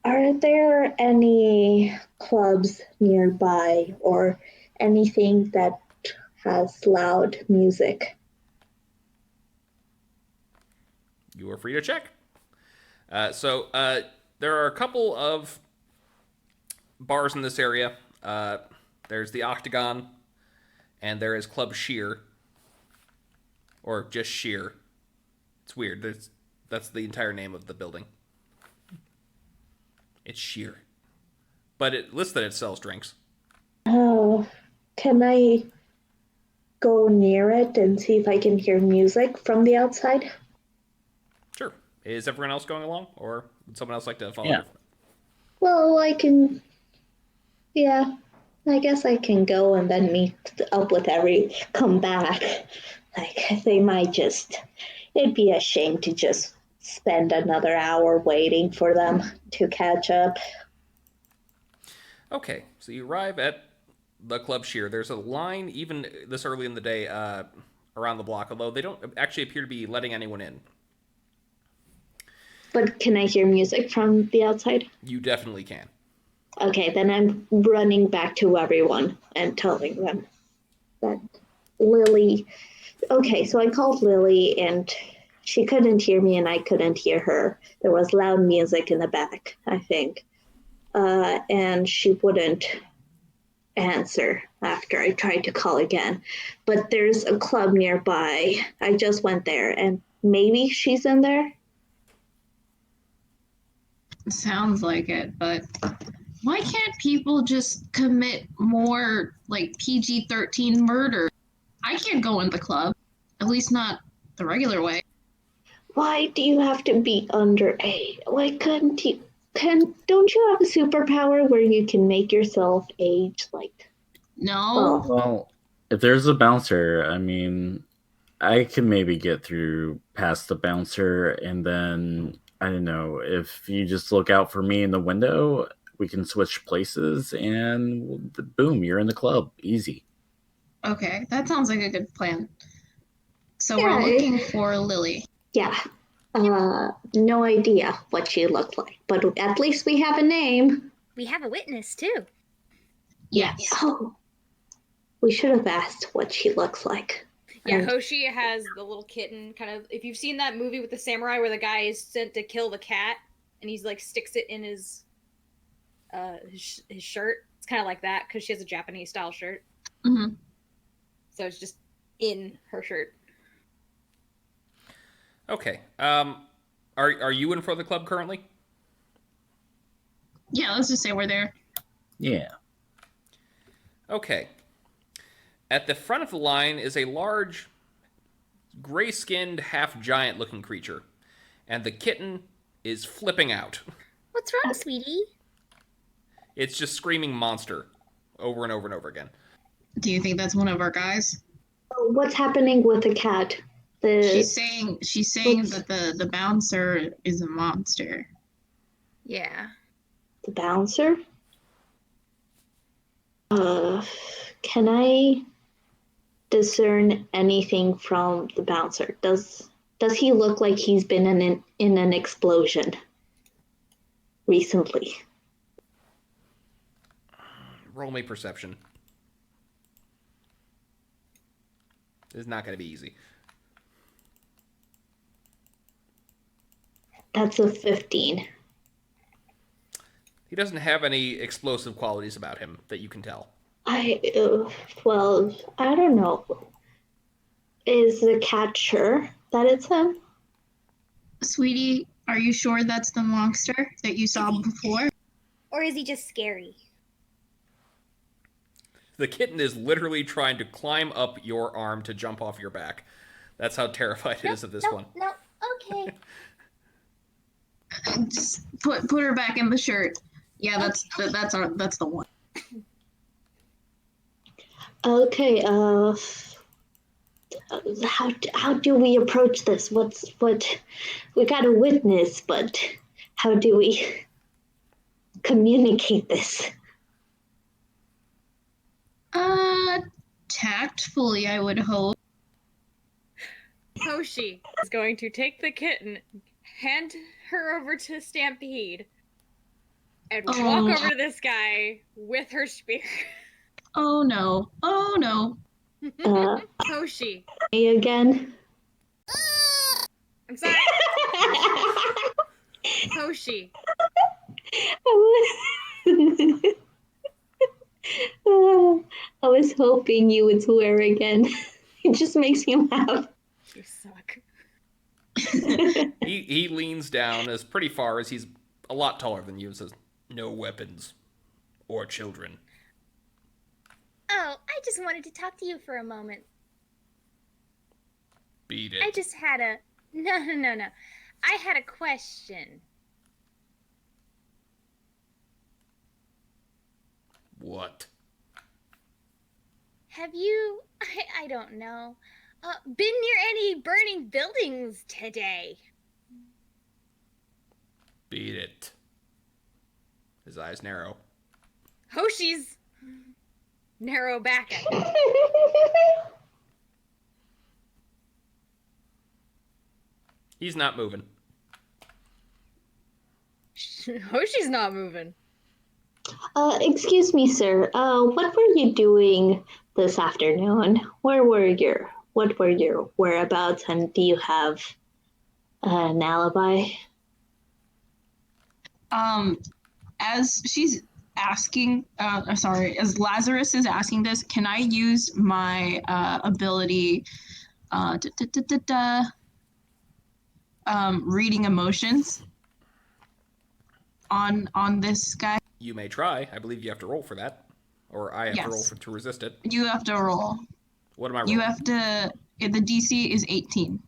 [SPEAKER 3] Are there any clubs nearby or anything that has loud music?
[SPEAKER 1] You are free to check. So there are a couple of bars in this area. There's the Octagon, and there is Club Sheer, or just Sheer. It's weird. That's the entire name of the building. It's Sheer, but it lists that it sells drinks.
[SPEAKER 3] Oh, can I go near it and see if I can hear music from the outside?
[SPEAKER 1] Sure. Is everyone else going along, or would someone else like to follow?
[SPEAKER 4] Yeah.
[SPEAKER 3] Well, I can. Yeah, I guess I can go and then meet up with come back. Like, they might just. It'd be a shame to just spend another hour waiting for them to catch up.
[SPEAKER 1] Okay, so you arrive at the Club Sheer. There's a line, even this early in the day, around the block, although they don't actually appear to be letting anyone in.
[SPEAKER 3] But can I hear music from the outside?
[SPEAKER 1] You definitely can.
[SPEAKER 3] Okay, then I'm running back to everyone and telling them that Lily. Okay, so I called Lily and she couldn't hear me and I couldn't hear her. There was loud music in the back, I think. And she wouldn't answer after I tried to call again. But there's a club nearby. I just went there and maybe she's in there.
[SPEAKER 5] Sounds like it, but why can't people just commit more like PG-13 murder? I can't go in the club, at least not the regular way.
[SPEAKER 3] Why do you have to be underage? Why couldn't you? Don't you have a superpower where you can make yourself age like?
[SPEAKER 5] No.
[SPEAKER 4] Well, if there's a bouncer, I mean, I can maybe get through past the bouncer, and then I don't know, if you just look out for me in the window, we can switch places, and boom, you're in the club. Easy.
[SPEAKER 5] Okay, that sounds like a good plan. So
[SPEAKER 3] Yeah,
[SPEAKER 5] we're looking for Lily.
[SPEAKER 3] Yeah. No idea what she looked like, but at least we have a name.
[SPEAKER 6] We have a witness, too.
[SPEAKER 5] Yes.
[SPEAKER 3] Oh, we should have asked what she looks like.
[SPEAKER 2] Yeah,
[SPEAKER 3] And-
[SPEAKER 2] Hoshi has the little kitten kind of. If you've seen that movie with the samurai where the guy is sent to kill the cat and he's like sticks it in his shirt, it's kind of like that because she has a Japanese style shirt.
[SPEAKER 5] Mm-hmm.
[SPEAKER 2] So it's just in her shirt.
[SPEAKER 1] Okay. Are you in for the club currently?
[SPEAKER 5] Yeah, let's just say we're there.
[SPEAKER 4] Yeah.
[SPEAKER 1] Okay. At the front of the line is a large, gray-skinned, half-giant-looking creature, and the kitten is flipping out.
[SPEAKER 6] What's wrong, sweetie?
[SPEAKER 1] It's just screaming monster over and over and over again.
[SPEAKER 5] Do you think that's one of our guys?
[SPEAKER 3] What's happening with the cat?
[SPEAKER 5] She's saying that the bouncer is a monster.
[SPEAKER 6] Yeah.
[SPEAKER 3] The bouncer? Can I discern anything from the bouncer? Does he look like he's been in an explosion recently?
[SPEAKER 1] Roll me perception. It's not going to be easy.
[SPEAKER 3] That's a 15.
[SPEAKER 1] He doesn't have any explosive qualities about him that you can tell.
[SPEAKER 3] Well, I don't know. Is the cat sure that it's him?
[SPEAKER 5] Sweetie, Are you sure that's the monster that you saw before?
[SPEAKER 6] Or is he just scary?
[SPEAKER 1] The kitten is literally trying to climb up your arm to jump off your back. That's how terrified it is of this one.
[SPEAKER 6] No, okay.
[SPEAKER 5] Just put her back in the shirt. Yeah, that's the one.
[SPEAKER 3] Okay, how do we approach this? What we got a witness, but how do we communicate this?
[SPEAKER 5] Tactfully, I would hope.
[SPEAKER 2] Hoshi is going to take the kitten, hand her over to Stampede, and walk over to this guy with her spear.
[SPEAKER 5] Oh no. Oh no.
[SPEAKER 2] Hoshi.
[SPEAKER 3] Me again?
[SPEAKER 2] I'm sorry. Hoshi.
[SPEAKER 3] I was hoping you would swear again. It just makes me laugh.
[SPEAKER 2] You suck.
[SPEAKER 1] He leans down as pretty far as he's a lot taller than you and says, "No weapons or children."
[SPEAKER 6] Oh, I just wanted to talk to you for a moment.
[SPEAKER 1] Beat it.
[SPEAKER 6] I just had a... No. I had a question.
[SPEAKER 1] What?
[SPEAKER 6] Have you... I don't know. Been near any burning buildings today?
[SPEAKER 1] Beat it. His eyes narrow.
[SPEAKER 2] Hoshi's narrow back at him.
[SPEAKER 1] He's not moving.
[SPEAKER 2] Hoshi's not moving.
[SPEAKER 3] Excuse me, sir. What were you doing this afternoon? What were your whereabouts, and do you have an alibi?
[SPEAKER 5] As she's asking, as Lazarus is asking this, can I use my ability, reading emotions on this guy?
[SPEAKER 1] You may try. I believe you have to roll for that. Or I have to roll to resist it.
[SPEAKER 5] You have to roll.
[SPEAKER 1] What am I rolling?
[SPEAKER 5] You have to. The DC is 18.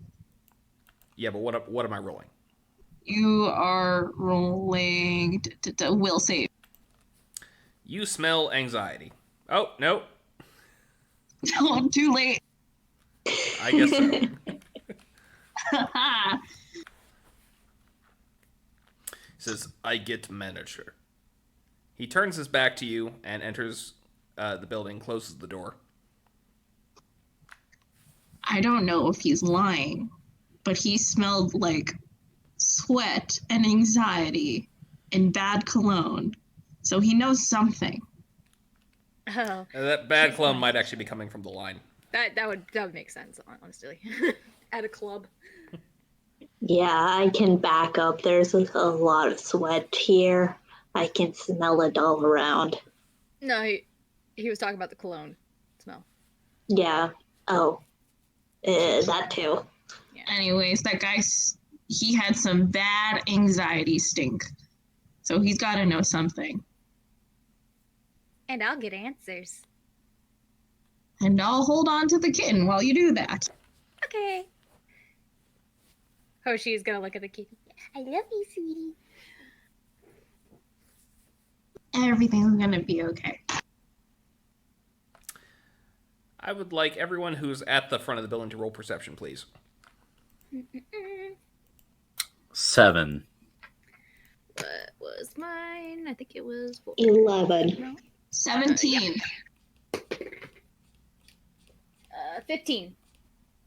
[SPEAKER 1] Yeah, but what am I rolling?
[SPEAKER 5] You are rolling will save.
[SPEAKER 1] You smell anxiety. Oh, no.
[SPEAKER 5] Oh, too late.
[SPEAKER 1] I guess so. He says, "I get manager." He turns his back to you and enters the building, closes the door.
[SPEAKER 5] I don't know if he's lying, but he smelled like sweat and anxiety and bad cologne. So he knows something.
[SPEAKER 2] Oh,
[SPEAKER 1] That bad cologne might actually be coming from the line.
[SPEAKER 2] that would make sense, honestly. At a club.
[SPEAKER 3] Yeah, I can back up. There's a lot of sweat here. I can smell it all around.
[SPEAKER 2] No, he was talking about the cologne smell.
[SPEAKER 3] Yeah. Oh. That too.
[SPEAKER 5] Anyways, that guy, he had some bad anxiety stink. So he's got to know something.
[SPEAKER 6] And I'll get answers.
[SPEAKER 5] And I'll hold on to the kitten while you do that.
[SPEAKER 6] Okay.
[SPEAKER 2] Hoshi is gonna look at the kitten.
[SPEAKER 6] I love you, sweetie.
[SPEAKER 5] Everything's gonna be okay.
[SPEAKER 1] I would like everyone who's at the front of the building to roll perception, please.
[SPEAKER 4] 7.
[SPEAKER 2] What was mine? I think it was
[SPEAKER 3] 11.
[SPEAKER 2] No.
[SPEAKER 5] 17.
[SPEAKER 2] 15.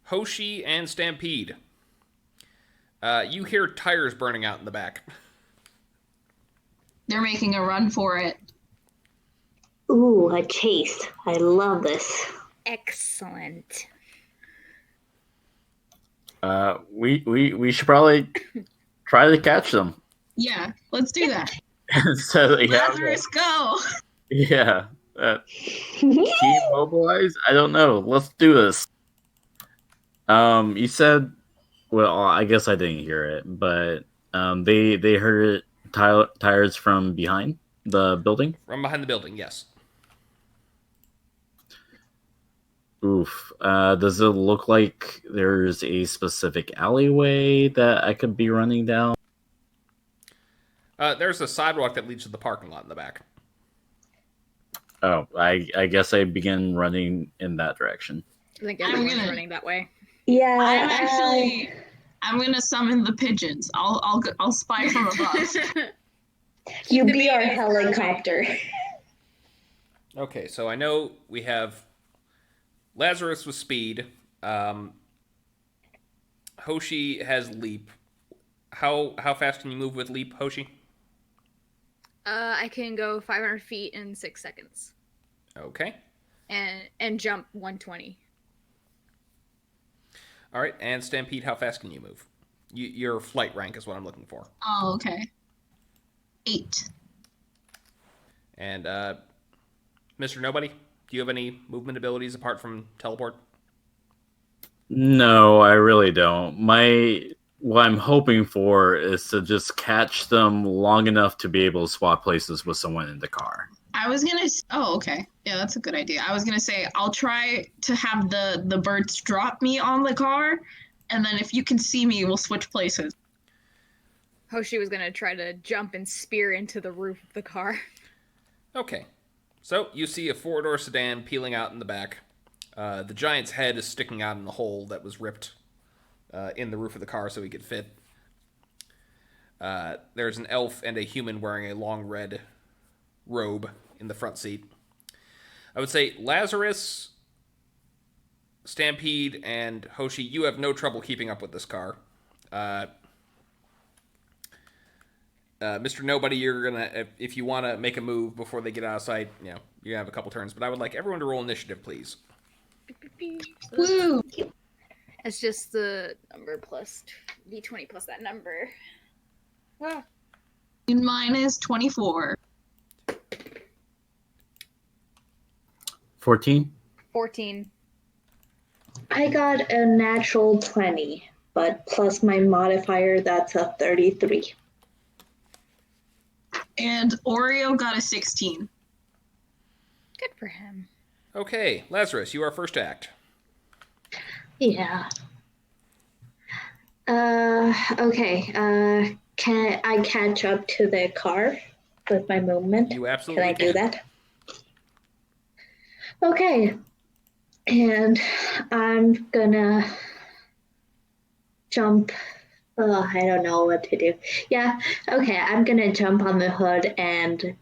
[SPEAKER 1] Hoshi and Stampede. You hear tires burning out in the back.
[SPEAKER 5] They're making a run for it.
[SPEAKER 3] Ooh, a chase. I love this.
[SPEAKER 6] Excellent.
[SPEAKER 4] We should probably try to catch them.
[SPEAKER 5] Yeah, let's do that.
[SPEAKER 4] So yeah,
[SPEAKER 5] Lazarus, go!
[SPEAKER 4] yeah. Team mobilize? I don't know. Let's do this. You said, well, I guess I didn't hear it, but They heard tires from behind the building.
[SPEAKER 1] From behind the building, yes.
[SPEAKER 4] Oof. Does it look like there's a specific alleyway that I could be running down?
[SPEAKER 1] There's a sidewalk that leads to the parking lot in the back.
[SPEAKER 4] Oh, I guess I begin running in that direction.
[SPEAKER 2] I think everyone's running that way.
[SPEAKER 3] Yeah,
[SPEAKER 5] I'm gonna summon the pigeons. I'll spy from above.
[SPEAKER 3] you
[SPEAKER 2] the
[SPEAKER 3] be our
[SPEAKER 2] baby far away.
[SPEAKER 3] helicopter.
[SPEAKER 1] Okay, so I know we have Lazarus with speed. Hoshi has leap. How fast can you move with leap, Hoshi?
[SPEAKER 2] I can go 500 feet in 6 seconds.
[SPEAKER 1] Okay.
[SPEAKER 2] And jump 120.
[SPEAKER 1] All right, and Stampede, how fast can you move? Your flight rank is what I'm looking for.
[SPEAKER 5] Oh, okay. 8.
[SPEAKER 1] And Mr. Nobody, do you have any movement abilities apart from teleport?
[SPEAKER 4] No, I really don't. What I'm hoping for is to just catch them long enough to be able to swap places with someone in the car.
[SPEAKER 5] I was gonna. Oh, okay. Yeah, that's a good idea. I was gonna say I'll try to have the birds drop me on the car, and then if you can see me, we'll switch places.
[SPEAKER 2] Hoshi was gonna try to jump and spear into the roof of the car.
[SPEAKER 1] Okay. So you see a 4-door sedan peeling out in the back. The giant's head is sticking out in the hole that was ripped in the roof of the car so he could fit. There's an elf and a human wearing a long red robe in the front seat. I would say Lazarus, Stampede, and Hoshi, you have no trouble keeping up with this car. Mr. Nobody, you're gonna, if you want to make a move before they get out of sight, you're gonna have a couple turns. But I would like everyone to roll initiative, please.
[SPEAKER 5] Woo!
[SPEAKER 2] It's just the number plus d20 plus that number. Ah.
[SPEAKER 5] Mine is 24.
[SPEAKER 4] 14?
[SPEAKER 2] 14.
[SPEAKER 3] I got a natural 20, but plus my modifier, that's a 33.
[SPEAKER 5] And Oreo got a 16.
[SPEAKER 2] Good for him.
[SPEAKER 1] Okay, Lazarus, you are first to act.
[SPEAKER 3] Yeah. Okay. Can I catch up to the car with my movement?
[SPEAKER 1] You absolutely
[SPEAKER 3] can. I do that? Okay. And I'm gonna jump. I don't know what to do. Yeah. Okay. I'm gonna jump on the hood and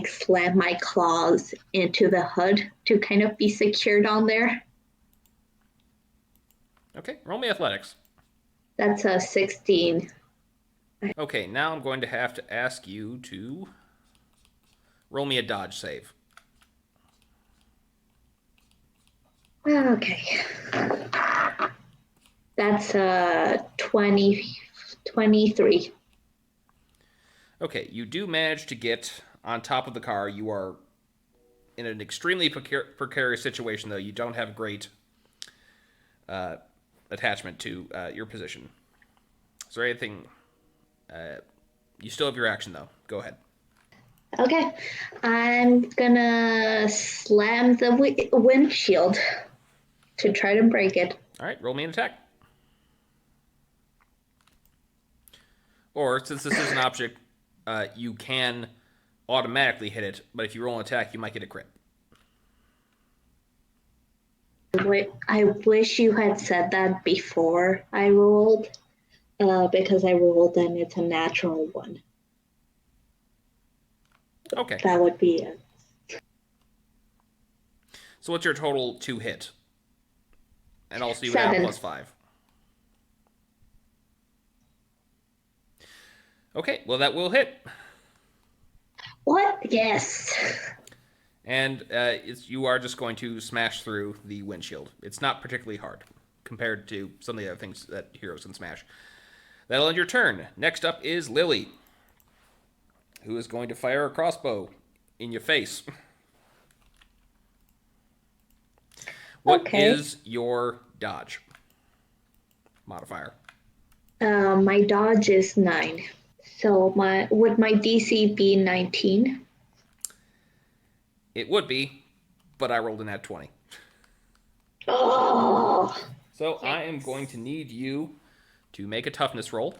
[SPEAKER 3] slam my claws into the hood to kind of be secured on there.
[SPEAKER 1] Okay, roll me athletics.
[SPEAKER 3] That's a 16.
[SPEAKER 1] Okay, now I'm going to have to ask you to roll me a dodge save.
[SPEAKER 3] Okay. That's 23.
[SPEAKER 1] Okay, you do manage to get on top of the car. You are in an extremely precarious situation, though. You don't have great attachment to your position. Is there anything... you still have your action, though. Go ahead.
[SPEAKER 3] Okay. I'm gonna slam the windshield to try to break it.
[SPEAKER 1] All right, roll me an attack. Or, since this is an object, you can automatically hit it, but if you roll an attack, you might get a crit.
[SPEAKER 3] I wish you had said that before I rolled, because I rolled and it's a natural one.
[SPEAKER 1] Okay.
[SPEAKER 3] That would be it.
[SPEAKER 1] So what's your total to hit? And also you would add
[SPEAKER 3] 7.
[SPEAKER 1] +5. Okay, well that will hit.
[SPEAKER 3] What? Yes.
[SPEAKER 1] And you are just going to smash through the windshield. It's not particularly hard compared to some of the other things that heroes can smash. That'll end your turn. Next up is Lily, who is going to fire a crossbow in your face. What is your dodge modifier?
[SPEAKER 3] My dodge is 9. So would my DC be 19?
[SPEAKER 1] It would be, but I rolled an at 20.
[SPEAKER 3] Oh,
[SPEAKER 1] So I am going to need you to make a toughness roll.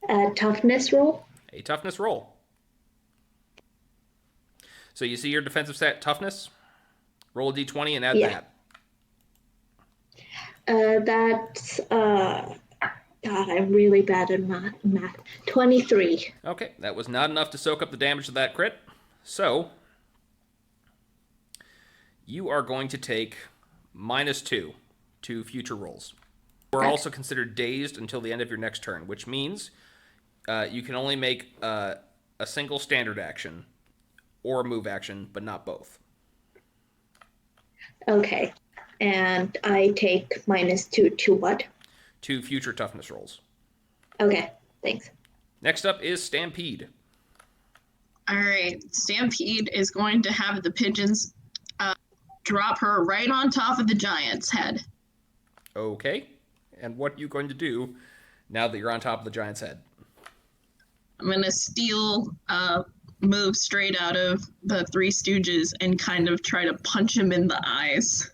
[SPEAKER 3] a toughness roll?
[SPEAKER 1] A toughness roll. So you see your defensive stat toughness? Roll a d20 and add that.
[SPEAKER 3] That's God, I'm really bad at math. 23.
[SPEAKER 1] Okay, that was not enough to soak up the damage of that crit. So you are going to take -2 to future rolls. You are also considered dazed until the end of your next turn, which means you can only make a single standard action or a move action, but not both.
[SPEAKER 3] Okay. And I take -2 to what?
[SPEAKER 1] To future toughness rolls.
[SPEAKER 3] Okay, thanks.
[SPEAKER 1] Next up is Stampede.
[SPEAKER 5] All right, Stampede is going to have the pigeons drop her right on top of the giant's head.
[SPEAKER 1] Okay. And what are you going to do now that you're on top of the giant's head?
[SPEAKER 5] I'm going to steal move straight out of the Three Stooges and kind of try to punch him in the eyes.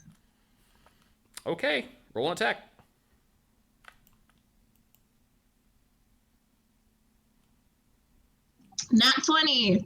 [SPEAKER 1] Okay. Roll an attack.
[SPEAKER 5] Nat 20.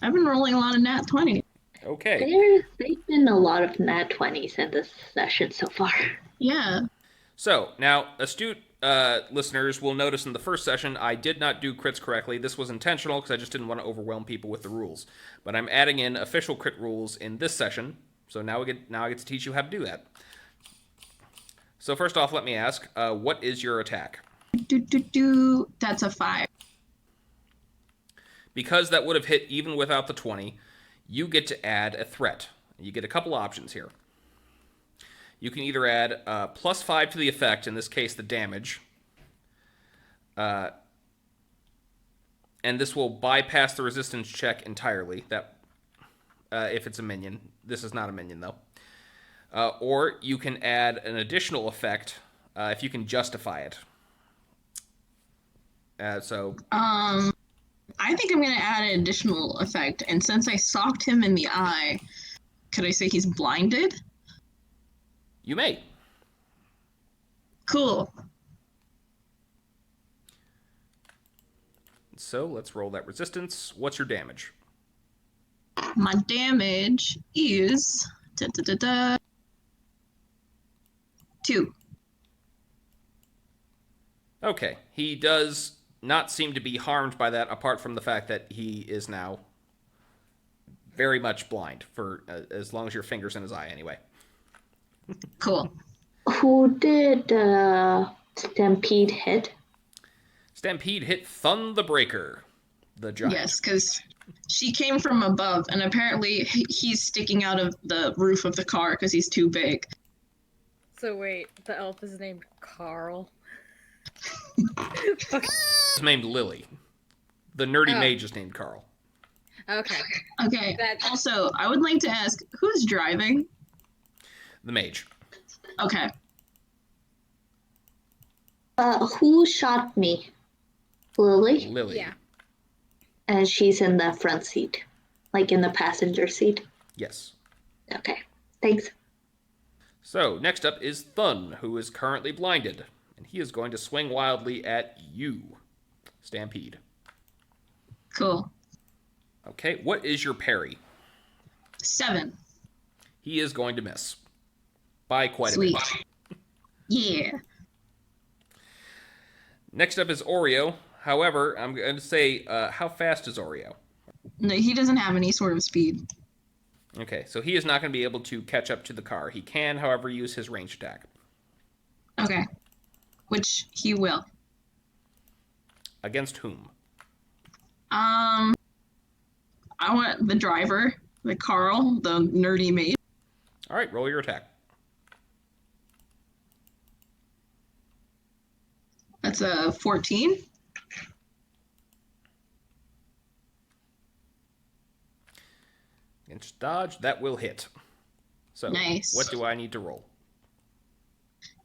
[SPEAKER 5] I've been rolling a lot of nat 20.
[SPEAKER 1] Okay.
[SPEAKER 3] There've been a lot of nat 20s in this session so far.
[SPEAKER 5] Yeah.
[SPEAKER 1] So, now, astute listeners will notice in the first session I did not do crits correctly. This was intentional because I just didn't want to overwhelm people with the rules. But I'm adding in official crit rules in this session, so now I get to teach you how to do that. So first off, let me ask, what is your attack?
[SPEAKER 5] That's a 5.
[SPEAKER 1] Because that would have hit even without the 20, you get to add a threat. You get a couple options here. You can either add +5 to the effect, in this case the damage, and this will bypass the resistance check entirely. That if it's a minion. This is not a minion, though. Or you can add an additional effect if you can justify it.
[SPEAKER 5] I think I'm going to add an additional effect, and since I socked him in the eye, could I say he's blinded?
[SPEAKER 1] You may.
[SPEAKER 5] Cool.
[SPEAKER 1] So let's roll that resistance. What's your damage?
[SPEAKER 5] My damage is 2.
[SPEAKER 1] Okay, he does not seem to be harmed by that, apart from the fact that he is now very much blind, for as long as your finger's in his eye anyway.
[SPEAKER 5] Cool.
[SPEAKER 3] Who did Stampede hit?
[SPEAKER 1] Stampede hit Thun the Breaker, the giant.
[SPEAKER 5] Yes, because she came from above, and apparently he's sticking out of the roof of the car because he's too big.
[SPEAKER 2] So wait, the elf is named Carl.
[SPEAKER 1] It's named Lily. The nerdy mage is named Carl.
[SPEAKER 2] Okay.
[SPEAKER 5] Okay. Also, I would like to ask, who's driving?
[SPEAKER 1] The mage.
[SPEAKER 5] Okay.
[SPEAKER 3] Who shot me? Lily?
[SPEAKER 1] Lily.
[SPEAKER 2] Yeah.
[SPEAKER 3] And she's in the front seat, like in the passenger seat.
[SPEAKER 1] Yes.
[SPEAKER 3] Okay, thanks.
[SPEAKER 1] So, next up is Thun, who is currently blinded. And he is going to swing wildly at you, Stampede.
[SPEAKER 5] Cool.
[SPEAKER 1] Okay, what is your parry?
[SPEAKER 5] 7.
[SPEAKER 1] He is going to miss. By quite
[SPEAKER 5] Sweet.
[SPEAKER 1] a bit.
[SPEAKER 5] Yeah.
[SPEAKER 1] Next up is Oreo. However, I'm going to say, how fast is Oreo?
[SPEAKER 5] No, he doesn't have any sort of speed.
[SPEAKER 1] Okay, so he is not going to be able to catch up to the car. He can, however, use his ranged attack.
[SPEAKER 5] Okay. Which he will.
[SPEAKER 1] Against whom?
[SPEAKER 5] I want the driver, the Carl, the nerdy mate.
[SPEAKER 1] All right, roll your attack.
[SPEAKER 5] That's a 14.
[SPEAKER 1] Against dodge, that will hit. So,
[SPEAKER 5] Nice.
[SPEAKER 1] what do I need to roll?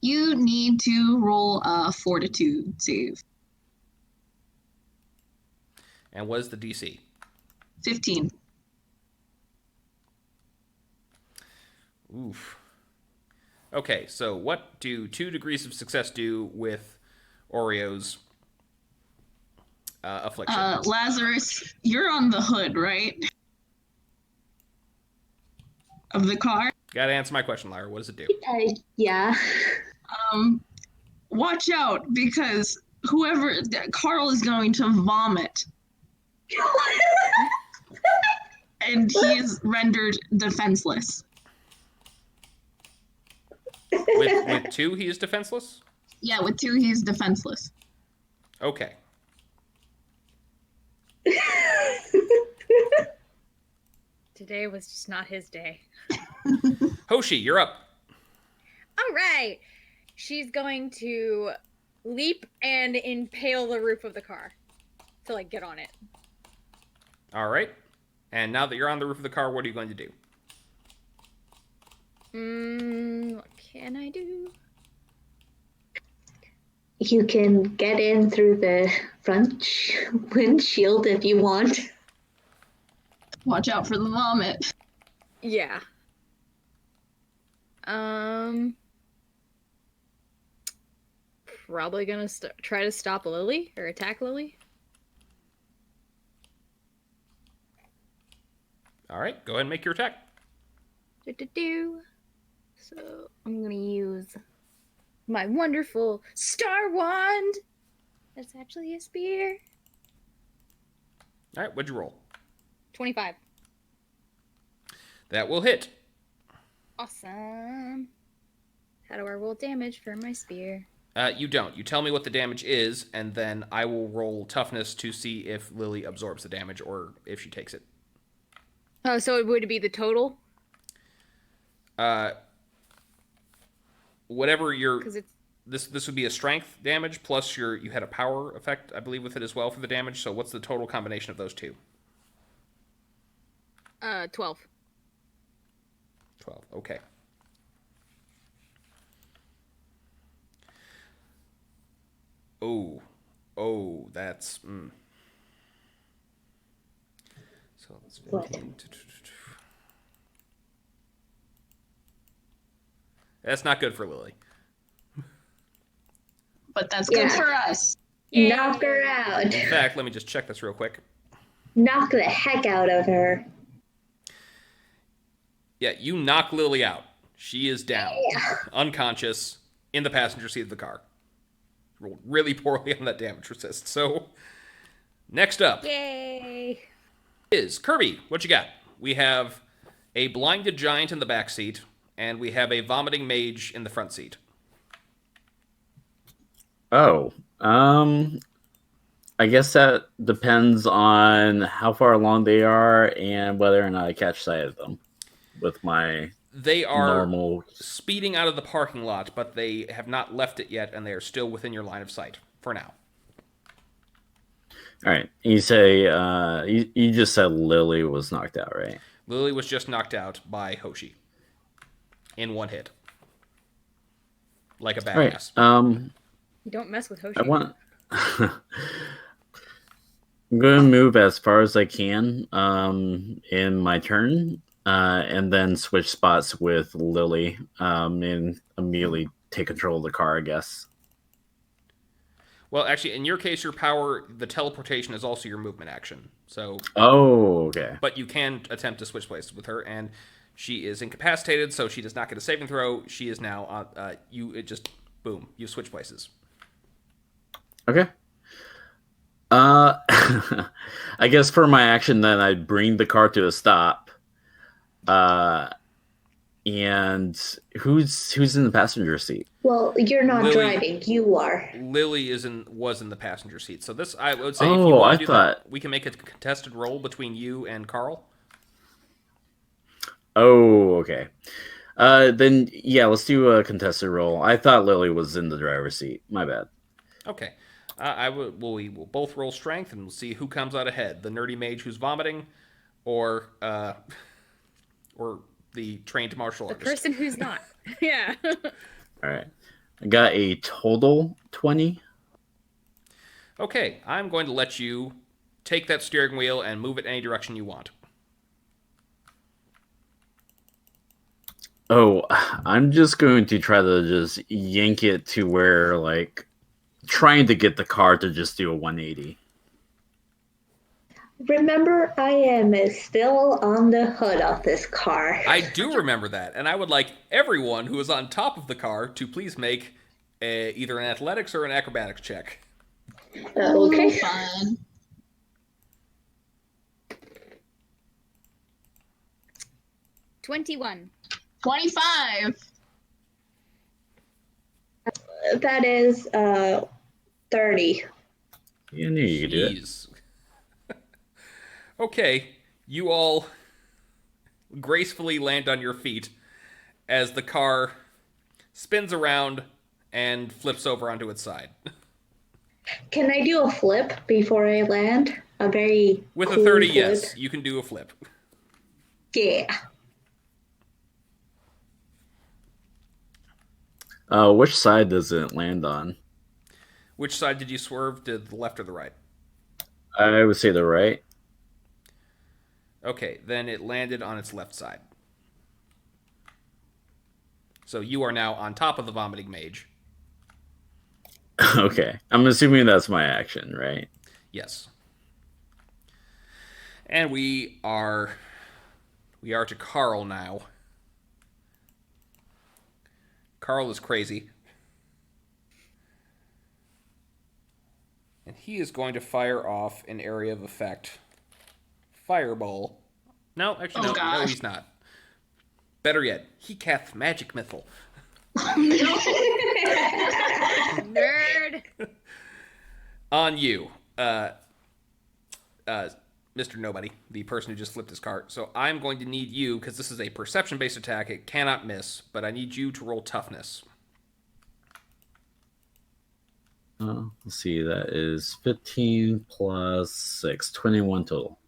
[SPEAKER 5] You need to roll a fortitude save.
[SPEAKER 1] And what is the DC?
[SPEAKER 5] 15.
[SPEAKER 1] Oof. Okay, so what do 2 degrees of success do with Oreo's affliction?
[SPEAKER 5] Lazarus, you're on the hood, right? Of the car.
[SPEAKER 1] Gotta answer my question, Lyra. What does it do?
[SPEAKER 3] Yeah.
[SPEAKER 5] Watch out, because Carl is going to vomit. And he is rendered defenseless.
[SPEAKER 1] With 2, he is defenseless?
[SPEAKER 5] Yeah, with 2, he's defenseless.
[SPEAKER 1] Okay.
[SPEAKER 2] Today was just not his day.
[SPEAKER 1] Hoshi, you're up.
[SPEAKER 2] All right. She's going to leap and impale the roof of the car to, like, get on it.
[SPEAKER 1] All right. And now that you're on the roof of the car, what are you going to do?
[SPEAKER 2] What can I do?
[SPEAKER 3] You can get in through the front windshield if you want.
[SPEAKER 5] Watch out for the vomit.
[SPEAKER 2] Yeah. Probably gonna try to stop Lily or attack Lily.
[SPEAKER 1] All right, go ahead and make your attack.
[SPEAKER 2] So I'm gonna use my wonderful star wand. That's actually a spear.
[SPEAKER 1] All right, what'd you roll?
[SPEAKER 2] 25.
[SPEAKER 1] That will hit.
[SPEAKER 2] Awesome. How do I roll damage for my spear?
[SPEAKER 1] You don't. You tell me what the damage is, and then I will roll toughness to see if Lily absorbs the damage or if she takes it.
[SPEAKER 2] Oh, so it would be the total?
[SPEAKER 1] Whatever your...
[SPEAKER 2] Because it's...
[SPEAKER 1] This would be a strength damage, plus you had a power effect, I believe, with it as well for the damage. So what's the total combination of those two?
[SPEAKER 2] 12.
[SPEAKER 1] 12, okay. Oh, that's... So that's 15. That's not good for Lily.
[SPEAKER 5] But that's good for us.
[SPEAKER 2] Yay.
[SPEAKER 3] Knock her out.
[SPEAKER 1] In fact, let me just check this real quick.
[SPEAKER 3] Knock the heck out of her.
[SPEAKER 1] Yeah, you knock Lily out. She is down, unconscious, in the passenger seat of the car. Rolled really poorly on that damage resist. So, next up
[SPEAKER 2] Yay!
[SPEAKER 1] is Kerby. What you got? We have a blinded giant in the back seat, and we have a vomiting mage in the front seat.
[SPEAKER 4] Oh, I guess that depends on how far along they are and whether or not I catch sight of them with my
[SPEAKER 1] They are
[SPEAKER 4] normal
[SPEAKER 1] speeding out of the parking lot, but they have not left it yet, and they are still within your line of sight for now.
[SPEAKER 4] All right. You say you just said Lily was knocked out, right?
[SPEAKER 1] Lily was just knocked out by Hoshi in one hit, like a
[SPEAKER 4] All right.
[SPEAKER 1] badass.
[SPEAKER 2] You don't mess with Hoshi.
[SPEAKER 4] I want. I'm going to move as far as I can in my turn, and then switch spots with Lily, and immediately take control of the car, I guess.
[SPEAKER 1] Well, actually, in your case, your power, the teleportation is also your movement action. So,
[SPEAKER 4] Oh, okay.
[SPEAKER 1] but you can attempt to switch places with her, and she is incapacitated, so she does not get a saving throw. She is now boom, you switch places.
[SPEAKER 4] Okay. I guess for my action, then I'd bring the car to a stop. And who's in the passenger seat?
[SPEAKER 3] Well, you're not
[SPEAKER 1] Lily-
[SPEAKER 3] driving. You are.
[SPEAKER 1] Lily was in the passenger seat. So this, I would say, if
[SPEAKER 4] Oh,
[SPEAKER 1] you want
[SPEAKER 4] I
[SPEAKER 1] to do
[SPEAKER 4] thought-
[SPEAKER 1] that, we can make a contested roll between you and Carl.
[SPEAKER 4] Oh, okay. Then yeah, let's do a contested roll. I thought Lily was in the driver's seat. My bad.
[SPEAKER 1] Okay. We will both roll strength, and we'll see who comes out ahead: the nerdy mage who's vomiting, or the trained martial
[SPEAKER 2] The
[SPEAKER 1] artist.
[SPEAKER 2] person who's not. Yeah.
[SPEAKER 4] All right. I got a total 20.
[SPEAKER 1] Okay, I'm going to let you take that steering wheel and move it any direction you want.
[SPEAKER 4] Oh, I'm just going to try to just yank it to where, like, trying to get the car to just do a 180.
[SPEAKER 3] Remember, I am still on the hood of this car.
[SPEAKER 1] I do remember that, and I would like everyone who is on top of the car to please make either an athletics or an acrobatics check.
[SPEAKER 3] Okay.
[SPEAKER 5] Fun.
[SPEAKER 2] 21.
[SPEAKER 5] 25.
[SPEAKER 3] That is 30.
[SPEAKER 4] You knew you could do it.
[SPEAKER 1] Jeez. Okay, you all gracefully land on your feet as the car spins around and flips over onto its side.
[SPEAKER 3] Can I do a flip before I land? A very
[SPEAKER 1] With
[SPEAKER 3] cool
[SPEAKER 1] a 30,
[SPEAKER 3] flip?
[SPEAKER 1] yes, you can do a flip.
[SPEAKER 3] Yeah.
[SPEAKER 4] Which side does it land on?
[SPEAKER 1] Which side did you swerve, to the left or the right?
[SPEAKER 4] I would say the right.
[SPEAKER 1] Okay, then it landed on its left side. So you are now on top of the vomiting mage.
[SPEAKER 4] Okay. I'm assuming that's my action, right?
[SPEAKER 1] Yes. And we are to Carl now. Carl is crazy. And he is going to fire off an area of effect. Fireball. No, actually,
[SPEAKER 5] Oh,
[SPEAKER 1] no,
[SPEAKER 5] gosh.
[SPEAKER 1] he's not. Better yet, he casts magic missile.
[SPEAKER 2] Nerd.
[SPEAKER 1] On you, Mr. Nobody, the person who just flipped his cart. So I'm going to need you, because this is a perception-based attack, it cannot miss, but I need you to roll toughness.
[SPEAKER 4] Let's see, that is 15 plus 6, 21 total.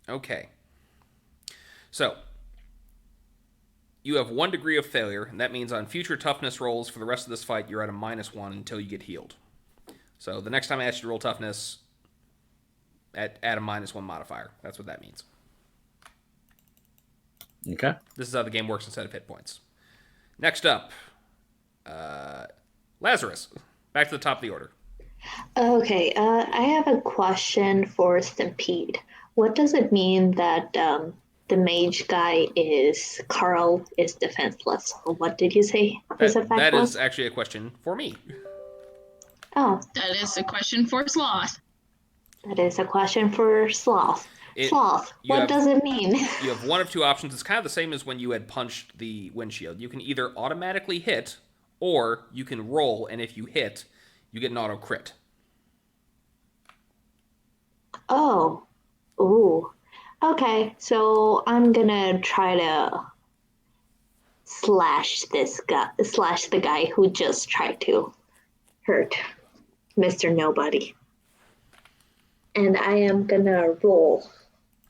[SPEAKER 1] Okay. So, you have 1 degree of failure, and that means on future toughness rolls for the rest of this fight, you're at a -1 until you get healed. So the next time I ask you to roll toughness, add a -1 modifier. That's what that means.
[SPEAKER 4] Okay.
[SPEAKER 1] This is how the game works instead of hit points. Next up, Lazarus. Back to the top of the order.
[SPEAKER 3] Okay, I have a question for Stampede. What does it mean that the mage guy is Carl is defenseless? Or what did you say his effect
[SPEAKER 1] That
[SPEAKER 3] was?
[SPEAKER 1] is actually a question for me.
[SPEAKER 3] Oh,
[SPEAKER 5] That is a question for Sloth.
[SPEAKER 3] that is a question for Sloth. Sloth,
[SPEAKER 1] you
[SPEAKER 3] what
[SPEAKER 1] have-
[SPEAKER 3] does it mean?
[SPEAKER 1] You have one of two options. It's kind of the same as when you had punched the windshield. You can either automatically hit, or you can roll, and if you hit, you get an auto crit.
[SPEAKER 3] Oh, ooh. Okay, so I'm gonna try to slash the guy who just tried to hurt Mr. Nobody. And I am gonna roll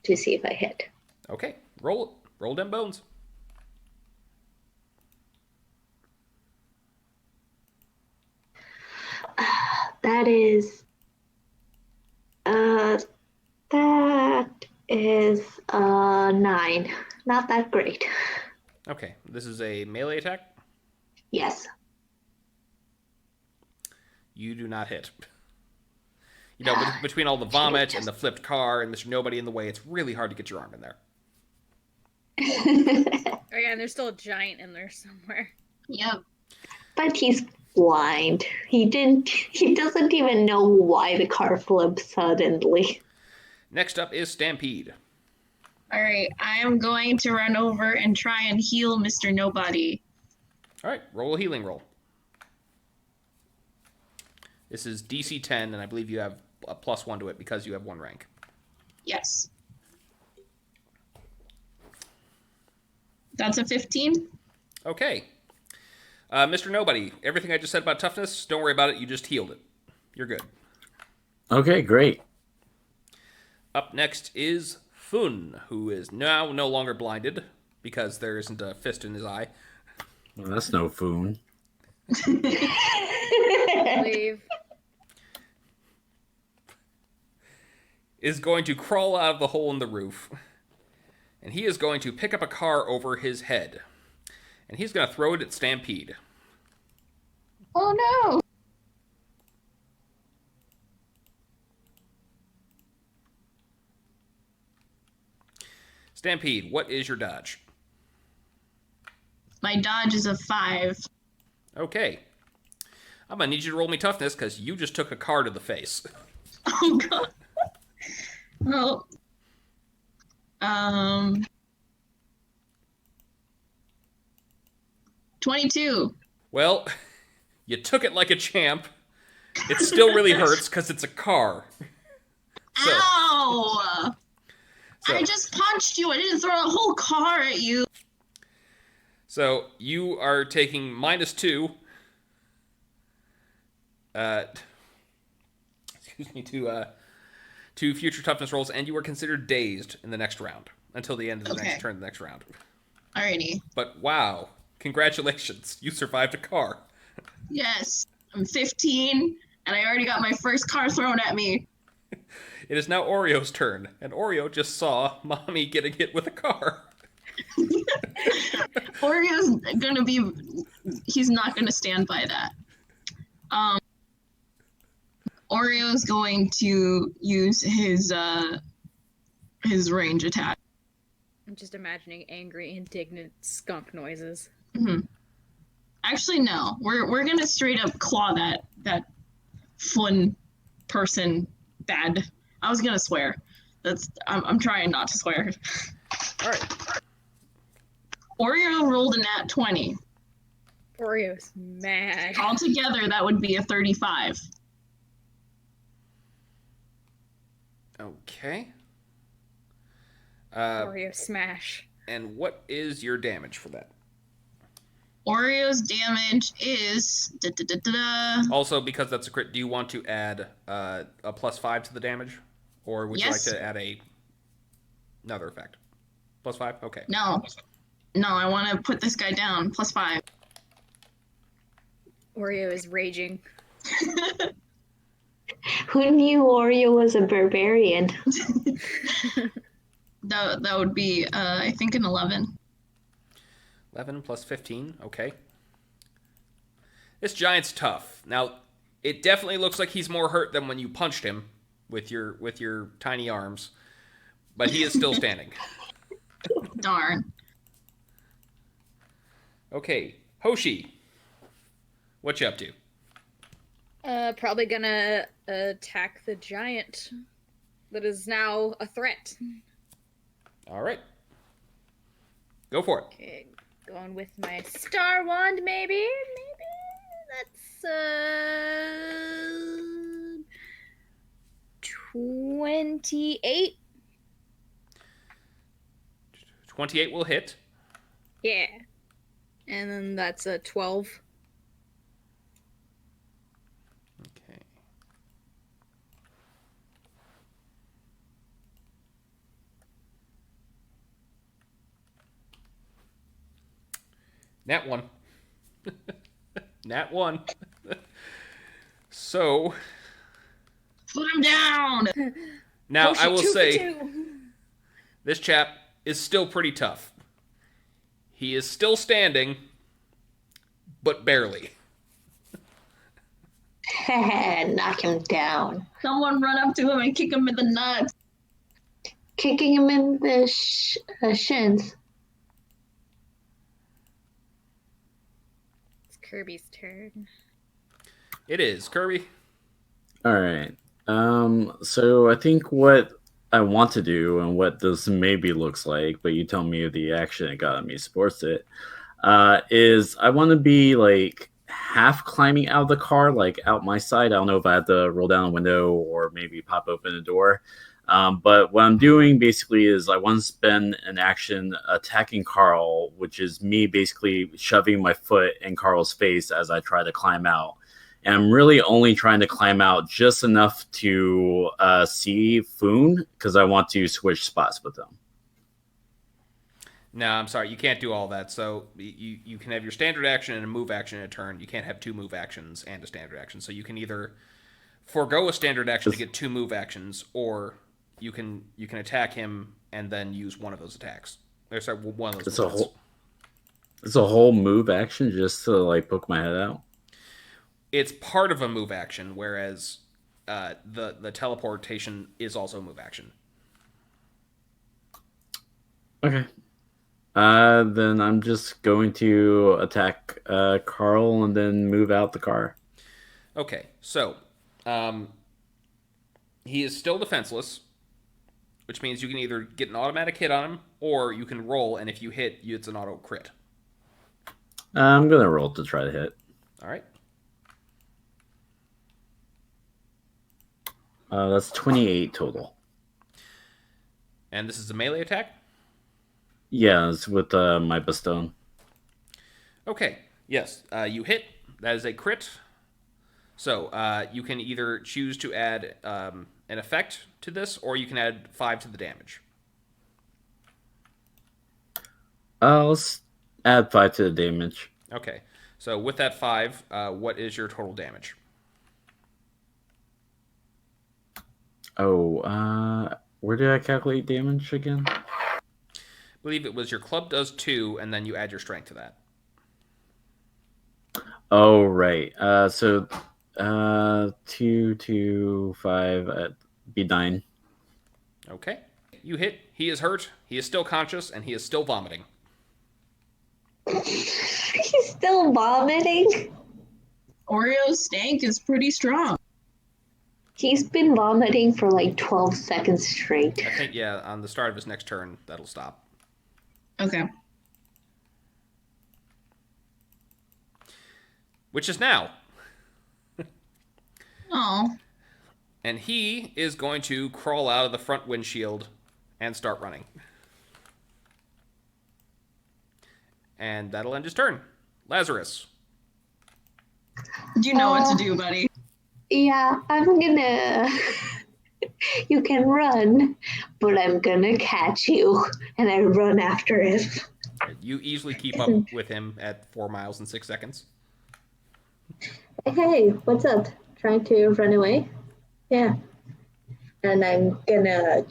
[SPEAKER 3] to see if I hit.
[SPEAKER 1] Okay, roll them bones.
[SPEAKER 3] That is that is 9. Not that great.
[SPEAKER 1] Okay, this is a melee attack.
[SPEAKER 3] Yes.
[SPEAKER 1] You do not hit. You know, between all the vomit and the flipped car and Mr. Nobody in the way, it's really hard to get your arm in there.
[SPEAKER 2] Oh yeah, and there's still a giant in there somewhere.
[SPEAKER 5] Yep.
[SPEAKER 3] But he's blind. He doesn't even know why the car flipped suddenly.
[SPEAKER 1] Next up is Stampede.
[SPEAKER 5] All right, I am going to run over and try and heal Mr. Nobody.
[SPEAKER 1] All right, roll a healing roll. This is DC 10, and I believe you have a +1 to it because you have 1 rank.
[SPEAKER 5] Yes. That's a 15.
[SPEAKER 1] Okay. Mr. Nobody, everything I just said about toughness, don't worry about it. You just healed it. You're good.
[SPEAKER 4] Okay, great.
[SPEAKER 1] Up next is Fun, who is now no longer blinded. because there isn't a fist in his eye.
[SPEAKER 4] Well, that's no foon.
[SPEAKER 2] Leave.
[SPEAKER 1] Is going to crawl out of the hole in the roof. And he is going to pick up a car over his head. And he's going to throw it at Stampede.
[SPEAKER 5] Oh no!
[SPEAKER 1] Stampede, what is your dodge?
[SPEAKER 5] My dodge is a 5.
[SPEAKER 1] Okay. I'm going to need you to roll me toughness because you just took a car to the face.
[SPEAKER 5] Oh god. Well, 22.
[SPEAKER 1] Well, you took it like a champ. It still really hurts because it's a car.
[SPEAKER 5] Ow!
[SPEAKER 1] So-
[SPEAKER 5] I just punched you. I didn't throw a whole car at you.
[SPEAKER 1] So you are taking -2. Excuse me, to future toughness rolls, and you are considered dazed in the next round until the end of the
[SPEAKER 5] Okay.
[SPEAKER 1] next turn. The next round.
[SPEAKER 5] Alrighty.
[SPEAKER 1] But wow, congratulations, you survived a car.
[SPEAKER 5] Yes. I'm 15, and I already got my first car thrown at me.
[SPEAKER 1] It is now Oreo's turn, and Oreo just saw Mommy getting hit with a car.
[SPEAKER 5] Oreo's gonna be... He's not gonna stand by that. Oreo's going to use his range attack.
[SPEAKER 2] I'm just imagining angry, indignant skunk noises.
[SPEAKER 5] Actually, no. We're gonna straight up claw that fun person bad. I was gonna swear. I'm trying not to swear.
[SPEAKER 1] All right.
[SPEAKER 5] Oreo rolled a nat 20.
[SPEAKER 2] Oreo's mad.
[SPEAKER 5] Altogether, that would be a 35.
[SPEAKER 1] Okay.
[SPEAKER 2] Oreo smash.
[SPEAKER 1] And what is your damage for that?
[SPEAKER 5] Oreo's damage is...
[SPEAKER 1] Also, because that's a crit, do you want to add a +5 to the damage? Or would
[SPEAKER 5] Yes.
[SPEAKER 1] you like to add another effect? +5? Okay.
[SPEAKER 5] No, I want to put this guy down. +5.
[SPEAKER 2] Oreo is raging.
[SPEAKER 3] Who knew Oreo was a barbarian?
[SPEAKER 5] That would be, I think, an 11.
[SPEAKER 1] 11 plus 15. Okay. This giant's tough. Now, it definitely looks like he's more hurt than when you punched him with your tiny arms, but he is still standing.
[SPEAKER 5] Darn.
[SPEAKER 1] Okay, Hoshi, what you up to?
[SPEAKER 2] Probably gonna attack the giant that is now a threat.
[SPEAKER 1] All right, go for it.
[SPEAKER 2] Okay, going with my star wand, maybe. That's 28.
[SPEAKER 1] 28 will hit.
[SPEAKER 2] Yeah, and then that's a 12.
[SPEAKER 1] Okay. Nat 1. Nat 1. So,
[SPEAKER 5] Put him down!
[SPEAKER 1] now
[SPEAKER 2] Hoshi,
[SPEAKER 1] I will
[SPEAKER 2] 2 for
[SPEAKER 1] say
[SPEAKER 2] 2.
[SPEAKER 1] this chap is still pretty tough. He is still standing, but barely.
[SPEAKER 3] Knock him down.
[SPEAKER 5] Someone run up to him and kick him in the nuts.
[SPEAKER 3] Kicking him in the shins.
[SPEAKER 2] It's Kirby's turn.
[SPEAKER 1] It is. Kerby?
[SPEAKER 4] All right. So I think what I want to do and what this maybe looks like, but you tell me if the action economy supports it, is I want to be like half climbing out of the car, like out my side. I don't know if I have to roll down a window or maybe pop open a door. But what I'm doing basically is I want to spend an action attacking Carl, which is me basically shoving my foot in Carl's face as I try to climb out. And I'm really only trying to climb out just enough to see Foon because I want to switch spots with him.
[SPEAKER 1] No, I'm sorry, you can't do all that. So you can have your standard action and a move action in a turn. You can't have 2 move actions and a standard action. So you can either forego a standard action to get 2 move actions, or you can attack him and then use one of those attacks. Or sorry, one of those.
[SPEAKER 4] It's a whole move action just to like poke my head out.
[SPEAKER 1] It's part of a move action, whereas the teleportation is also a move action.
[SPEAKER 4] Okay. Then I'm just going to attack Carl and then move out the car.
[SPEAKER 1] Okay, so he is still defenseless, which means you can either get an automatic hit on him, or you can roll, and if you hit, it's an auto crit.
[SPEAKER 4] I'm gonna roll to try to hit.
[SPEAKER 1] All right.
[SPEAKER 4] That's 28 total.
[SPEAKER 1] And this is a melee attack?
[SPEAKER 4] Yeah, it's with my Bastone.
[SPEAKER 1] Okay, yes. You hit. That is a crit. So you can either choose to add an effect to this, or you can add 5 to the damage.
[SPEAKER 4] Let's add 5 to the damage.
[SPEAKER 1] Okay, so with that 5, what is your total damage?
[SPEAKER 4] Oh, where did I calculate damage again?
[SPEAKER 1] I believe it was your club does 2, and then you add your strength to that.
[SPEAKER 4] Oh, right. So 2, 2, 5, be 9.
[SPEAKER 1] Okay. You hit. He is hurt. He is still conscious, and he is still vomiting.
[SPEAKER 3] He's still vomiting.
[SPEAKER 5] Oreo's stank is pretty strong.
[SPEAKER 3] He's been vomiting for like 12 seconds straight.
[SPEAKER 1] I think, yeah, on the start of his next turn, that'll stop.
[SPEAKER 5] Okay.
[SPEAKER 1] Which is now.
[SPEAKER 5] Oh.
[SPEAKER 1] And he is going to crawl out of the front windshield and start running. And that'll end his turn. Lazarus.
[SPEAKER 5] You know what to do, buddy.
[SPEAKER 3] Yeah, I'm gonna. You can run, but I'm gonna catch you, and I run after him.
[SPEAKER 1] You easily keep up with him at 4 miles in 6 seconds.
[SPEAKER 3] Hey, what's up? Trying to run away? Yeah. And I'm gonna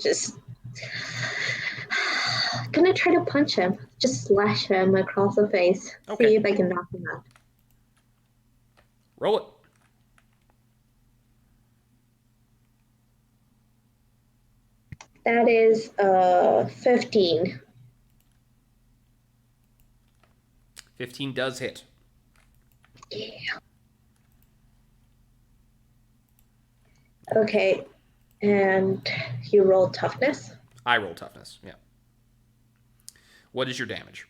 [SPEAKER 3] gonna try to punch him. Just slash him across the face.
[SPEAKER 1] Okay.
[SPEAKER 3] See if I can knock him out.
[SPEAKER 1] Roll it.
[SPEAKER 3] That is 15.
[SPEAKER 1] 15 does hit.
[SPEAKER 3] Yeah. Okay. And you roll toughness?
[SPEAKER 1] I roll toughness, yeah. What is your damage?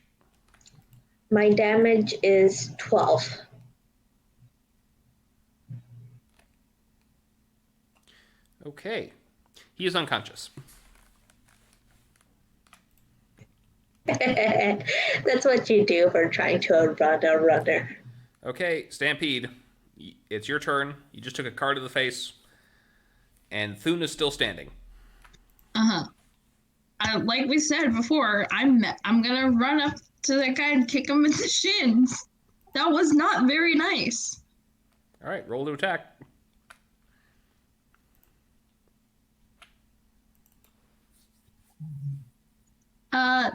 [SPEAKER 3] My damage is 12.
[SPEAKER 1] Okay. He is unconscious.
[SPEAKER 3] That's what you do for trying to outrun a runner.
[SPEAKER 1] Okay, Stampede. It's your turn. You just took a card to the face. And Thune is still standing.
[SPEAKER 5] Uh-huh. Like we said before, I'm gonna run up to that guy and kick him in the shins. That was not very nice.
[SPEAKER 1] All right, roll to attack.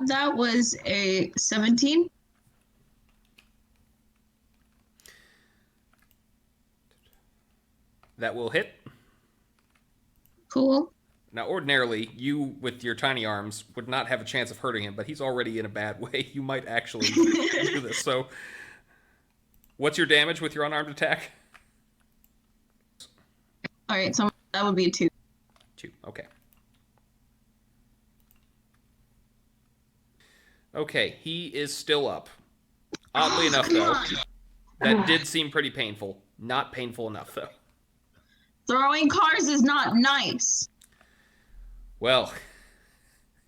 [SPEAKER 5] That was a 17.
[SPEAKER 1] That will hit.
[SPEAKER 5] Cool.
[SPEAKER 1] Now, ordinarily, you, with your tiny arms, would not have a chance of hurting him, but he's already in a bad way. You might actually do this. So, what's your damage with your unarmed attack?
[SPEAKER 5] All right, so that would be a 2.
[SPEAKER 1] 2, okay. Okay, he is still up. Oddly enough, though, that did seem pretty painful. Not painful enough, though.
[SPEAKER 5] Throwing cars is not nice.
[SPEAKER 1] Well,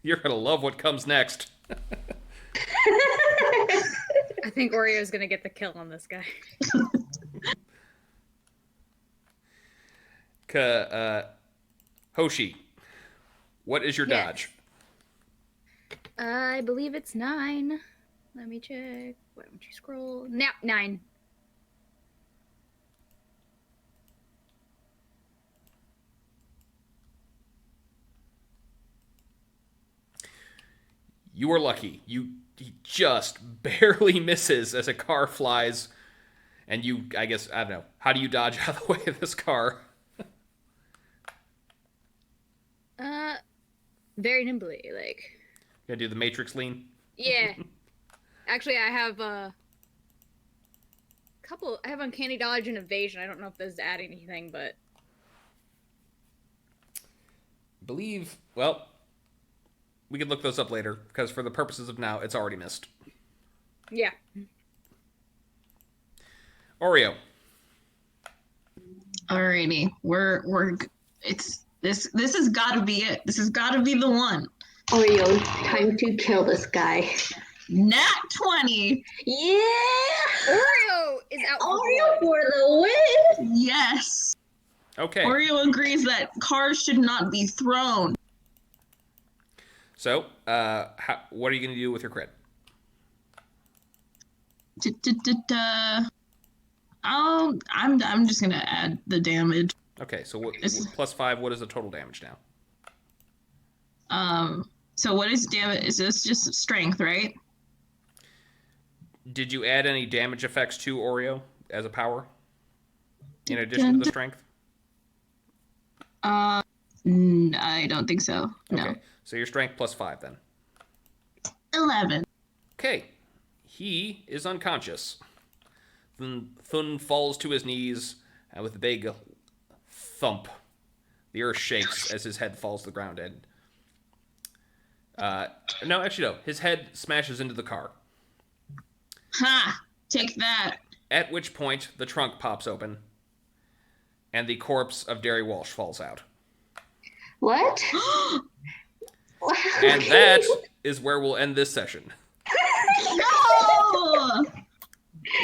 [SPEAKER 1] you're going to love what comes next.
[SPEAKER 2] I think Oreo's gonna get the kill on this guy.
[SPEAKER 1] Hoshi, what is your
[SPEAKER 2] Yes.
[SPEAKER 1] dodge?
[SPEAKER 2] I believe it's 9. Let me check. Why don't you scroll? Now 9.
[SPEAKER 1] You are lucky. He just barely misses as a car flies, and you, I guess, I don't know. How do you dodge out of the way of this car?
[SPEAKER 2] Very nimbly, like.
[SPEAKER 1] You gotta do the Matrix lean.
[SPEAKER 2] Yeah. Actually, I have a couple. I have uncanny dodge and evasion. I don't know if those add anything, but
[SPEAKER 1] Believe. Well, we could look those up later because for the purposes of now, it's already missed.
[SPEAKER 2] yeah.
[SPEAKER 1] Oreo.
[SPEAKER 5] Alrighty, it's this has got to be it. This has got to be the one.
[SPEAKER 3] Oreo, time to kill this guy.
[SPEAKER 5] Nat 20.
[SPEAKER 3] Yeah!
[SPEAKER 2] Oreo is out.
[SPEAKER 3] Oreo for the win!
[SPEAKER 5] Yes.
[SPEAKER 1] Okay.
[SPEAKER 5] Oreo agrees that cars should not be thrown.
[SPEAKER 1] So, what are you gonna do with your crit?
[SPEAKER 5] I'm just gonna add the damage.
[SPEAKER 1] Okay, so +5. What is the total damage now?
[SPEAKER 5] So what is damage? Is this just strength, right?
[SPEAKER 1] Did you add any damage effects to Oreo as a power? In addition to the strength?
[SPEAKER 5] I don't think so. No.
[SPEAKER 1] Okay, so your strength +5 then.
[SPEAKER 5] 11.
[SPEAKER 1] Okay, he is unconscious. Thun falls to his knees, and with a big thump, the earth shakes as his head falls to the ground. And no, actually no, his head smashes into the car.
[SPEAKER 5] Ha! Take that.
[SPEAKER 1] At which point the trunk pops open, and the corpse of Darry Walsh falls out.
[SPEAKER 3] What?
[SPEAKER 1] And that is where we'll end this session.
[SPEAKER 5] No!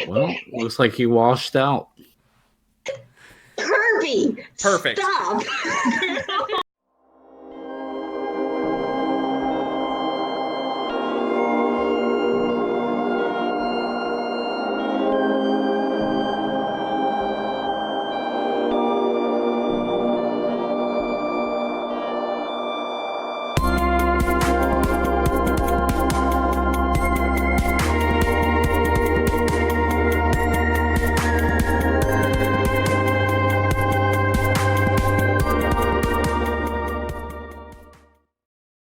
[SPEAKER 4] Well, looks like he washed out.
[SPEAKER 3] Kerby!
[SPEAKER 1] Perfect.
[SPEAKER 3] Stop!